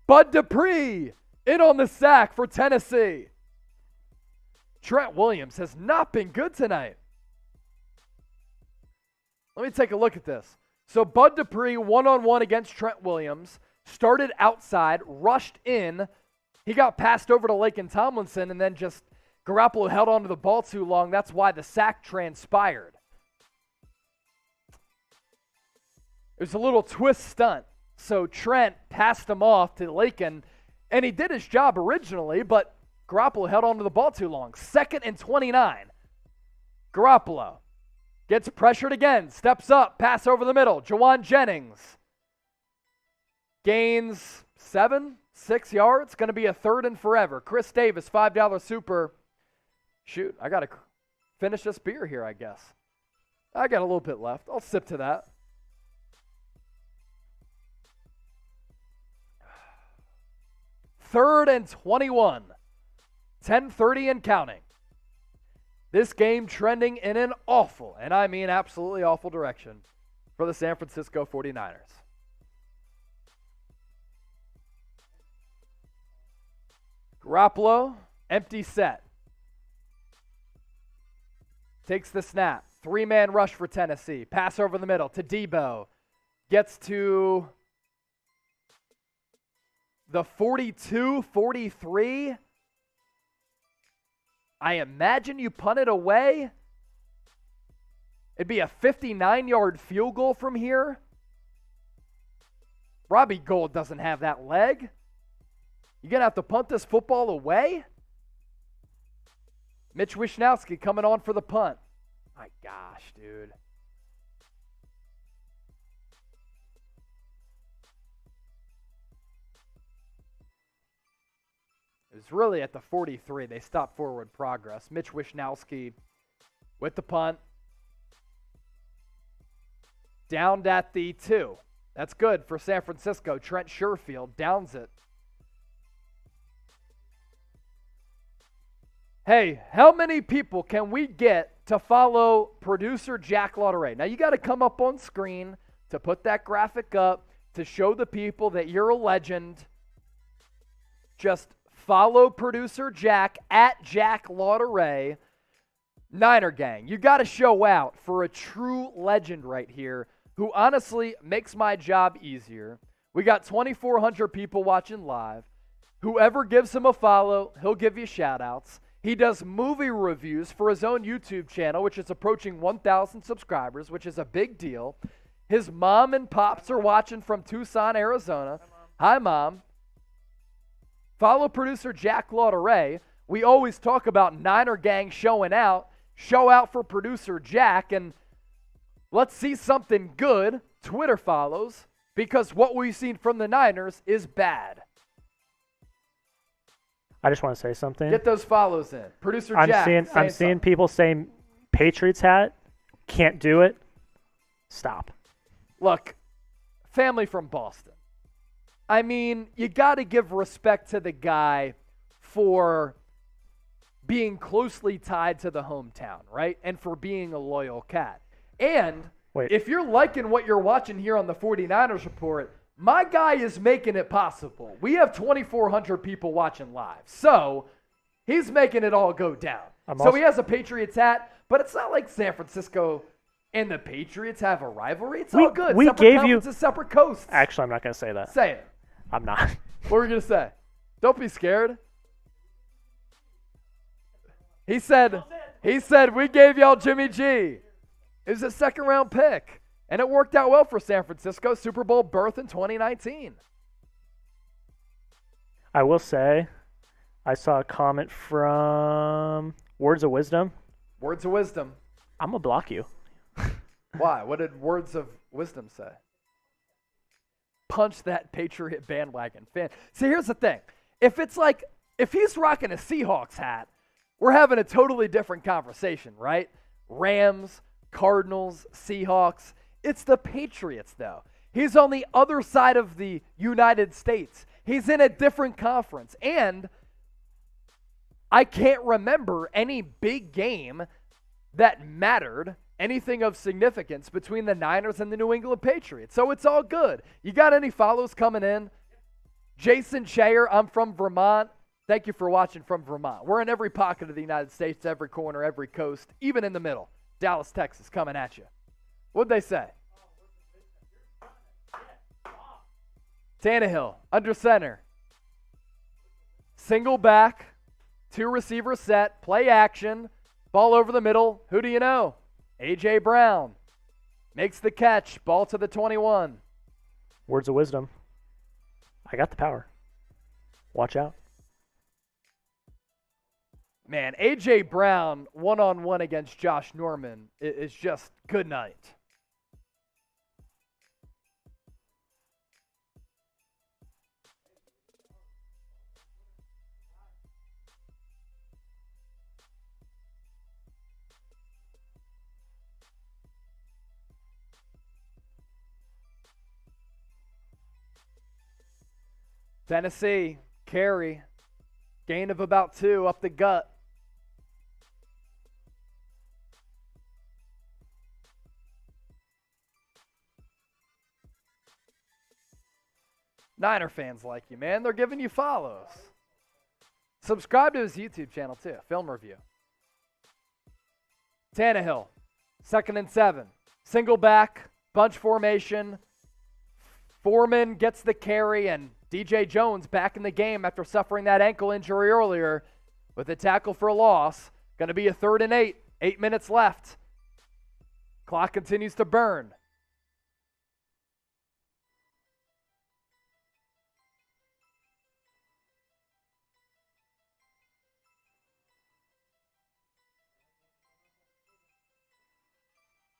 Bud Dupree in on the sack for Tennessee. Trent Williams has not been good tonight. Let me take a look at this. So Bud Dupree, one-on-one against Trent Williams, started outside, rushed in. He got passed over to Laken Tomlinson, and then just Garoppolo held onto the ball too long. That's why the sack transpired. It was a little twist stunt. So Trent passed him off to Laken, and he did his job originally, but Garoppolo held onto the ball too long. 2nd and 29. Garoppolo gets pressured again, steps up, pass over the middle. Jawan Jennings gains 6 yards. Going to be a 3rd and forever. Chris Davis, $5 super. Shoot, I got to finish this beer here, I guess. I got a little bit left. I'll sip to that. Third and 21. 10:30 and counting. This game trending in an awful, and I mean absolutely awful direction for the San Francisco 49ers. Garoppolo, empty set. Takes the snap. 3-man rush for Tennessee. Pass over the middle to Debo. Gets to the 42, 43. I imagine you punt it away. It'd be a 59-yard field goal from here. Robbie Gould doesn't have that leg. You're going to have to punt this football away? Mitch Wishnowsky coming on for the punt. My gosh, dude. It was really at the 43. They stopped forward progress. Mitch Wishnowsky with the punt. Downed at the 2. That's good for San Francisco. Trent Sherfield downs it. Hey, how many people can we get to follow producer Jack Lauderay? Now, you got to come up on screen to put that graphic up to show the people that you're a legend. Just follow producer Jack at Jack Lauderay. Niner Gang, you got to show out for a true legend right here who honestly makes my job easier. We got 2,400 people watching live. Whoever gives him a follow, he'll give you shout-outs. He does movie reviews for his own YouTube channel, which is approaching 1,000 subscribers, which is a big deal. His mom and pops are watching from Tucson, Arizona. Hi, Mom. Follow producer Jack Lauderay. We always talk about Niner Gang showing out. Show out for producer Jack, and let's see something good. Twitter follows, because what we've seen from the Niners is bad. I just want to say something. Get those follows in. Producer Jack. I'm seeing people saying Patriots hat, can't do it. Stop. Look, family from Boston. I mean, you got to give respect to the guy for being closely tied to the hometown, right? And for being a loyal cat. And if you're liking what you're watching here on the 49ers Report, my guy is making it possible. We have 2,400 people watching live. So he's making it all go down. He has a Patriots hat, but it's not like San Francisco and the Patriots have a rivalry. It's all good. Separate coasts. Actually, I'm not going to say that. Say it. I'm not. What were you going to say? Don't be scared. He said, we gave y'all Jimmy G. It was a second-round pick, and it worked out well for San Francisco. Super Bowl berth in 2019. I will say, I saw a comment from Words of Wisdom. Words of Wisdom. I'm going to block you. Why? What did Words of Wisdom say? Punch that Patriot bandwagon fan. See, here's the thing. If he's rocking a Seahawks hat, we're having a totally different conversation, right? Rams, Cardinals, Seahawks. It's the Patriots, though. He's on the other side of the United States. He's in a different conference. And I can't remember any big game that mattered, anything of significance between the Niners and the New England Patriots. So it's all good. You got any follows coming in? Jason Chayer, I'm from Vermont. Thank you for watching from Vermont. We're in every pocket of the United States, every corner, every coast, even in the middle. Dallas, Texas, coming at you. What'd they say? Tannehill, under center. Single back, 2 receiver set, play action, ball over the middle. Who do you know? A.J. Brown makes the catch, ball to the 21. Words of wisdom. I got the power. Watch out. Man, A.J. Brown, one-on-one against Josh Norman is just good night. Tennessee, carry, gain of about 2 up the gut. Niner fans like you, man. They're giving you follows. Subscribe to his YouTube channel, too. Film review. Tannehill, 2nd and 7. Single back, bunch formation. Foreman gets the carry, and DJ Jones back in the game after suffering that ankle injury earlier with a tackle for a loss. Going to be a 3rd and 8. 8 minutes left. Clock continues to burn.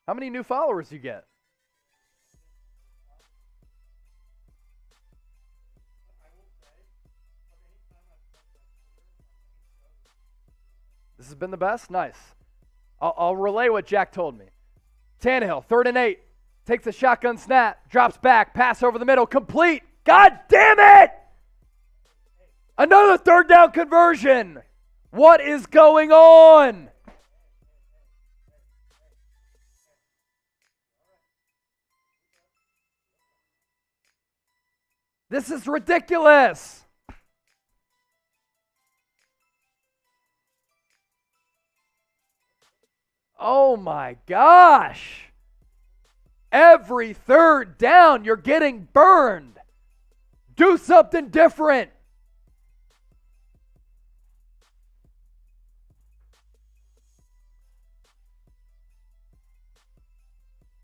How many new followers you get? This has been the best? Nice. I'll relay what Jack told me. Tannehill, 3rd and 8. Takes a shotgun snap, drops back, pass over the middle, complete. God damn it! Another third down conversion. What is going on? This is ridiculous. Oh my gosh. Every third down, you're getting burned. Do something different.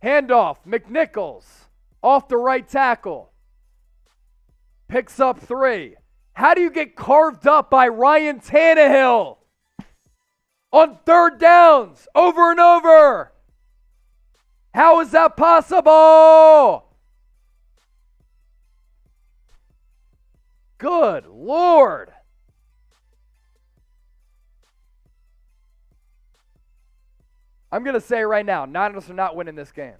Handoff, McNichols, off the right tackle. Picks up 3. How do you get carved up by Ryan Tannehill on third downs over and over? How is that possible? Good Lord. I'm going to say right now, Niners are not winning this game.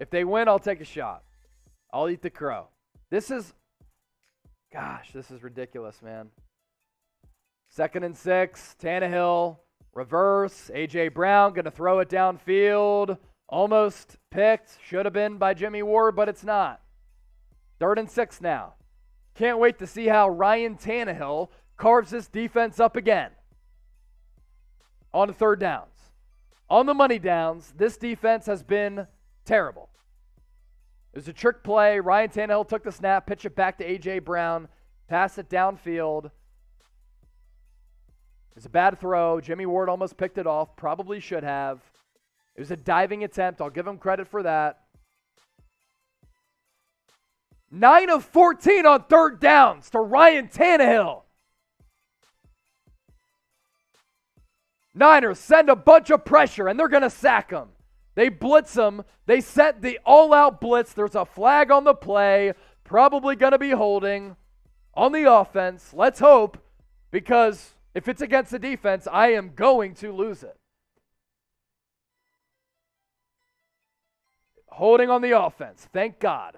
If they win, I'll take a shot. I'll eat the crow. This is ridiculous, man. 2nd and 6, Tannehill, reverse, A.J. Brown going to throw it downfield. Almost picked, should have been by Jimmy Ward, but it's not. 3rd and 6 now. Can't wait to see how Ryan Tannehill carves this defense up again on the third downs. On the money downs, this defense has been terrible. It was a trick play. Ryan Tannehill took the snap, pitched it back to A.J. Brown, passed it downfield. It was a bad throw. Jimmy Ward almost picked it off. Probably should have. It was a diving attempt. I'll give him credit for that. 9 of 14 on third downs to Ryan Tannehill. Niners send a bunch of pressure, and they're going to sack him. They blitz him. They set the all-out blitz. There's a flag on the play. Probably going to be holding on the offense. Let's hope, because if it's against the defense, I am going to lose it. Holding on the offense. Thank God.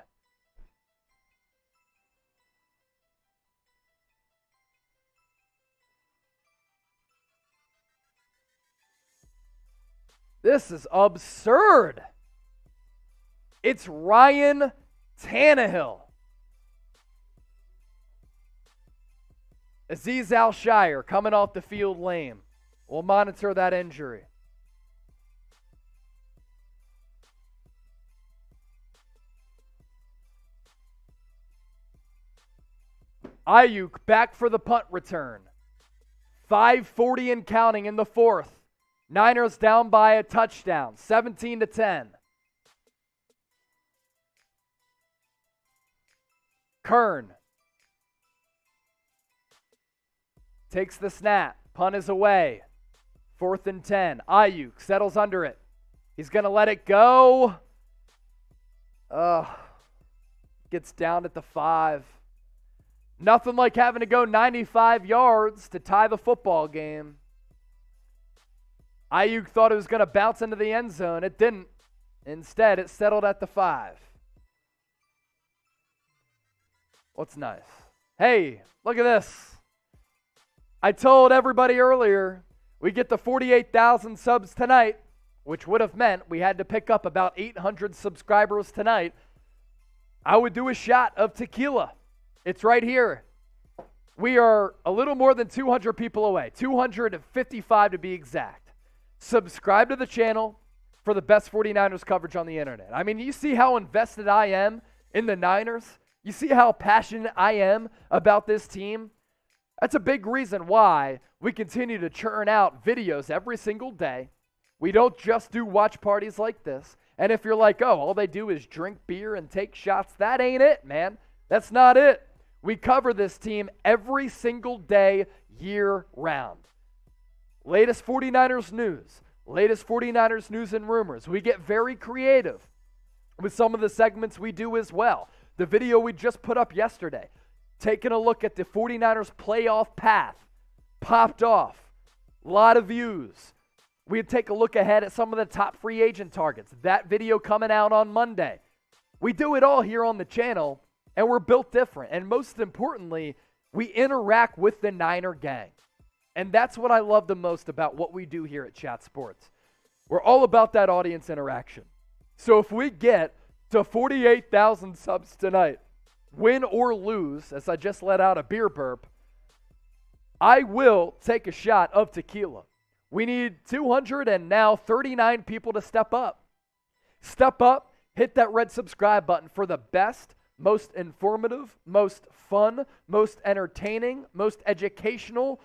This is absurd. It's Ryan Tannehill. Azeez Al-Shire coming off the field lame. We'll monitor that injury. Ayuk back for the punt return. 5:40 and counting in the 4th. Niners down by a touchdown, 17-10. Kern takes the snap. Punt is away. 4th and 10. Ayuk settles under it. He's going to let it go. Gets down at the 5. Nothing like having to go 95 yards to tie the football game. Ayuk thought it was going to bounce into the end zone. It didn't. Instead, it settled at the 5. What's nice? Hey, look at this. I told everybody earlier we get the 48,000 subs tonight, which would have meant we had to pick up about 800 subscribers tonight. I would do a shot of tequila. It's right here. We are a little more than 200 people away, 255 to be exact. Subscribe to the channel for the best 49ers coverage on the internet. I mean, you see how invested I am in the Niners? You see how passionate I am about this team? That's a big reason why we continue to churn out videos every single day. We don't just do watch parties like this. And if you're like, oh, all they do is drink beer and take shots, that ain't it, man. That's not it. We cover this team every single day, year round. Latest 49ers news. Latest 49ers news and rumors. We get very creative with some of the segments we do as well. The video we just put up yesterday, taking a look at the 49ers playoff path, popped off. A lot of views. We'd take a look ahead at some of the top free agent targets. That video coming out on Monday. We do it all here on the channel, and we're built different. And most importantly, we interact with the Niner gang. And that's what I love the most about what we do here at Chat Sports. We're all about that audience interaction. So if we get to 48,000 subs tonight, win or lose, as I just let out a beer burp, I will take a shot of tequila. We need 239 people to step up. Step up, hit that red subscribe button for the best, most informative, most fun, most entertaining, most educational,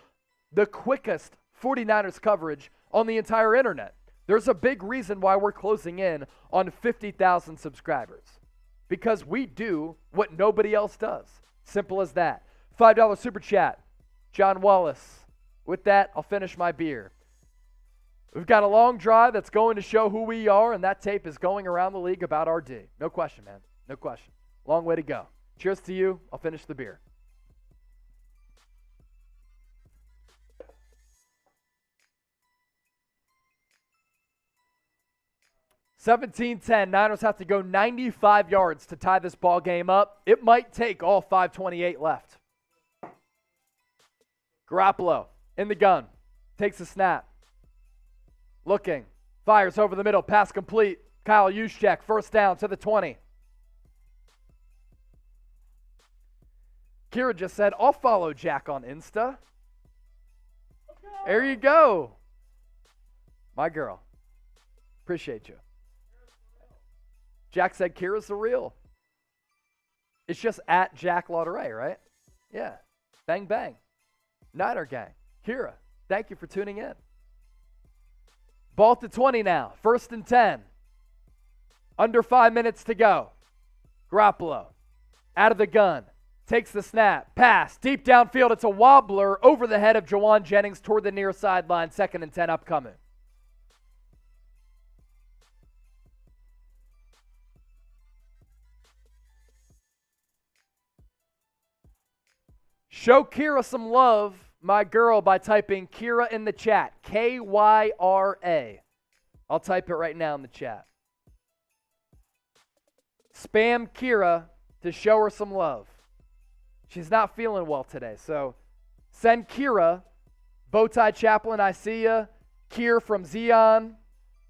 the quickest 49ers coverage on the entire internet. There's a big reason why we're closing in on 50,000 subscribers. Because we do what nobody else does. Simple as that. $5 super chat. John Wallace. With that, I'll finish my beer. We've got a long drive that's going to show who we are, and that tape is going around the league about RD. No question, man. No question. Long way to go. Cheers to you. I'll finish the beer. $17-10. Niners have to go 95 yards to tie this ball game up. It might take all 5:28 left. Garoppolo in the gun. Takes a snap. Looking. Fires over the middle. Pass complete. Kyle Juszczyk. First down to the 20. Kira just said, I'll follow Jack on Insta. There you go. My girl. Appreciate you. Jack said Kira's the real. It's just at Jack Lauderay, right? Yeah. Bang, bang. Niner gang. Kira, thank you for tuning in. Ball to 20 now. 1st and 10. Under 5 minutes to go. Garoppolo. Out of the gun. Takes the snap. Pass. Deep downfield. It's a wobbler over the head of Jawan Jennings toward the near sideline. 2nd and 10 upcoming. Show Kira some love, my girl, by typing Kira in the chat. Kyra. I'll type it right now in the chat. Spam Kira to show her some love. She's not feeling well today, so send Kira, Bowtie Chaplain, I see ya, Kira from Zion,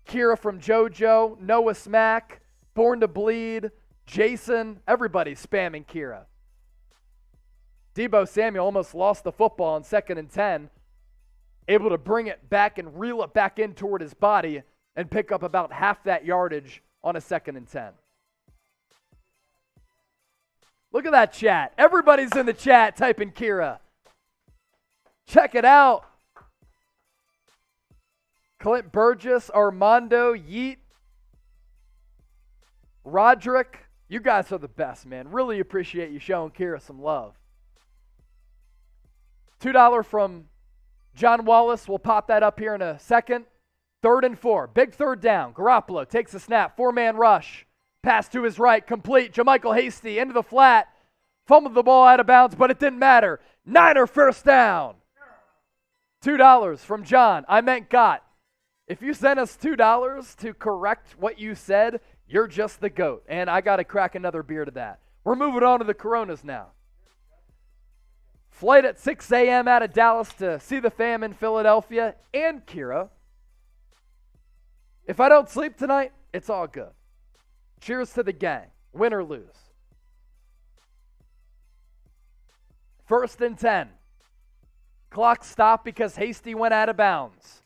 Kira from JoJo, Noah Smack, Born to Bleed, Jason, everybody spamming Kira. Deebo Samuel almost lost the football on 2nd and 10, able to bring it back and reel it back in toward his body and pick up about half that yardage on a 2nd and 10. Look at that chat. Everybody's in the chat typing Kira. Check it out. Clint Burgess, Armando, Yeet, Roderick. You guys are the best, man. Really appreciate you showing Kira some love. $2 from John Wallace. We'll pop that up here in a second. 3rd and 4. Big 3rd down. Garoppolo takes a snap. 4-man rush. Pass to his right. Complete. JaMychal Hasty into the flat. Fumbled the ball out of bounds, but it didn't matter. Niner first down. $2 from John. I meant got. If you send us $2 to correct what you said, you're just the GOAT. And I got to crack another beer to that. We're moving on to the Coronas now. Flight at 6 a.m. out of Dallas to see the fam in Philadelphia and Kira. If I don't sleep tonight, it's all good. Cheers to the gang, win or lose. 1st and 10. Clock stopped because Hasty went out of bounds.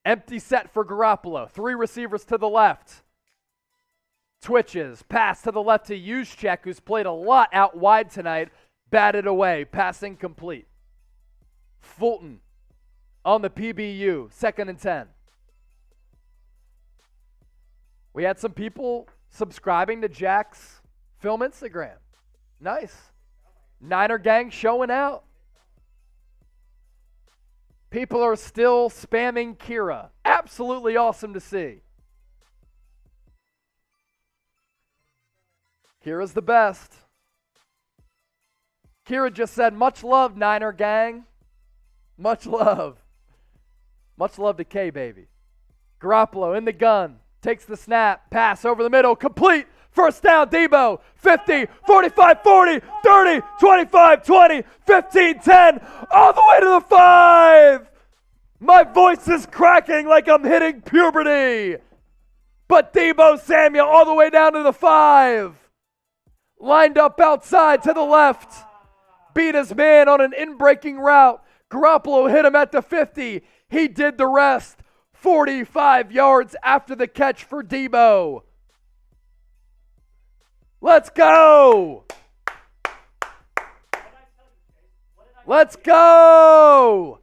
Empty set for Garoppolo. 3 receivers to the left. Twitches. Pass to the left to Juszczyk, who's played a lot out wide tonight. Batted away. Passing complete. Fulton on the PBU. 2nd and 10. We had some people subscribing to Jack's film Instagram. Nice. Niner gang showing out. People are still spamming Kira. Absolutely awesome to see. Kira's the best. Kira just said, much love, Niner gang. Much love. Much love to K, baby. Garoppolo in the gun. Takes the snap. Pass over the middle. Complete. First down, Debo. 50, 45, 40, 30, 25, 20, 15, 10. All the way to the 5. My voice is cracking like I'm hitting puberty. But Debo Samuel all the way down to the 5. Lined up outside to the left. Beat his man on an in-breaking route. Garoppolo hit him at the 50. He did the rest. 45 yards after the catch for Debo. Let's go. Let's go.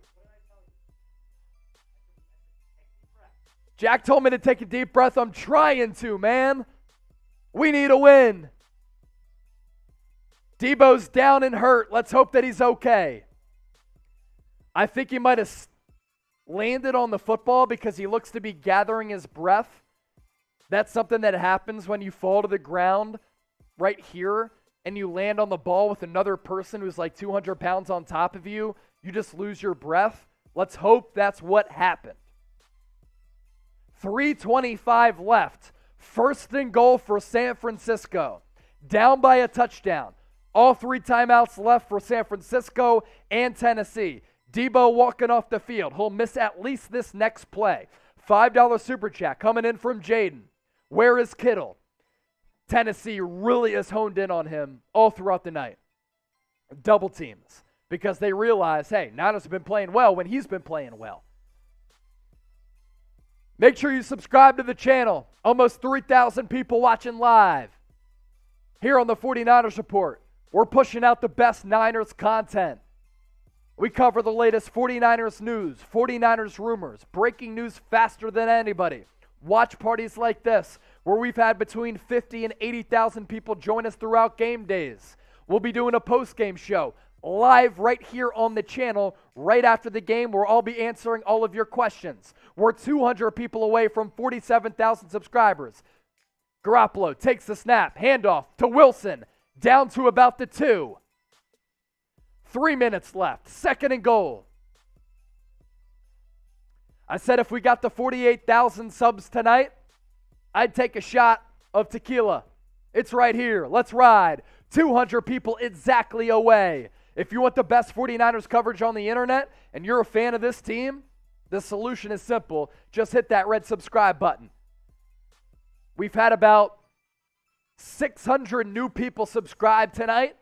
Jack told me to take a deep breath. I'm trying to, man. We need a win. Debo's down and hurt. Let's hope that he's okay. I think he might have landed on the football because he looks to be gathering his breath. That's something that happens when you fall to the ground right here and you land on the ball with another person who's like 200 pounds on top of you. You just lose your breath. Let's hope that's what happened. 3:25 left. First and goal for San Francisco. Down by a touchdown. All 3 timeouts left for San Francisco and Tennessee. Debo walking off the field. He'll miss at least this next play. $5 super chat coming in from Jaden. Where is Kittle? Tennessee really is honed in on him all throughout the night. Double teams because they realize, hey, Niners have been playing well when he's been playing well. Make sure you subscribe to the channel. Almost 3,000 people watching live. Here on the 49ers Report, we're pushing out the best Niners content. We cover the latest 49ers news, 49ers rumors, breaking news faster than anybody. Watch parties like this, where we've had between 50 and 80,000 people join us throughout game days. We'll be doing a post-game show live right here on the channel right after the game, where I'll be answering all of your questions. We're 200 people away from 47,000 subscribers. Garoppolo takes the snap, handoff to Wilson, down to about the 2. 3 minutes left, second and goal. I said if we got the 48,000 subs tonight, I'd take a shot of tequila. It's right here. Let's ride. 200 people exactly away. If you want the best 49ers coverage on the internet and you're a fan of this team, the solution is simple. Just hit that red subscribe button. We've had about 600 new people subscribe tonight.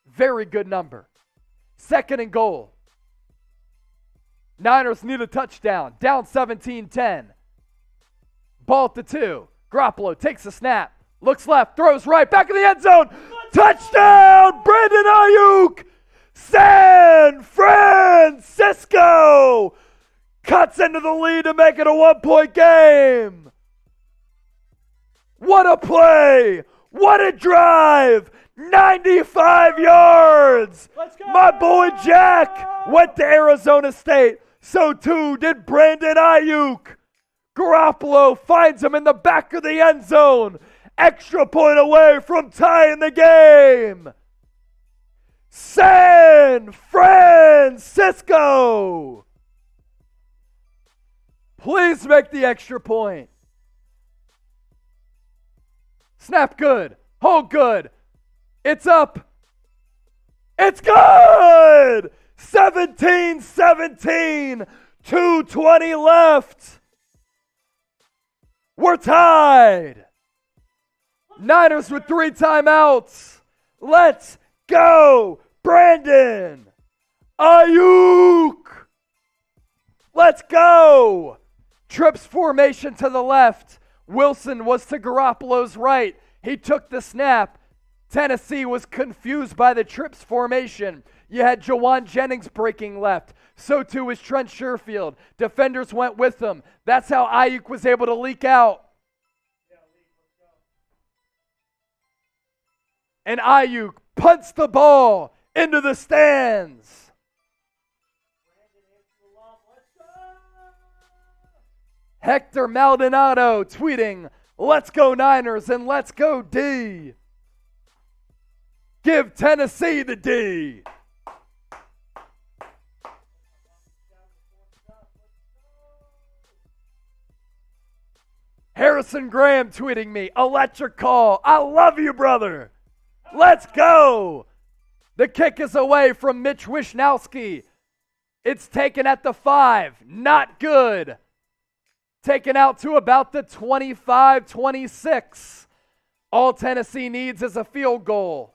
Very good number. Second and goal. Niners need a touchdown. Down 17-10. Ball at the 2. Garoppolo takes the snap. Looks left. Throws right. Back in the end zone. Touchdown! Brandon Ayuk! San Francisco cuts into the lead to make it a 1-point game. What a play! What a drive! 95 yards! Let's go! My boy Jack went to Arizona State. So too did Brandon Ayuk. Garoppolo finds him in the back of the end zone. Extra point away from tying the game. San Francisco! Please make the extra point. Snap good. Hold good. It's up. It's good! 17-17. 2:20 left. We're tied. Niners with 3 timeouts. Let's go, Brandon Ayuk. Let's go. Trips formation to the left. Wilson was to Garoppolo's right. He took the snap. Tennessee was confused by the trips formation. You had Jawan Jennings breaking left. So too was Trent Sherfield. Defenders went with him. That's how Ayuk was able to leak out. And Ayuk punts the ball into the stands. Hector Maldonado tweeting, "Let's go Niners and let's go D." Give Tennessee the D. Harrison Graham tweeting me, electric call. I love you, brother. Let's go. The kick is away from Mitch Wishnowski. It's taken at the 5. Not good. Taken out to about the 25-26. All Tennessee needs is a field goal.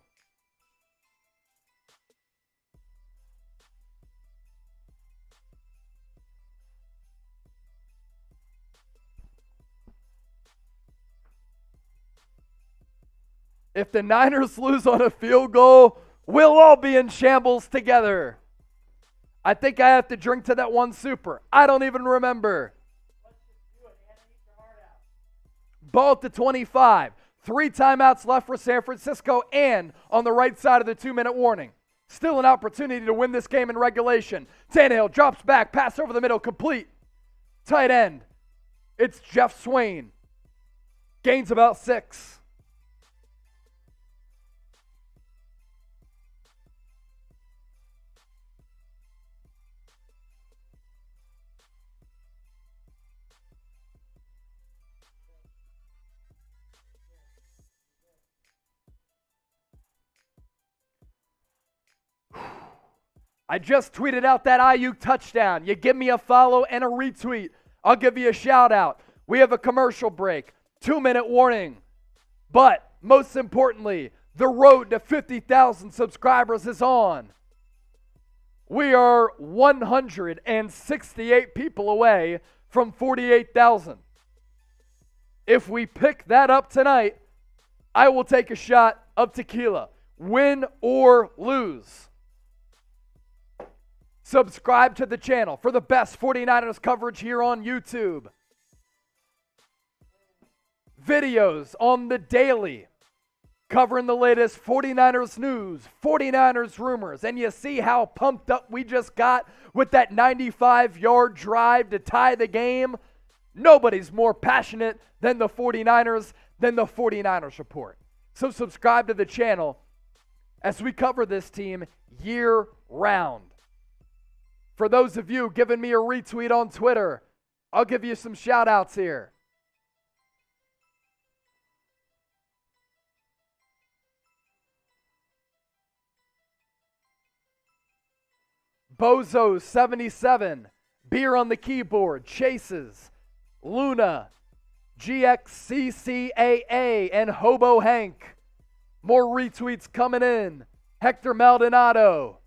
If the Niners lose on a field goal, we'll all be in shambles together. I think I have to drink to that one super. I don't even remember. Ball at the 25. 3 timeouts left for San Francisco and on the right side of the 2-minute warning. Still an opportunity to win this game in regulation. Tannehill drops back, pass over the middle, complete. Tight end. It's Jeff Swain. Gains about 6. I just tweeted out that Ayuk touchdown. You give me a follow and a retweet, I'll give you a shout out. We have a commercial break, 2-minute warning. But most importantly, the road to 50,000 subscribers is on. We are 168 people away from 48,000. If we pick that up tonight, I will take a shot of tequila, win or lose. Subscribe to the channel for the best 49ers coverage here on YouTube. Videos on the daily covering the latest 49ers news, 49ers rumors, and you see how pumped up we just got with that 95-yard drive to tie the game. Nobody's more passionate than the 49ers than the 49ers Report. So subscribe to the channel as we cover this team year-round. For those of you giving me a retweet on Twitter, I'll give you some shout-outs here. Bozo77, Beer on the Keyboard, Chases, Luna, GXCCAA, and Hobo Hank. More retweets coming in. Hector Maldonado.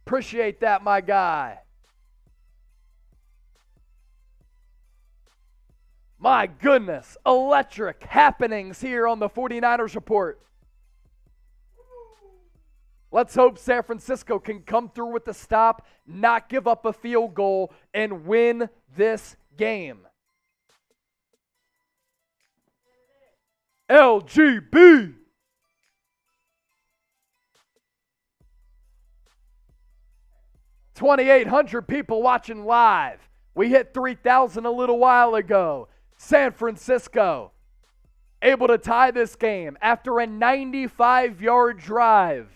Appreciate that, my guy. My goodness, electric happenings here on the 49ers Report. Let's hope San Francisco can come through with the stop, not give up a field goal, and win this game. LGB. $2,800 people watching live. We hit 3,000 a little while ago. San Francisco able to tie this game after a 95-yard drive.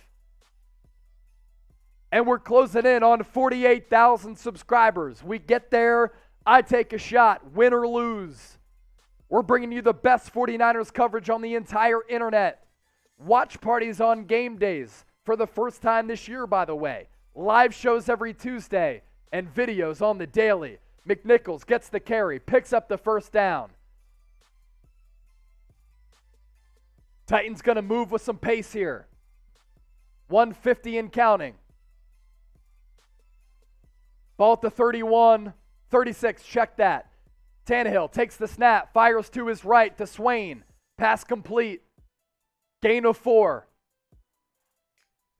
And we're closing in on 48,000 subscribers. We get there, I take a shot, win or lose. We're bringing you the best 49ers coverage on the entire internet. Watch parties on game days for the first time this year, by the way. Live shows every Tuesday and videos on the daily. McNichols gets the carry, picks up the first down. Titans going to move with some pace here. 150 and counting. Ball at the 31, 36, check that. Tannehill takes the snap, fires to his right to Swain. Pass complete. Gain of 4.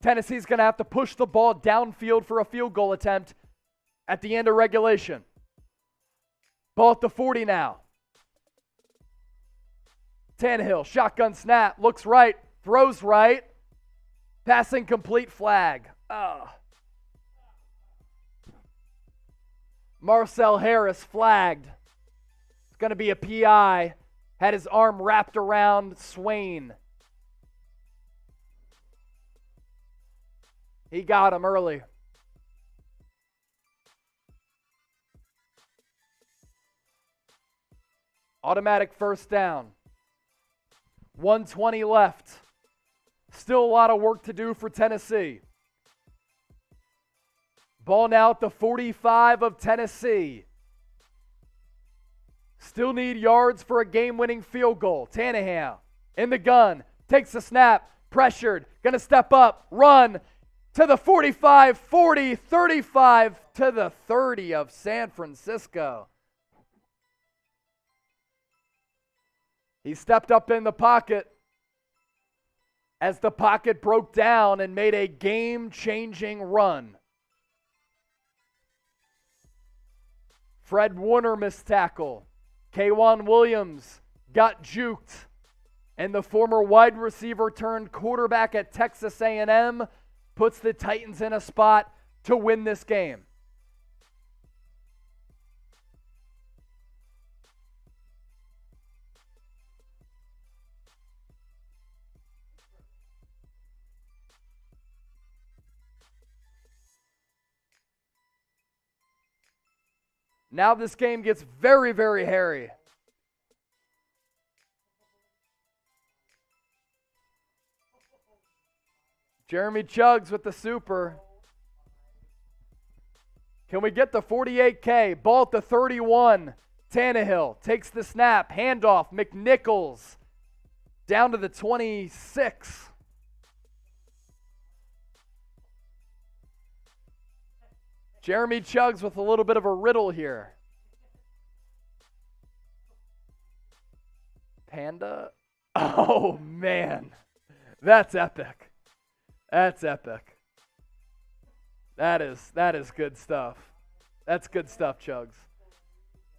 Tennessee's going to have to push the ball downfield for a field goal attempt at the end of regulation. Ball at the 40 now. Tannehill, shotgun snap, looks right, throws right. Passing complete, flag. Marcel Harris flagged. It's going to be a PI. Had his arm wrapped around Swain. He got him early. Automatic first down. 1:20 left. Still a lot of work to do for Tennessee. Ball now at the 45 of Tennessee. Still need yards for a game-winning field goal. Tannehill in the gun. Takes the snap. Pressured. Going to step up. Run to the 45, 40, 35 to the 30 of San Francisco. He stepped up in the pocket as the pocket broke down and made a game-changing run. Fred Warner missed tackle. K'Wan Williams got juked. And the former wide receiver turned quarterback at Texas A&M puts the Titans in a spot to win this game. Now this game gets very, very hairy. Jeremy Chuggs with the super. Can we get the 48K? Ball at the 31. Tannehill takes the snap. Handoff. McNichols down to the 26. Jeremy Chuggs with a little bit of a riddle here. Panda? Oh, man. That's epic. That's epic. That is good stuff. That's good stuff, Chuggs.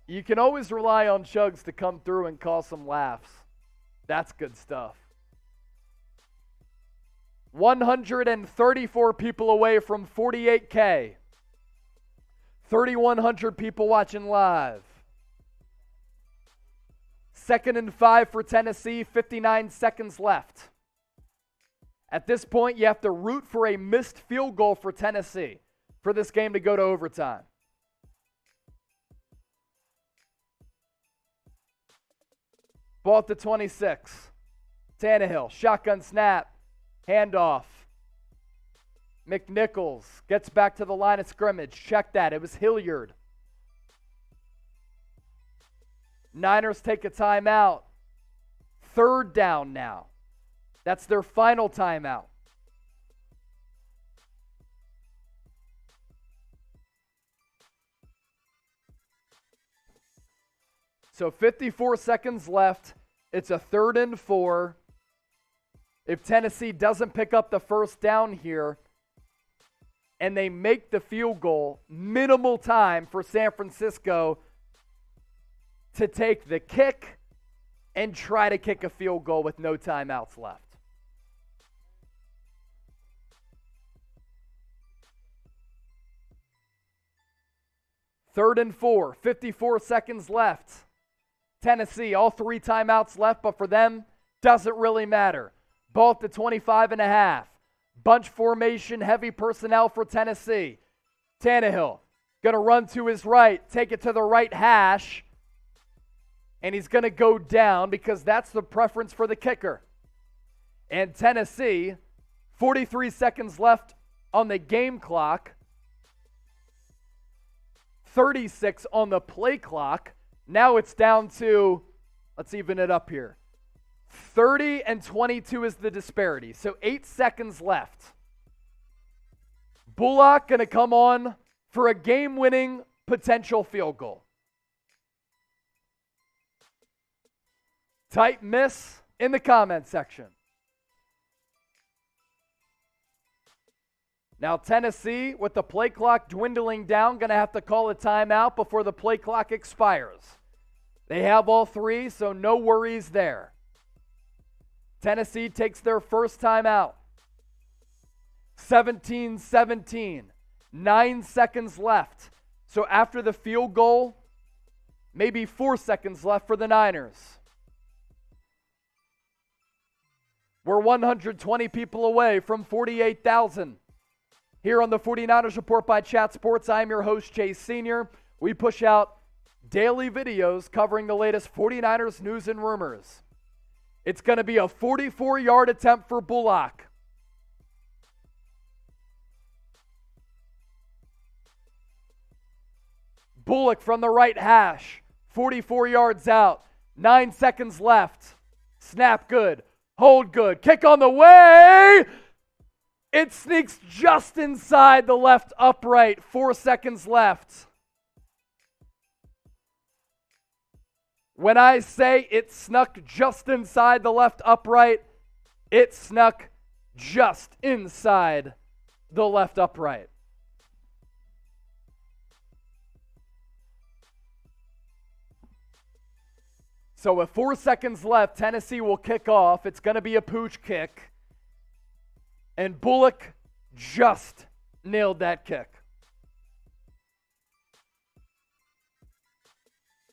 You can always rely on Chuggs to come through and cause some laughs. That's good stuff. 134 people away from 48K. 3,100 people watching live. 2nd and 5 for Tennessee, 59 seconds left. At this point, you have to root for a missed field goal for Tennessee for this game to go to overtime. Ball at the 26. Tannehill, shotgun snap, handoff. McNichols gets back to the line of scrimmage. Check that. It was Hilliard. Niners take a timeout. 3rd down now. That's their final timeout. So 54 seconds left. It's a 3rd and 4. If Tennessee doesn't pick up the first down here and they make the field goal, minimal time for San Francisco to take the kick and try to kick a field goal with no timeouts left. Third and 4, 54 seconds left. Tennessee, all 3 timeouts left, but for them, doesn't really matter. Ball at the 25.5. Bunch formation, heavy personnel for Tennessee. Tannehill, going to run to his right, take it to the right hash, and he's going to go down because that's the preference for the kicker. And Tennessee, 43 seconds left on the game clock. 36 on the play clock. Now it's down to, let's even it up here. 30 and 22 is the disparity. So 8 seconds left. Bullock going to come on for a game-winning potential field goal. Type miss in the comment section. Now Tennessee, with the play clock dwindling down, going to have to call a timeout before the play clock expires. They have all 3, so no worries there. Tennessee takes their first timeout. 17-17. 9 seconds left. So after the field goal, maybe 4 seconds left for the Niners. We're 120 people away from 48,000. Here on the 49ers Report by Chat Sports, I'm your host, Chase Sr. We push out daily videos covering the latest 49ers news and rumors. It's going to be a 44-yard attempt for Bullock. Bullock from the right hash, 44 yards out, 9 seconds left. Snap good, hold good, kick on the way. It sneaks just inside the left upright, 4 seconds left. When I say it snuck just inside the left upright, it snuck just inside the left upright. So with 4 seconds left, Tennessee will kick off. It's going to be a pooch kick. And Bullock just nailed that kick.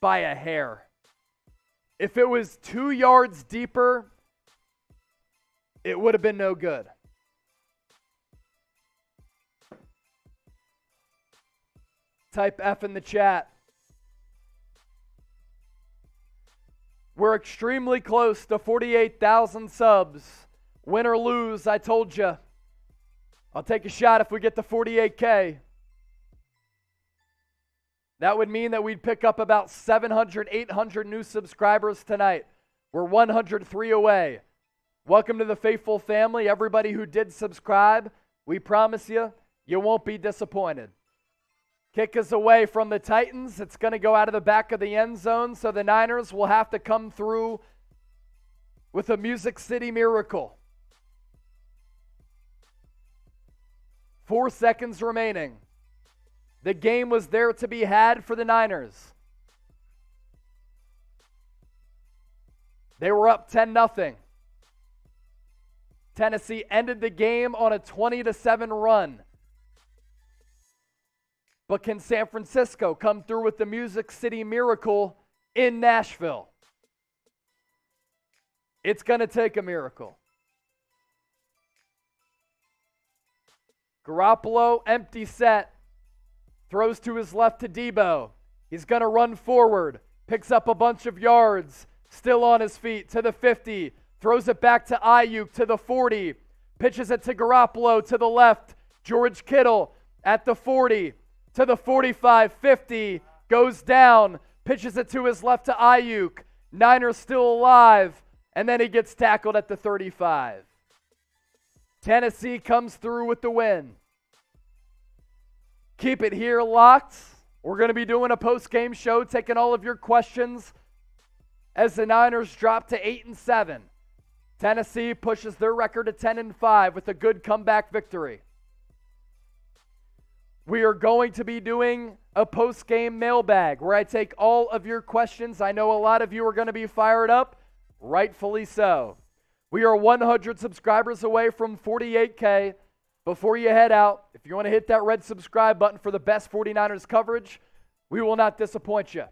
By a hair. If it was 2 yards deeper, it would have been no good. Type F in the chat. We're extremely close to 48,000 subs. Win or lose, I told you. I'll take a shot if we get to 48K. That would mean that we'd pick up about 700, 800 new subscribers tonight. We're 103 away. Welcome to the faithful family. Everybody who did subscribe, we promise you, you won't be disappointed. Kick is away from the Titans. It's going to go out of the back of the end zone, so the Niners will have to come through with a Music City miracle. 4 seconds remaining. The game was there to be had for the Niners. They were up 10-0. Tennessee ended the game on a 20-7 run. But can San Francisco come through with the Music City miracle in Nashville? It's going to take a miracle. Garoppolo, empty set. Throws to his left to Debo. He's going to run forward. Picks up a bunch of yards. Still on his feet to the 50. Throws it back to Ayuk to the 40. Pitches it to Garoppolo to the left. George Kittle at the 40. To the 45, 50, goes down, pitches it to his left to Ayuk. Niners still alive, and then he gets tackled at the 35. Tennessee comes through with the win. Keep it here locked. We're going to be doing a post-game show, taking all of your questions as the Niners drop to 8-7. Tennessee pushes their record to 10-5 with a good comeback victory. We are going to be doing a post-game mailbag where I take all of your questions. I know a lot of you are going to be fired up, rightfully so. We are 100 subscribers away from 48K. Before you head out, if you want to hit that red subscribe button for the best 49ers coverage, we will not disappoint you.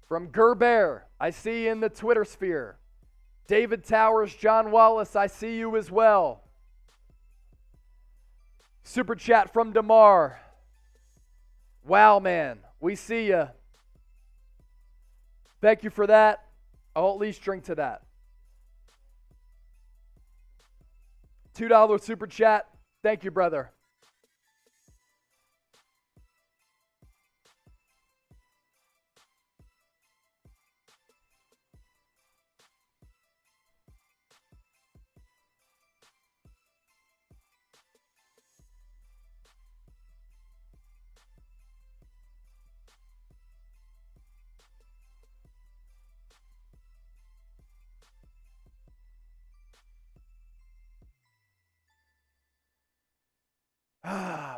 From Gerber, I see you in the Twitter sphere. David Towers, John Wallace, I see you as well. Super chat from DeMar. Wow, man, we see you. Thank you for that. I'll at least drink to that. $2 super chat. Thank you, brother.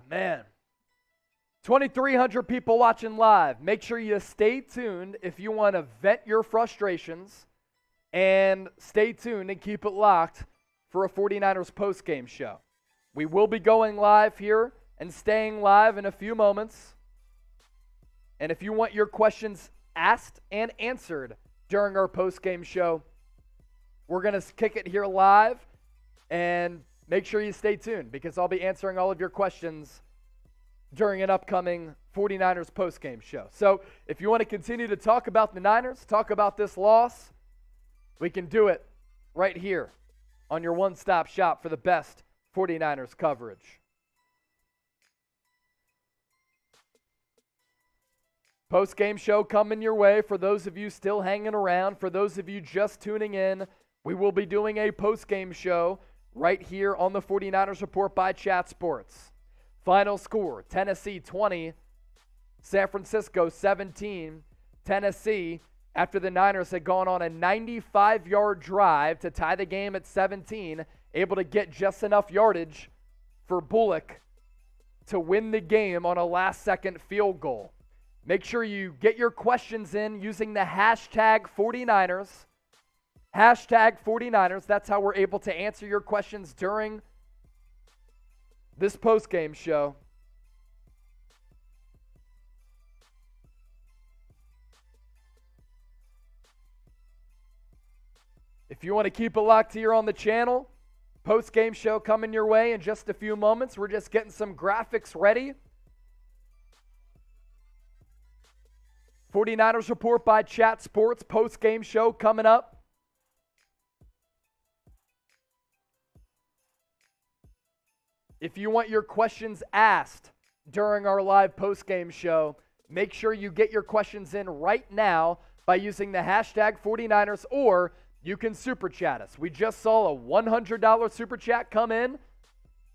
Man. 2,300 people watching live. Make sure you stay tuned if you want to vent your frustrations, and stay tuned and keep it locked for a 49ers postgame show. We will be going live here and staying live in a few moments. And if you want your questions asked and answered during our postgame show, we're going to kick it here live, and make sure you stay tuned because I'll be answering all of your questions during an upcoming 49ers postgame show. So if you want to continue to talk about the Niners, talk about this loss, we can do it right here on your one-stop shop for the best 49ers coverage. Post-game show coming your way. For those of you still hanging around, for those of you just tuning in, we will be doing a post-game show right here on the 49ers Report by Chat Sports. Final score, Tennessee 20, San Francisco 17. Tennessee, after the Niners had gone on a 95-yard drive to tie the game at 17, able to get just enough yardage for Bullock to win the game on a last-second field goal. Make sure you get your questions in using the hashtag 49ers. Hashtag 49ers. That's how we're able to answer your questions during this post-game show. If you want to keep it locked here on the channel, post-game show coming your way in just a few moments. We're just getting some graphics ready. 49ers Report by Chat Sports post-game show coming up. If you want your questions asked during our live post-game show, make sure you get your questions in right now by using the hashtag 49ers, or you can super chat us. We just saw a $100 super chat come in.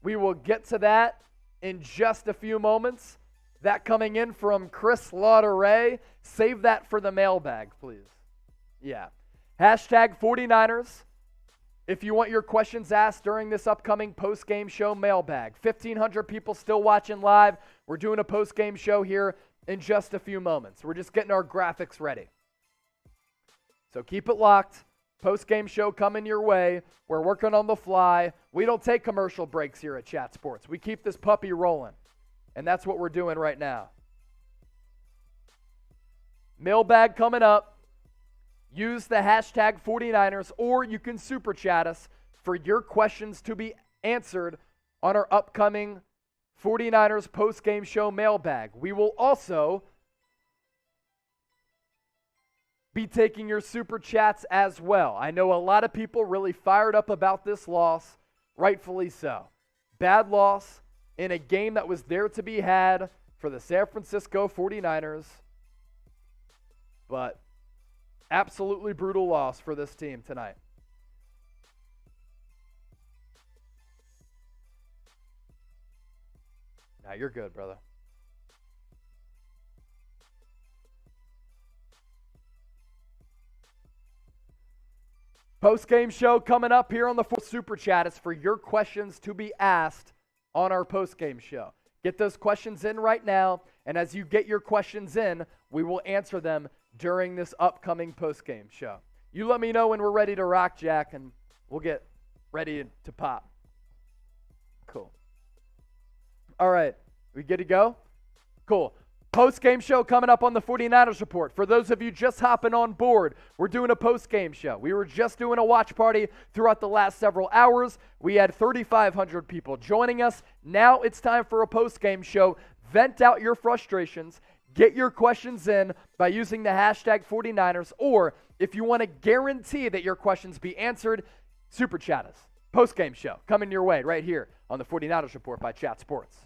We will get to that in just a few moments. That coming in from Chris Lauderay. Save that for the mailbag, please. Yeah. Hashtag 49ers. If you want your questions asked during this upcoming post-game show mailbag. 1,500 people still watching live. We're doing a post-game show here in just a few moments. We're just getting our graphics ready. So keep it locked. Post-game show coming your way. We're working on the fly. We don't take commercial breaks here at Chat Sports. We keep this puppy rolling. And that's what we're doing right now. Mailbag coming up. Use the hashtag 49ers, or you can super chat us for your questions to be answered on our upcoming 49ers post-game show mailbag. We will also be taking your super chats as well. I know a lot of people really fired up about this loss, rightfully so. Bad loss in a game that was there to be had for the San Francisco 49ers, but absolutely brutal loss for this team tonight. Now you're good, brother. Post-game show coming up here on the Super Chat is for your questions to be asked on our post-game show. Get those questions in right now, and as you get your questions in, we will answer them during this upcoming post-game show. You let me know when we're ready to rock, Jack, and we'll get ready to pop. Cool. All right. We good to go? Cool. Post-game show coming up on the 49ers Report. For those of you just hopping on board, we're doing a post-game show. We were just doing a watch party throughout the last several hours. We had 3,500 people joining us. Now it's time for a post-game show. Vent out your frustrations. Get your questions in by using the hashtag 49ers, or if you want to guarantee that your questions be answered, super chat us. Post-game show coming your way right here on the 49ers Report by Chat Sports.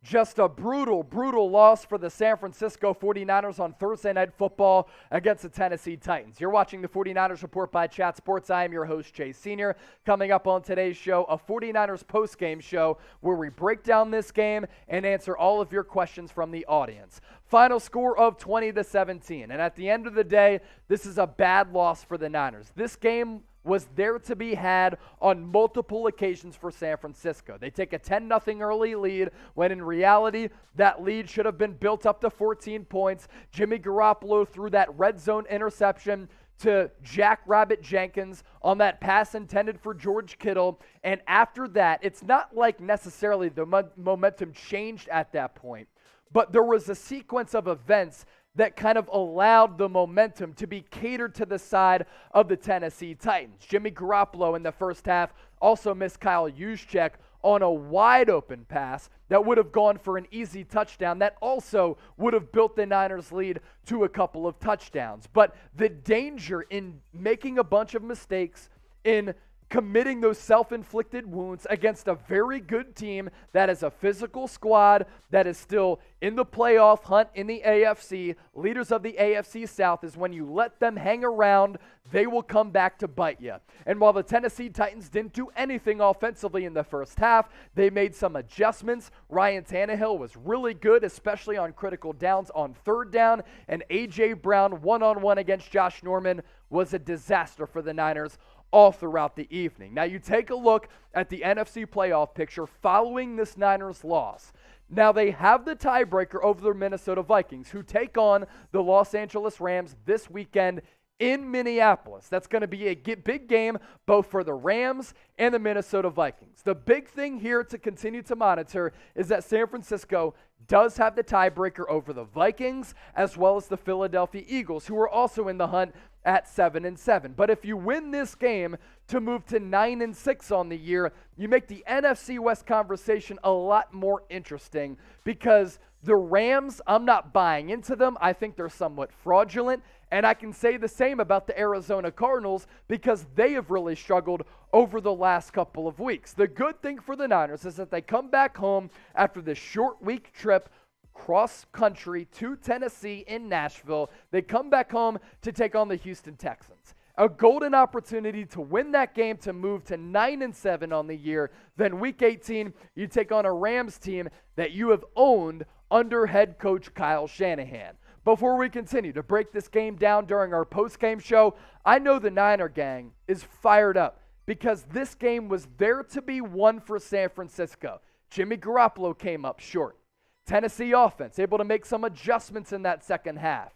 Just a brutal, brutal loss for the San Francisco 49ers on Thursday Night Football against the Tennessee Titans. You're watching the 49ers Report by Chat Sports. I am your host, Chase Sr. Coming up on today's show, a 49ers post-game show where we break down this game and answer all of your questions from the audience. Final score of 20-17. And at the end of the day, this is a bad loss for the Niners. This game was there to be had on multiple occasions for San Francisco. They take a 10-0 early lead when in reality that lead should have been built up to 14 points. Jimmy Garoppolo threw that red zone interception to Jack Rabbit Jenkins on that pass intended for George Kittle. And after that, it's not like necessarily the momentum changed at that point. but there was a sequence of events that kind of allowed the momentum to be catered to the side of the Tennessee Titans. Jimmy Garoppolo in the first half also missed Kyle Juszczyk on a wide open pass that would have gone for an easy touchdown that also would have built the Niners lead to a couple of touchdowns. But the danger in making a bunch of mistakes, in committing those self-inflicted wounds against a very good team that is a physical squad that is still in the playoff hunt in the AFC, leaders of the AFC South, is when you let them hang around, they will come back to bite you. And while the Tennessee Titans didn't do anything offensively in the first half, they made some adjustments. Ryan Tannehill was really good, especially on critical downs on third down, and A.J. Brown one-on-one against Josh Norman was a disaster for the Niners all throughout the evening. Now you take a look at the NFC playoff picture following this Niners loss. Now they have the tiebreaker over the Minnesota Vikings, who take on the Los Angeles Rams this weekend in Minneapolis. That's going to be a big game both for the Rams and the Minnesota Vikings. The big thing here to continue to monitor is that San Francisco does have the tiebreaker over the Vikings as well as the Philadelphia Eagles, who are also in the hunt at 7-7. But if you win this game to move to 9-6 on the year, you make the NFC West conversation a lot more interesting, because the Rams, I'm not buying into them. I think they're somewhat fraudulent. And I can say the same about the Arizona Cardinals, because they have really struggled over the last couple of weeks. The good thing for the Niners is that they come back home after this short week trip cross country to Tennessee in Nashville. They come back home to take on the Houston Texans. A golden opportunity to win that game to move to 9-7 on the year. Then week 18, you take on a Rams team that you have owned under head coach Kyle Shanahan. Before we continue to break this game down during our post-game show, I know the Niner gang is fired up because this game was there to be won for San Francisco. Jimmy Garoppolo came up short. Tennessee offense able to make some adjustments in that second half.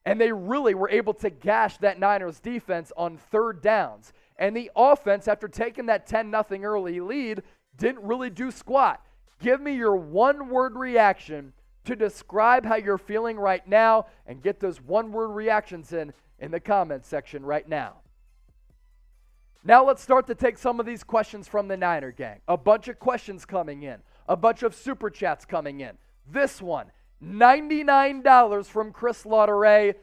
And they really were able to gash that Niners defense on third downs. And the offense, after taking that 10-0 early lead, didn't really do squat. Give me your one-word reaction to describe how you're feeling right now, and get those one-word reactions in the comments section right now. Now let's start to take some of these questions from the Niner gang. A bunch of questions coming in. A bunch of super chats coming in. This one, $99 from Chris Lauderay,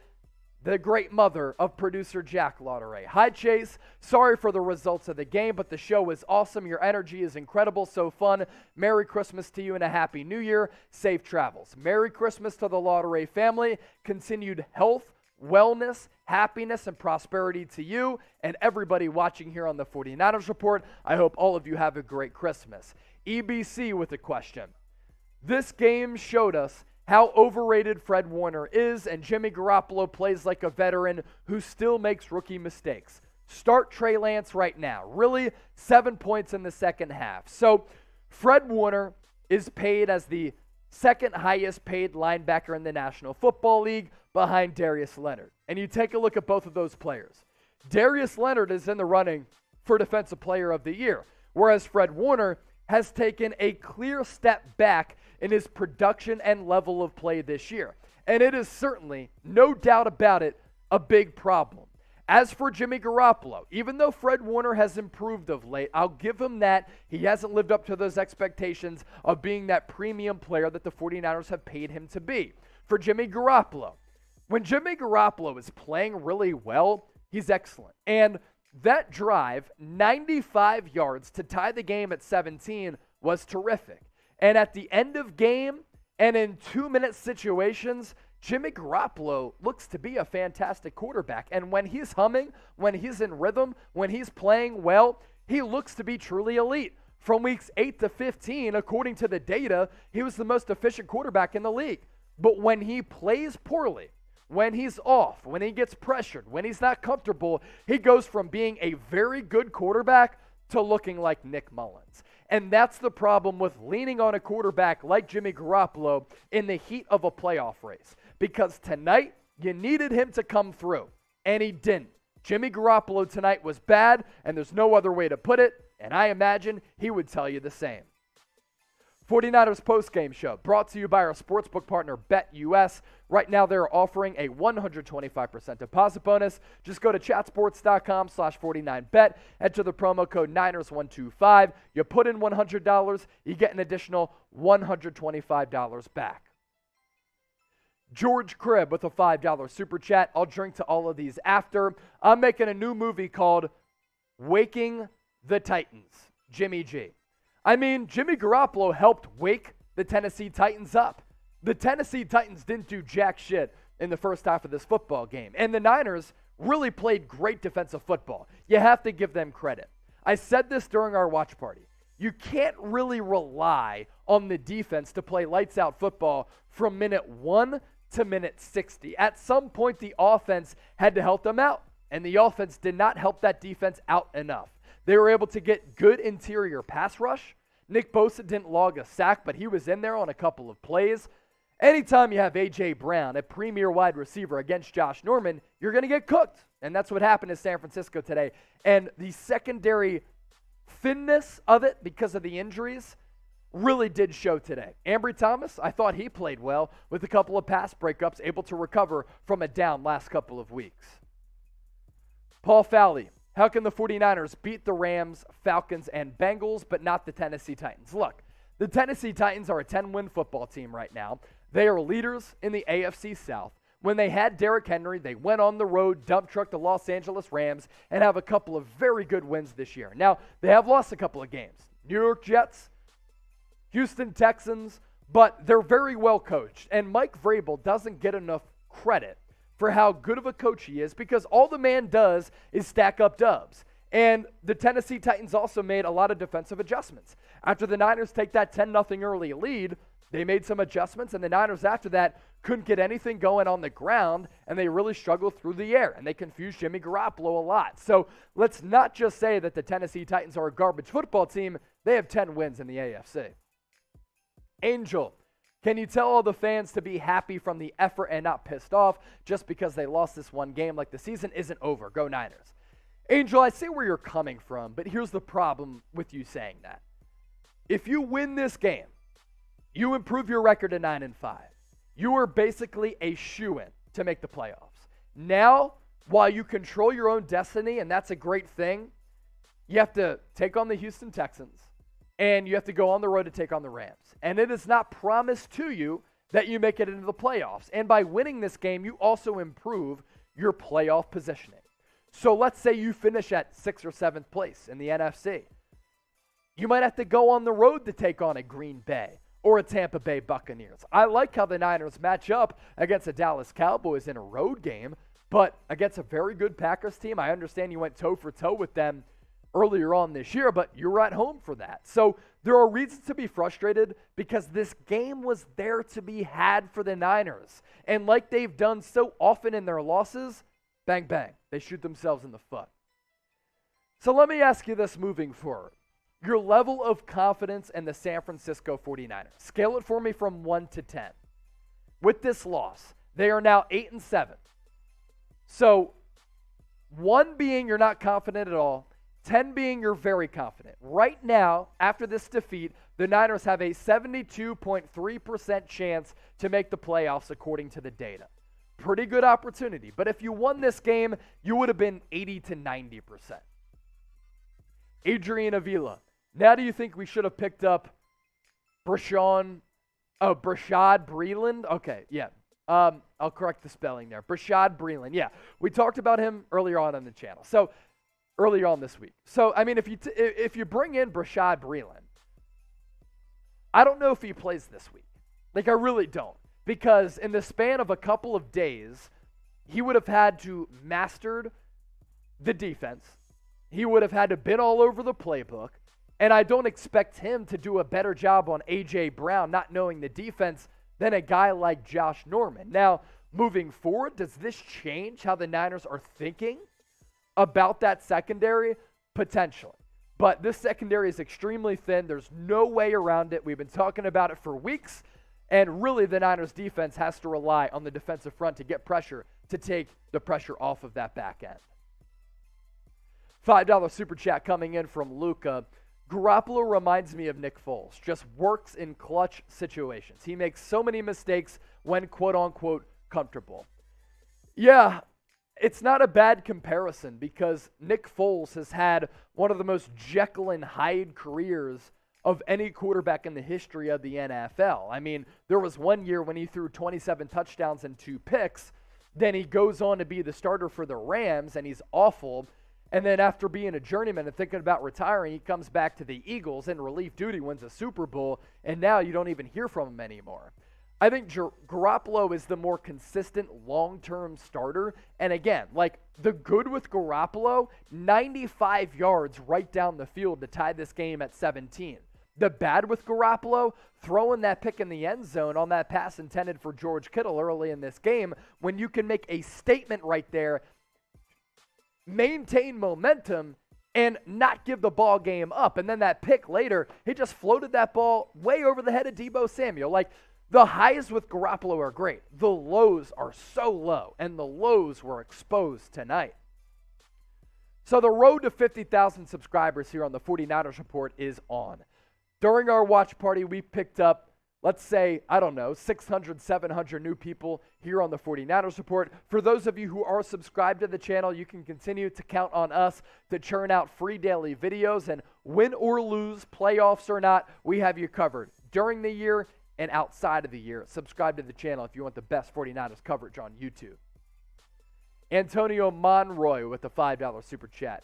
the great mother of producer Jack Lauderay. Hi, Chase. Sorry for the results of the game, but the show is awesome. Your energy is incredible, so fun. Merry Christmas to you and a Happy New Year. Safe travels. Merry Christmas to the Lauderay family. Continued health, wellness, happiness, and prosperity to you and everybody watching here on the 49ers Report. I hope all of you have a great Christmas. EBC with a question. This game showed us how overrated Fred Warner is, and Jimmy Garoppolo plays like a veteran who still makes rookie mistakes. Start Trey Lance right now. Really, 7 points in the second half. So Fred Warner is paid as the second highest paid linebacker in the National Football League behind Darius Leonard. And you take a look at both of those players. Darius Leonard is in the running for Defensive Player of the Year, whereas Fred Warner has taken a clear step back in his production and level of play this year. And it is certainly, no doubt about it, a big problem. As for Jimmy Garoppolo, even though Fred Warner has improved of late, I'll give him that. He hasn't lived up to those expectations of being that premium player that the 49ers have paid him to be. For Jimmy Garoppolo, when Jimmy Garoppolo is playing really well, he's excellent. And that drive, 95 yards to tie the game at 17, was terrific. And at the end of game and in 2-minute situations, Jimmy Garoppolo looks to be a fantastic quarterback. And when he's humming, when he's in rhythm, when he's playing well, he looks to be truly elite. From weeks 8 to 15, according to the data, he was the most efficient quarterback in the league. But when he plays poorly, when he's off, when he gets pressured, when he's not comfortable, he goes from being a very good quarterback to looking like Nick Mullins. And that's the problem with leaning on a quarterback like Jimmy Garoppolo in the heat of a playoff race. Because tonight, you needed him to come through, and he didn't. Jimmy Garoppolo tonight was bad, and there's no other way to put it, and I imagine he would tell you the same. 49ers postgame show brought to you by our sportsbook partner BetUS. Right now they're offering a 125% deposit bonus. Just go to chatsports.com/49bet, enter the promo code Niners125. You put in $100, you get an additional $125 back. George Cribb with a $5 super chat. I'll drink to all of these after. I'm making a new movie called Waking the Titans. Jimmy G. I mean, Jimmy Garoppolo helped wake the Tennessee Titans up. The Tennessee Titans didn't do jack shit in the first half of this football game. And the Niners really played great defensive football. You have to give them credit. I said this during our watch party. You can't really rely on the defense to play lights out football from minute 1 to minute 60. At some point, the offense had to help them out. And the offense did not help that defense out enough. They were able to get good interior pass rush. Nick Bosa didn't log a sack, but he was in there on a couple of plays. Anytime you have A.J. Brown, a premier wide receiver, against Josh Norman, you're going to get cooked. And that's what happened in San Francisco today. And the secondary thinness of it because of the injuries really did show today. Ambry Thomas, I thought he played well with a couple of pass breakups, able to recover from a down last couple of weeks. Paul Fowley. How can the 49ers beat the Rams, Falcons, and Bengals, but not the Tennessee Titans? Look, the Tennessee Titans are a 10-win football team right now. They are leaders in the AFC South. When they had Derrick Henry, they went on the road, dump truck the Los Angeles Rams, and have a couple of very good wins this year. Now, they have lost a couple of games. New York Jets, Houston Texans, but they're very well coached. And Mike Vrabel doesn't get enough credit for how good of a coach he is, because all the man does is stack up dubs. And the Tennessee Titans also made a lot of defensive adjustments. After the Niners take that 10-0 early lead, they made some adjustments, and the Niners after that couldn't get anything going on the ground, and they really struggled through the air, and they confused Jimmy Garoppolo a lot. So let's not just say that the Tennessee Titans are a garbage football team. They have 10 wins in the AFC. Angel. Can you tell all the fans to be happy from the effort and not pissed off just because they lost this one game, like the season isn't over? Go Niners. Angel, I see where you're coming from, but here's the problem with you saying that. If you win this game, you improve your record to 9-5. You are basically a shoo-in to make the playoffs. Now, while you control your own destiny, and that's a great thing, you have to take on the Houston Texans, and you have to go on the road to take on the Rams. And it is not promised to you that you make it into the playoffs. And by winning this game, you also improve your playoff positioning. So let's say you finish at 6th or 7th place in the NFC. You might have to go on the road to take on a Green Bay or a Tampa Bay Buccaneers. I like how the Niners match up against the Dallas Cowboys in a road game, but against a very good Packers team. I understand you went toe-for-toe with them earlier on this year, but you're at home for that. So there are reasons to be frustrated because this game was there to be had for the Niners. And like they've done so often in their losses, bang, bang, they shoot themselves in the foot. So let me ask you this moving forward. Your level of confidence in the San Francisco 49ers. Scale it for me from 1 to 10. With this loss, they are now 8-7. So 1 being you're not confident at all, 10 being you're very confident. Right now, after this defeat, the Niners have a 72.3% chance to make the playoffs according to the data. Pretty good opportunity. But if you won this game, you would have been 80 to 90%. Adrian Avila. Now do you think we should have picked up Brashad Breeland? Okay, yeah. I'll correct the spelling there. Brashad Breeland. Yeah, we talked about him earlier on the channel. So earlier on this week. So, I mean, if you bring in Brashad Breeland, I don't know if he plays this week. Like, I really don't. Because in the span of a couple of days, he would have had to mastered the defense. He would have had to been all over the playbook. And I don't expect him to do a better job on A.J. Brown, not knowing the defense, than a guy like Josh Norman. Now, moving forward, does this change how the Niners are thinking about that secondary? Potentially. But this secondary is extremely thin. There's no way around it. We've been talking about it for weeks. And really, the Niners defense has to rely on the defensive front to get pressure, to take the pressure off of that back end. $5 super chat coming in from Luca. Garoppolo reminds me of Nick Foles, just works in clutch situations. He makes so many mistakes when quote-unquote comfortable. Yeah, it's not a bad comparison because Nick Foles has had one of the most Jekyll and Hyde careers of any quarterback in the history of the NFL. I mean, there was one year when he threw 27 touchdowns and 2 picks. Then he goes on to be the starter for the Rams, and he's awful. And then after being a journeyman and thinking about retiring, he comes back to the Eagles in relief duty, wins a Super Bowl, and now you don't even hear from him anymore. I think Garoppolo is the more consistent long-term starter. And again, like the good with Garoppolo, 95 yards right down the field to tie this game at 17. The bad with Garoppolo, throwing that pick in the end zone on that pass intended for George Kittle early in this game, when you can make a statement right there, maintain momentum, and not give the ball game up. And then that pick later, he just floated that ball way over the head of Deebo Samuel. Like, the highs with Garoppolo are great. The lows are so low, and the lows were exposed tonight. So the road to 50,000 subscribers here on the 49ers Report is on. During our watch party, we picked up, let's say, 600, 700 new people here on the 49ers Report. For those of you who are subscribed to the channel, you can continue to count on us to churn out free daily videos. And win or lose, playoffs or not, we have you covered during the year and outside of the year. Subscribe to the channel if you want the best 49ers coverage on YouTube. Antonio Monroy with the $5 super chat.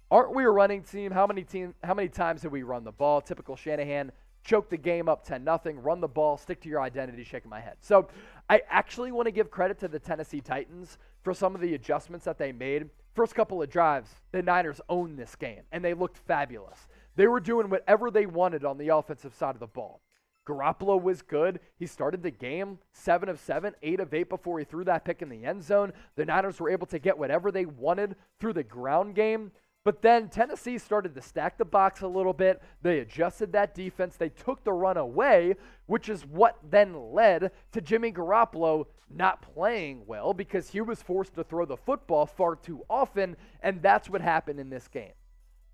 Aren't we a running team? How many times did we run the ball? Typical Shanahan. Choke the game up 10-0, run the ball, stick to your identity, shaking my head. So I actually want to give credit to the Tennessee Titans for some of the adjustments that they made. First couple of drives, the Niners owned this game, and they looked fabulous. They were doing whatever they wanted on the offensive side of the ball. Garoppolo was good. He started the game 7 of 7, 8 of 8 before he threw that pick in the end zone. The Niners were able to get whatever they wanted through the ground game. But then Tennessee started to stack the box a little bit. They adjusted that defense. They took the run away, which is what then led to Jimmy Garoppolo not playing well because he was forced to throw the football far too often, and that's what happened in this game.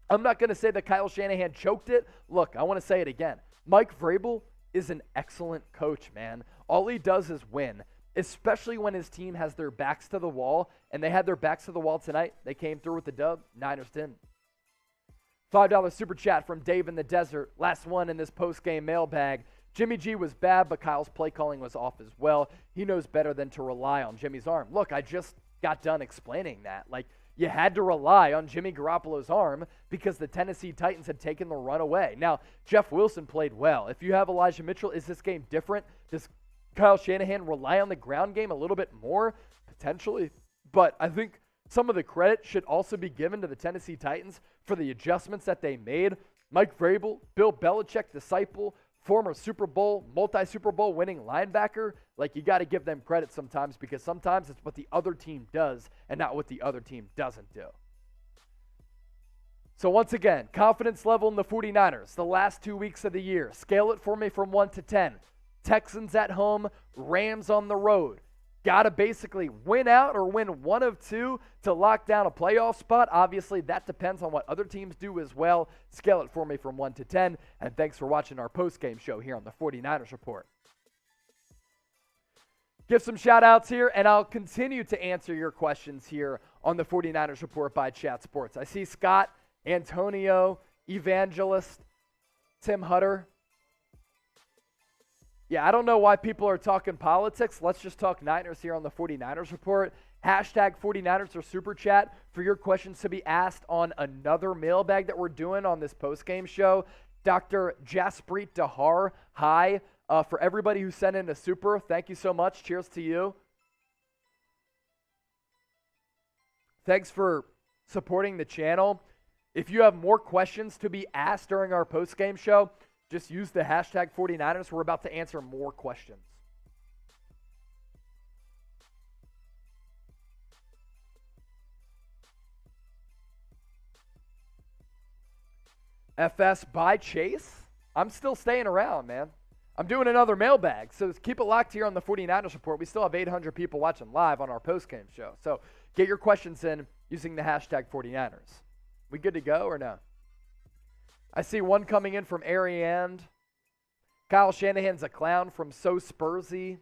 I'm not going to say that Kyle Shanahan choked it. Look, I want to say it again. Mike Vrabel is an excellent coach, man. All he does is win, especially when his team has their backs to the wall, and they had their backs to the wall tonight. They came through with the dub. Niners didn't. $5 super chat from Dave in the Desert. Last one in this post-game mailbag. Jimmy G was bad, but Kyle's play calling was off as well. He knows better than to rely on Jimmy's arm. Look, I just got done explaining that. Like, you had to rely on Jimmy Garoppolo's arm because the Tennessee Titans had taken the run away. Now, Jeff Wilson played well. If you have Elijah Mitchell, is this game different? Does Kyle Shanahan rely on the ground game a little bit more? Potentially. But I think some of the credit should also be given to the Tennessee Titans for the adjustments that they made. Mike Vrabel, Bill Belichick disciple, former Super Bowl, multi-Super Bowl winning linebacker. Like, you got to give them credit sometimes because sometimes it's what the other team does and not what the other team doesn't do. So once again, confidence level in the 49ers, the last 2 weeks of the year. Scale it for me from 1 to 10. Texans at home, Rams on the road. Got to basically win out or win one of two to lock down a playoff spot. Obviously, that depends on what other teams do as well. Scale it for me from 1 to 10. And thanks for watching our post-game show here on the 49ers Report. Give some shout-outs here, and I'll continue to answer your questions here on the 49ers Report by Chat Sports. I see Scott, Antonio, Evangelist, Tim Hutter. Yeah, I don't know why people are talking politics. Let's just talk Niners here on the 49ers Report. Hashtag 49ers or Super Chat for your questions to be asked on another mailbag that we're doing on this post-game show. Dr. Jasprit Dahar, hi. For everybody who sent in a super, thank you so much. Cheers to you. Thanks for supporting the channel. If you have more questions to be asked during our post-game show, just use the hashtag 49ers. We're about to answer more questions. FS by Chase? I'm still staying around, man. I'm doing another mailbag, so keep it locked here on the 49ers Report. We still have 800 people watching live on our post-game show. So get your questions in using the hashtag 49ers. We good to go or no? I see one coming in from Ariane. Kyle Shanahan's a clown from So Spursy.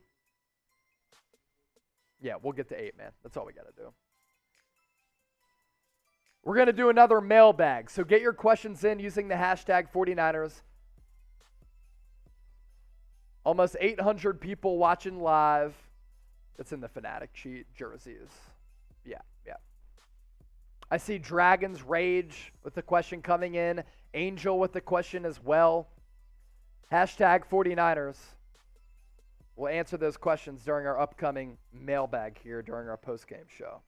Yeah, we'll get to 8, man. That's all we got to do. We're going to do another mailbag. So get your questions in using the hashtag 49ers. Almost 800 people watching live. That's in the Fanatic sheet. Jerseys. Yeah. I see Dragons Rage with the question coming in. Angel with the question as well. Hashtag 49ers. We'll answer those questions during our upcoming mailbag here during our postgame show.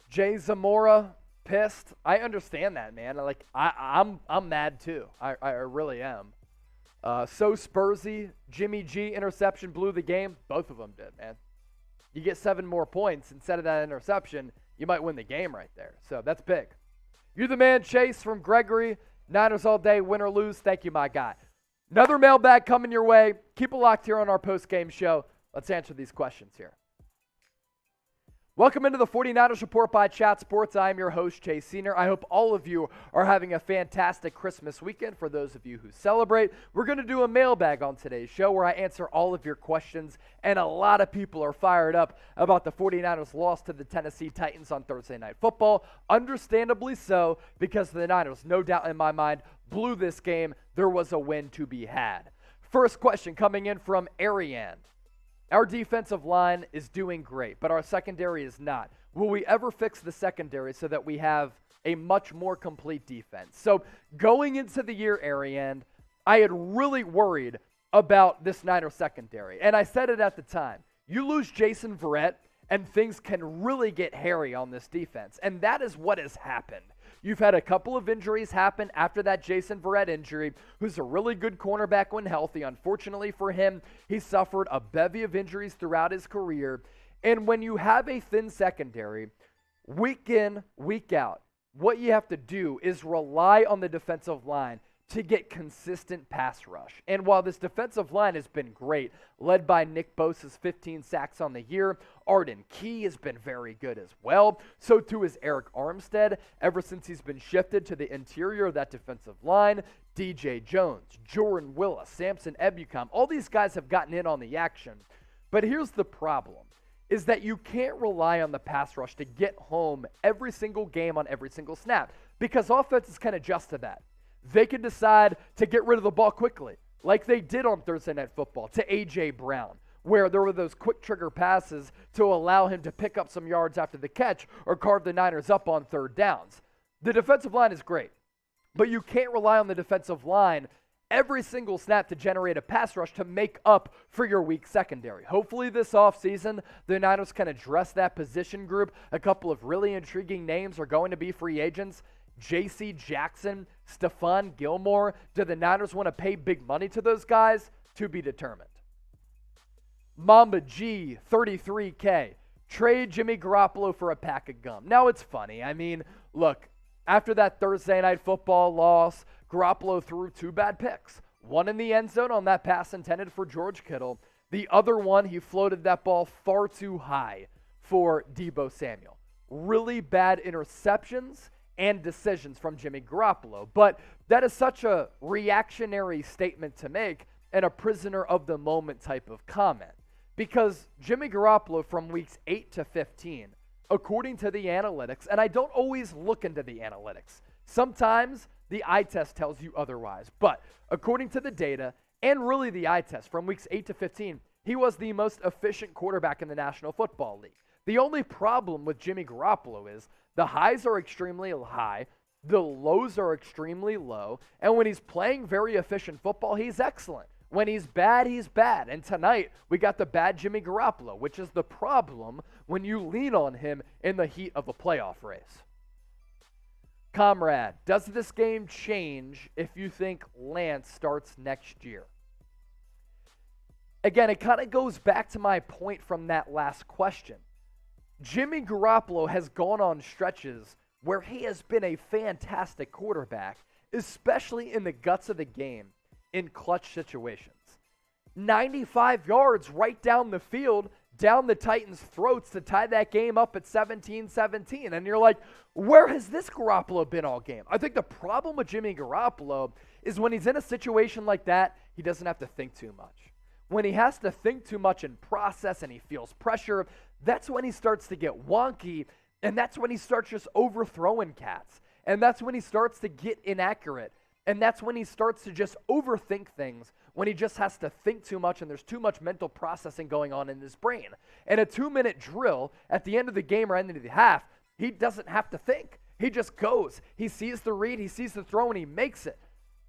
Jay Zamora pissed. I understand that, man. I'm mad too. I really am. So Spursy, Jimmy G interception blew the game. Both of them did, man. You get 7 more points instead of that interception, you might win the game right there. So that's big. You're the man, Chase from Gregory. Niners all day, win or lose. Thank you, my guy. Another mailbag coming your way. Keep it locked here on our post-game show. Let's answer these questions here. Welcome into the 49ers Report by Chat Sports. I am your host, Chase Senior. I hope all of you are having a fantastic Christmas weekend. For those of you who celebrate, we're going to do a mailbag on today's show where I answer all of your questions, and a lot of people are fired up about the 49ers' loss to the Tennessee Titans on Thursday Night Football. Understandably so, because the Niners, no doubt in my mind, blew this game. There was a win to be had. First question coming in from Ariane. Our defensive line is doing great, but our secondary is not. Will we ever fix the secondary so that we have a much more complete defense? So going into the year, Ariane, I had really worried about this Niners secondary, and I said it at the time. You lose Jason Verrett, and things can really get hairy on this defense, and that is what has happened. You've had a couple of injuries happen after that Jason Verrett injury, who's a really good cornerback when healthy. Unfortunately for him, he suffered a bevy of injuries throughout his career. And when you have a thin secondary, week in, week out, what you have to do is rely on the defensive line to get consistent pass rush. And while this defensive line has been great, led by Nick Bosa's 15 sacks on the year, Arden Key has been very good as well. So too is Eric Armstead, ever since he's been shifted to the interior of that defensive line. DJ Jones, Jordan Willis, Samson Ebukam, all these guys have gotten in on the action. But here's the problem, is that you can't rely on the pass rush to get home every single game on every single snap, because offenses can adjust to that. They can decide to get rid of the ball quickly, like they did on Thursday Night Football to A.J. Brown, where there were those quick trigger passes to allow him to pick up some yards after the catch or carve the Niners up on third downs. The defensive line is great, but you can't rely on the defensive line every single snap to generate a pass rush to make up for your weak secondary. Hopefully this offseason, the Niners can address that position group. A couple of really intriguing names are going to be free agents. J.C. Jackson, Stephon Gilmore. Do the Niners want to pay big money to those guys? To be determined. Mamba G, 33K. Trade Jimmy Garoppolo for a pack of gum. Now, it's funny. I mean, look, after that Thursday Night Football loss, Garoppolo threw 2 bad picks. One in the end zone on that pass intended for George Kittle. The other one, he floated that ball far too high for Deebo Samuel. Really bad interceptions and decisions from Jimmy Garoppolo. But that is such a reactionary statement to make and a prisoner of the moment type of comment. Because Jimmy Garoppolo from weeks 8 to 15, according to the analytics, and I don't always look into the analytics. Sometimes the eye test tells you otherwise. But according to the data, and really the eye test, from weeks 8 to 15, he was the most efficient quarterback in the National Football League. The only problem with Jimmy Garoppolo is the highs are extremely high, the lows are extremely low, and when he's playing very efficient football, he's excellent. When he's bad, he's bad. And tonight, we got the bad Jimmy Garoppolo, which is the problem when you lean on him in the heat of a playoff race. Comrade, does this game change if you think Lance starts next year? Again, it kind of goes back to my point from that last question. Jimmy Garoppolo has gone on stretches where he has been a fantastic quarterback, especially in the guts of the game in clutch situations. 95 yards right down the field down the Titans' throats to tie that game up at 17-17. And you're like, where has this Garoppolo been all game? I think the problem with Jimmy Garoppolo is when he's in a situation like that, he doesn't have to think too much. When he has to think too much and process and he feels pressure, that's when he starts to get wonky, and that's when he starts just overthrowing cats. And that's when he starts to get inaccurate. And that's when he starts to just overthink things, when he just has to think too much and there's too much mental processing going on in his brain. And a 2-minute drill at the end of the game or end of the half, he doesn't have to think. He just goes. He sees the read, he sees the throw, and he makes it.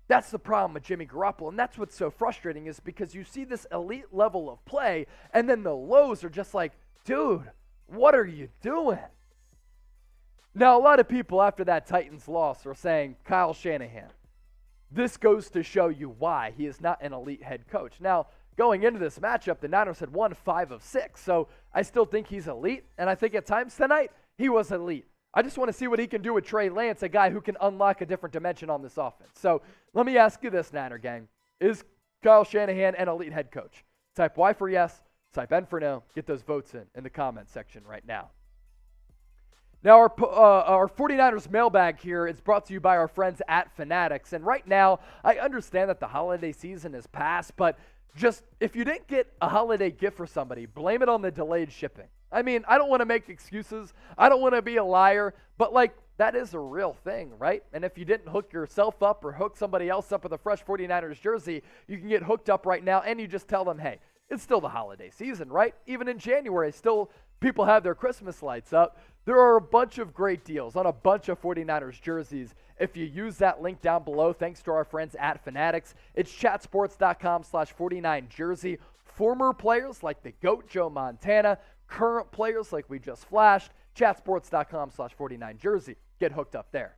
That's the problem with Jimmy Garoppolo, and that's what's so frustrating is because you see this elite level of play, and then the lows are just like, dude, what are you doing? Now, a lot of people after that Titans loss are saying, Kyle Shanahan, this goes to show you why he is not an elite head coach. Now, going into this matchup, the Niners had won 5 of 6, so I still think he's elite, and I think at times tonight, he was elite. I just want to see what he can do with Trey Lance, a guy who can unlock a different dimension on this offense. So let me ask you this, Niner gang. Is Kyle Shanahan an elite head coach? Type Y for yes, type N for no. Get those votes in the comment section right now. Now, our 49ers mailbag here is brought to you by our friends at Fanatics. And right now, I understand that the holiday season is past, but just if you didn't get a holiday gift for somebody, blame it on the delayed shipping. I mean, I don't want to make excuses. I don't want to be a liar, but like that is a real thing, right? And if you didn't hook yourself up or hook somebody else up with a fresh 49ers jersey, you can get hooked up right now and you just tell them, hey, it's still the holiday season, right? Even in January, still people have their Christmas lights up. There are a bunch of great deals on a bunch of 49ers jerseys. If you use that link down below, thanks to our friends at Fanatics, it's chatsports.com/49jersey. Former players like the GOAT Joe Montana, current players like we just flashed, chatsports.com/49jersey. Get hooked up there.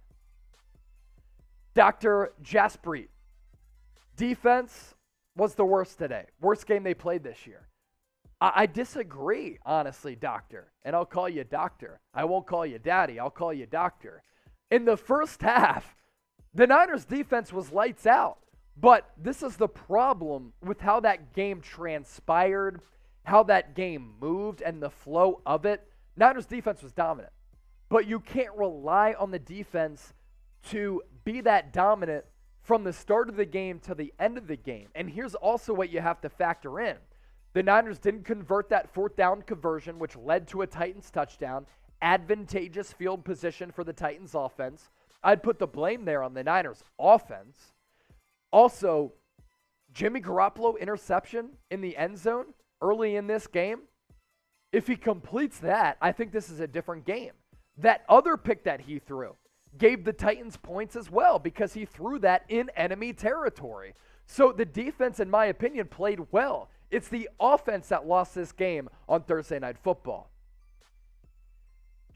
Dr. Jaspreet, defense was the worst today. Worst game they played this year. I disagree, honestly, doctor. And I'll call you doctor. I won't call you daddy. I'll call you doctor. In the first half, the Niners defense was lights out. But this is the problem with how that game transpired, how that game moved, and the flow of it. Niners defense was dominant. But you can't rely on the defense to be that dominant from the start of the game to the end of the game. And here's also what you have to factor in. The Niners didn't convert that 4th down conversion, which led to a Titans touchdown. Advantageous field position for the Titans offense. I'd put the blame there on the Niners offense. Also, Jimmy Garoppolo interception in the end zone early in this game. If he completes that, I think this is a different game. That other pick that he threw gave the Titans points as well because he threw that in enemy territory. So the defense, in my opinion, played well. It's the offense that lost this game on Thursday Night Football.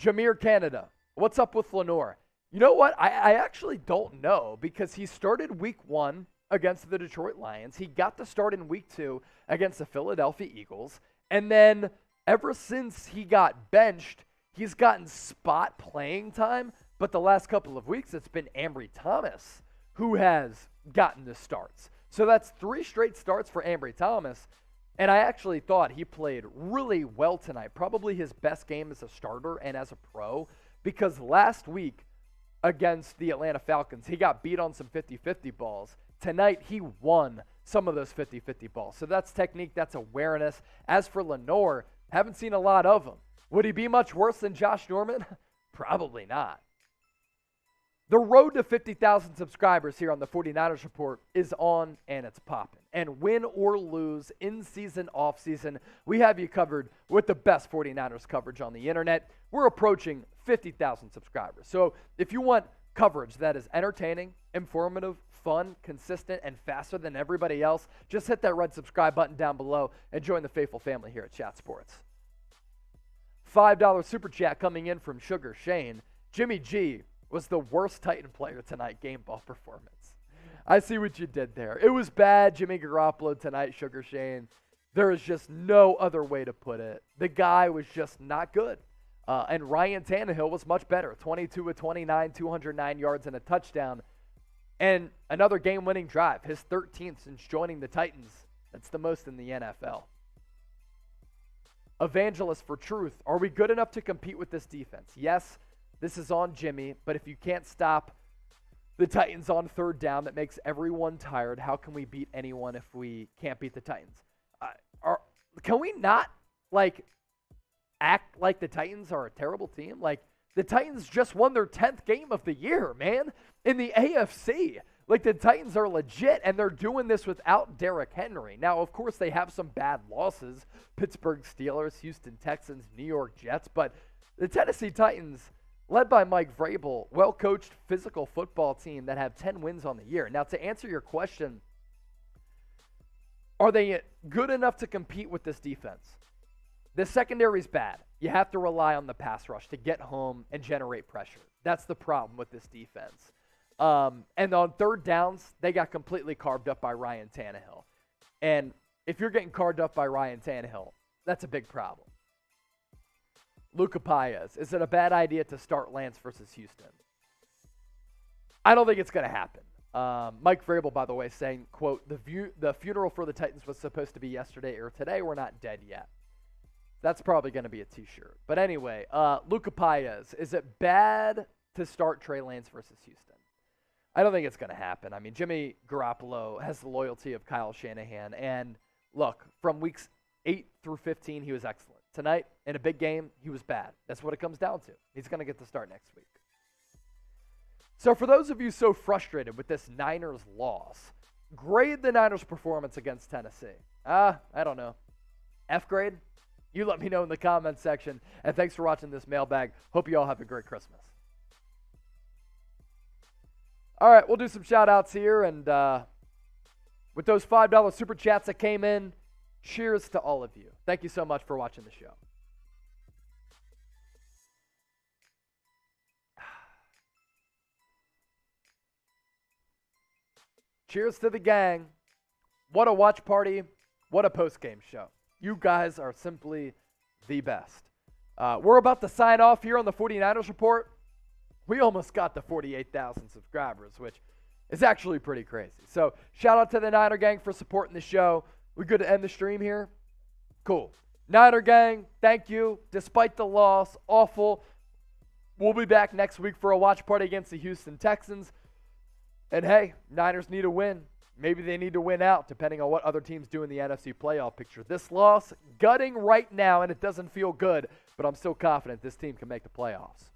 Jameer Canada, what's up with Lenore? You know what? I actually don't know because he started week 1 against the Detroit Lions. He got the start in week 2 against the Philadelphia Eagles. And then ever since he got benched, he's gotten spot playing time. But the last couple of weeks, it's been Ambry Thomas who has gotten the starts. So that's 3 straight starts for Ambry Thomas. And I actually thought he played really well tonight. Probably his best game as a starter and as a pro. Because last week against the Atlanta Falcons, he got beat on some 50-50 balls. Tonight, he won some of those 50-50 balls. So that's technique, that's awareness. As for Lenore, haven't seen a lot of him. Would he be much worse than Josh Norman? Probably not. The road to 50,000 subscribers here on the 49ers Report is on and it's popping. And win or lose, in season, off season, we have you covered with the best 49ers coverage on the internet. We're approaching 50,000 subscribers. So if you want coverage that is entertaining, informative, fun, consistent, and faster than everybody else, just hit that red subscribe button down below and join the faithful family here at Chat Sports. $5 super chat coming in from Sugar Shane. Jimmy G was the worst Titan player tonight, game ball performance. I see what you did there. It was bad, Jimmy Garoppolo tonight, Sugar Shane. There is just no other way to put it. The guy was just not good. And Ryan Tannehill was much better. 22 of 29, 209 yards and a touchdown. And another game-winning drive, his 13th since joining the Titans. That's the most in the NFL. Evangelist for Truth. Are we good enough to compete with this defense? Yes, this is on Jimmy, but if you can't stop the Titans on third down, that makes everyone tired. How can we beat anyone if we can't beat the Titans? Can we not, act like the Titans are a terrible team? The Titans just won their 10th game of the year, man, in the AFC. The Titans are legit, and they're doing this without Derrick Henry. Now, of course, they have some bad losses. Pittsburgh Steelers, Houston Texans, New York Jets. But the Tennessee Titans, led by Mike Vrabel, well-coached physical football team that have 10 wins on the year. Now, to answer your question, are they good enough to compete with this defense? The secondary's bad. You have to rely on the pass rush to get home and generate pressure. That's the problem with this defense. And on third downs, they got completely carved up by Ryan Tannehill. And if you're getting carved up by Ryan Tannehill, that's a big problem. Luca Paez, is it a bad idea to start Lance versus Houston? I don't think it's going to happen. Mike Vrabel, by the way, saying, quote, the funeral for the Titans was supposed to be yesterday or today. We're not dead yet. That's probably going to be a t-shirt. But anyway, Luca Paez, is it bad to start Trey Lance versus Houston? I don't think it's going to happen. I mean, Jimmy Garoppolo has the loyalty of Kyle Shanahan. And look, from weeks 8 through 15, he was excellent. Tonight, in a big game, he was bad. That's what it comes down to. He's going to get the start next week. So for those of you so frustrated with this Niners loss, grade the Niners' performance against Tennessee. I don't know. F grade? You let me know in the comments section. And thanks for watching this mailbag. Hope you all have a great Christmas. All right, we'll do some shout-outs here. And with those $5 super chats that came in, cheers to all of you. Thank you so much for watching the show. Cheers to the gang. What a watch party. What a post-game show. You guys are simply the best. We're about to sign off here on the 49ers Report. We almost got to 48,000 subscribers, which is actually pretty crazy. So shout out to the Niner Gang for supporting the show. We good to end the stream here? Cool. Niner Gang, thank you. Despite the loss, awful. We'll be back next week for a watch party against the Houston Texans. And hey, Niners need a win. Maybe they need to win out, depending on what other teams do in the NFC playoff picture. This loss, gutting right now, and it doesn't feel good, but I'm still confident this team can make the playoffs.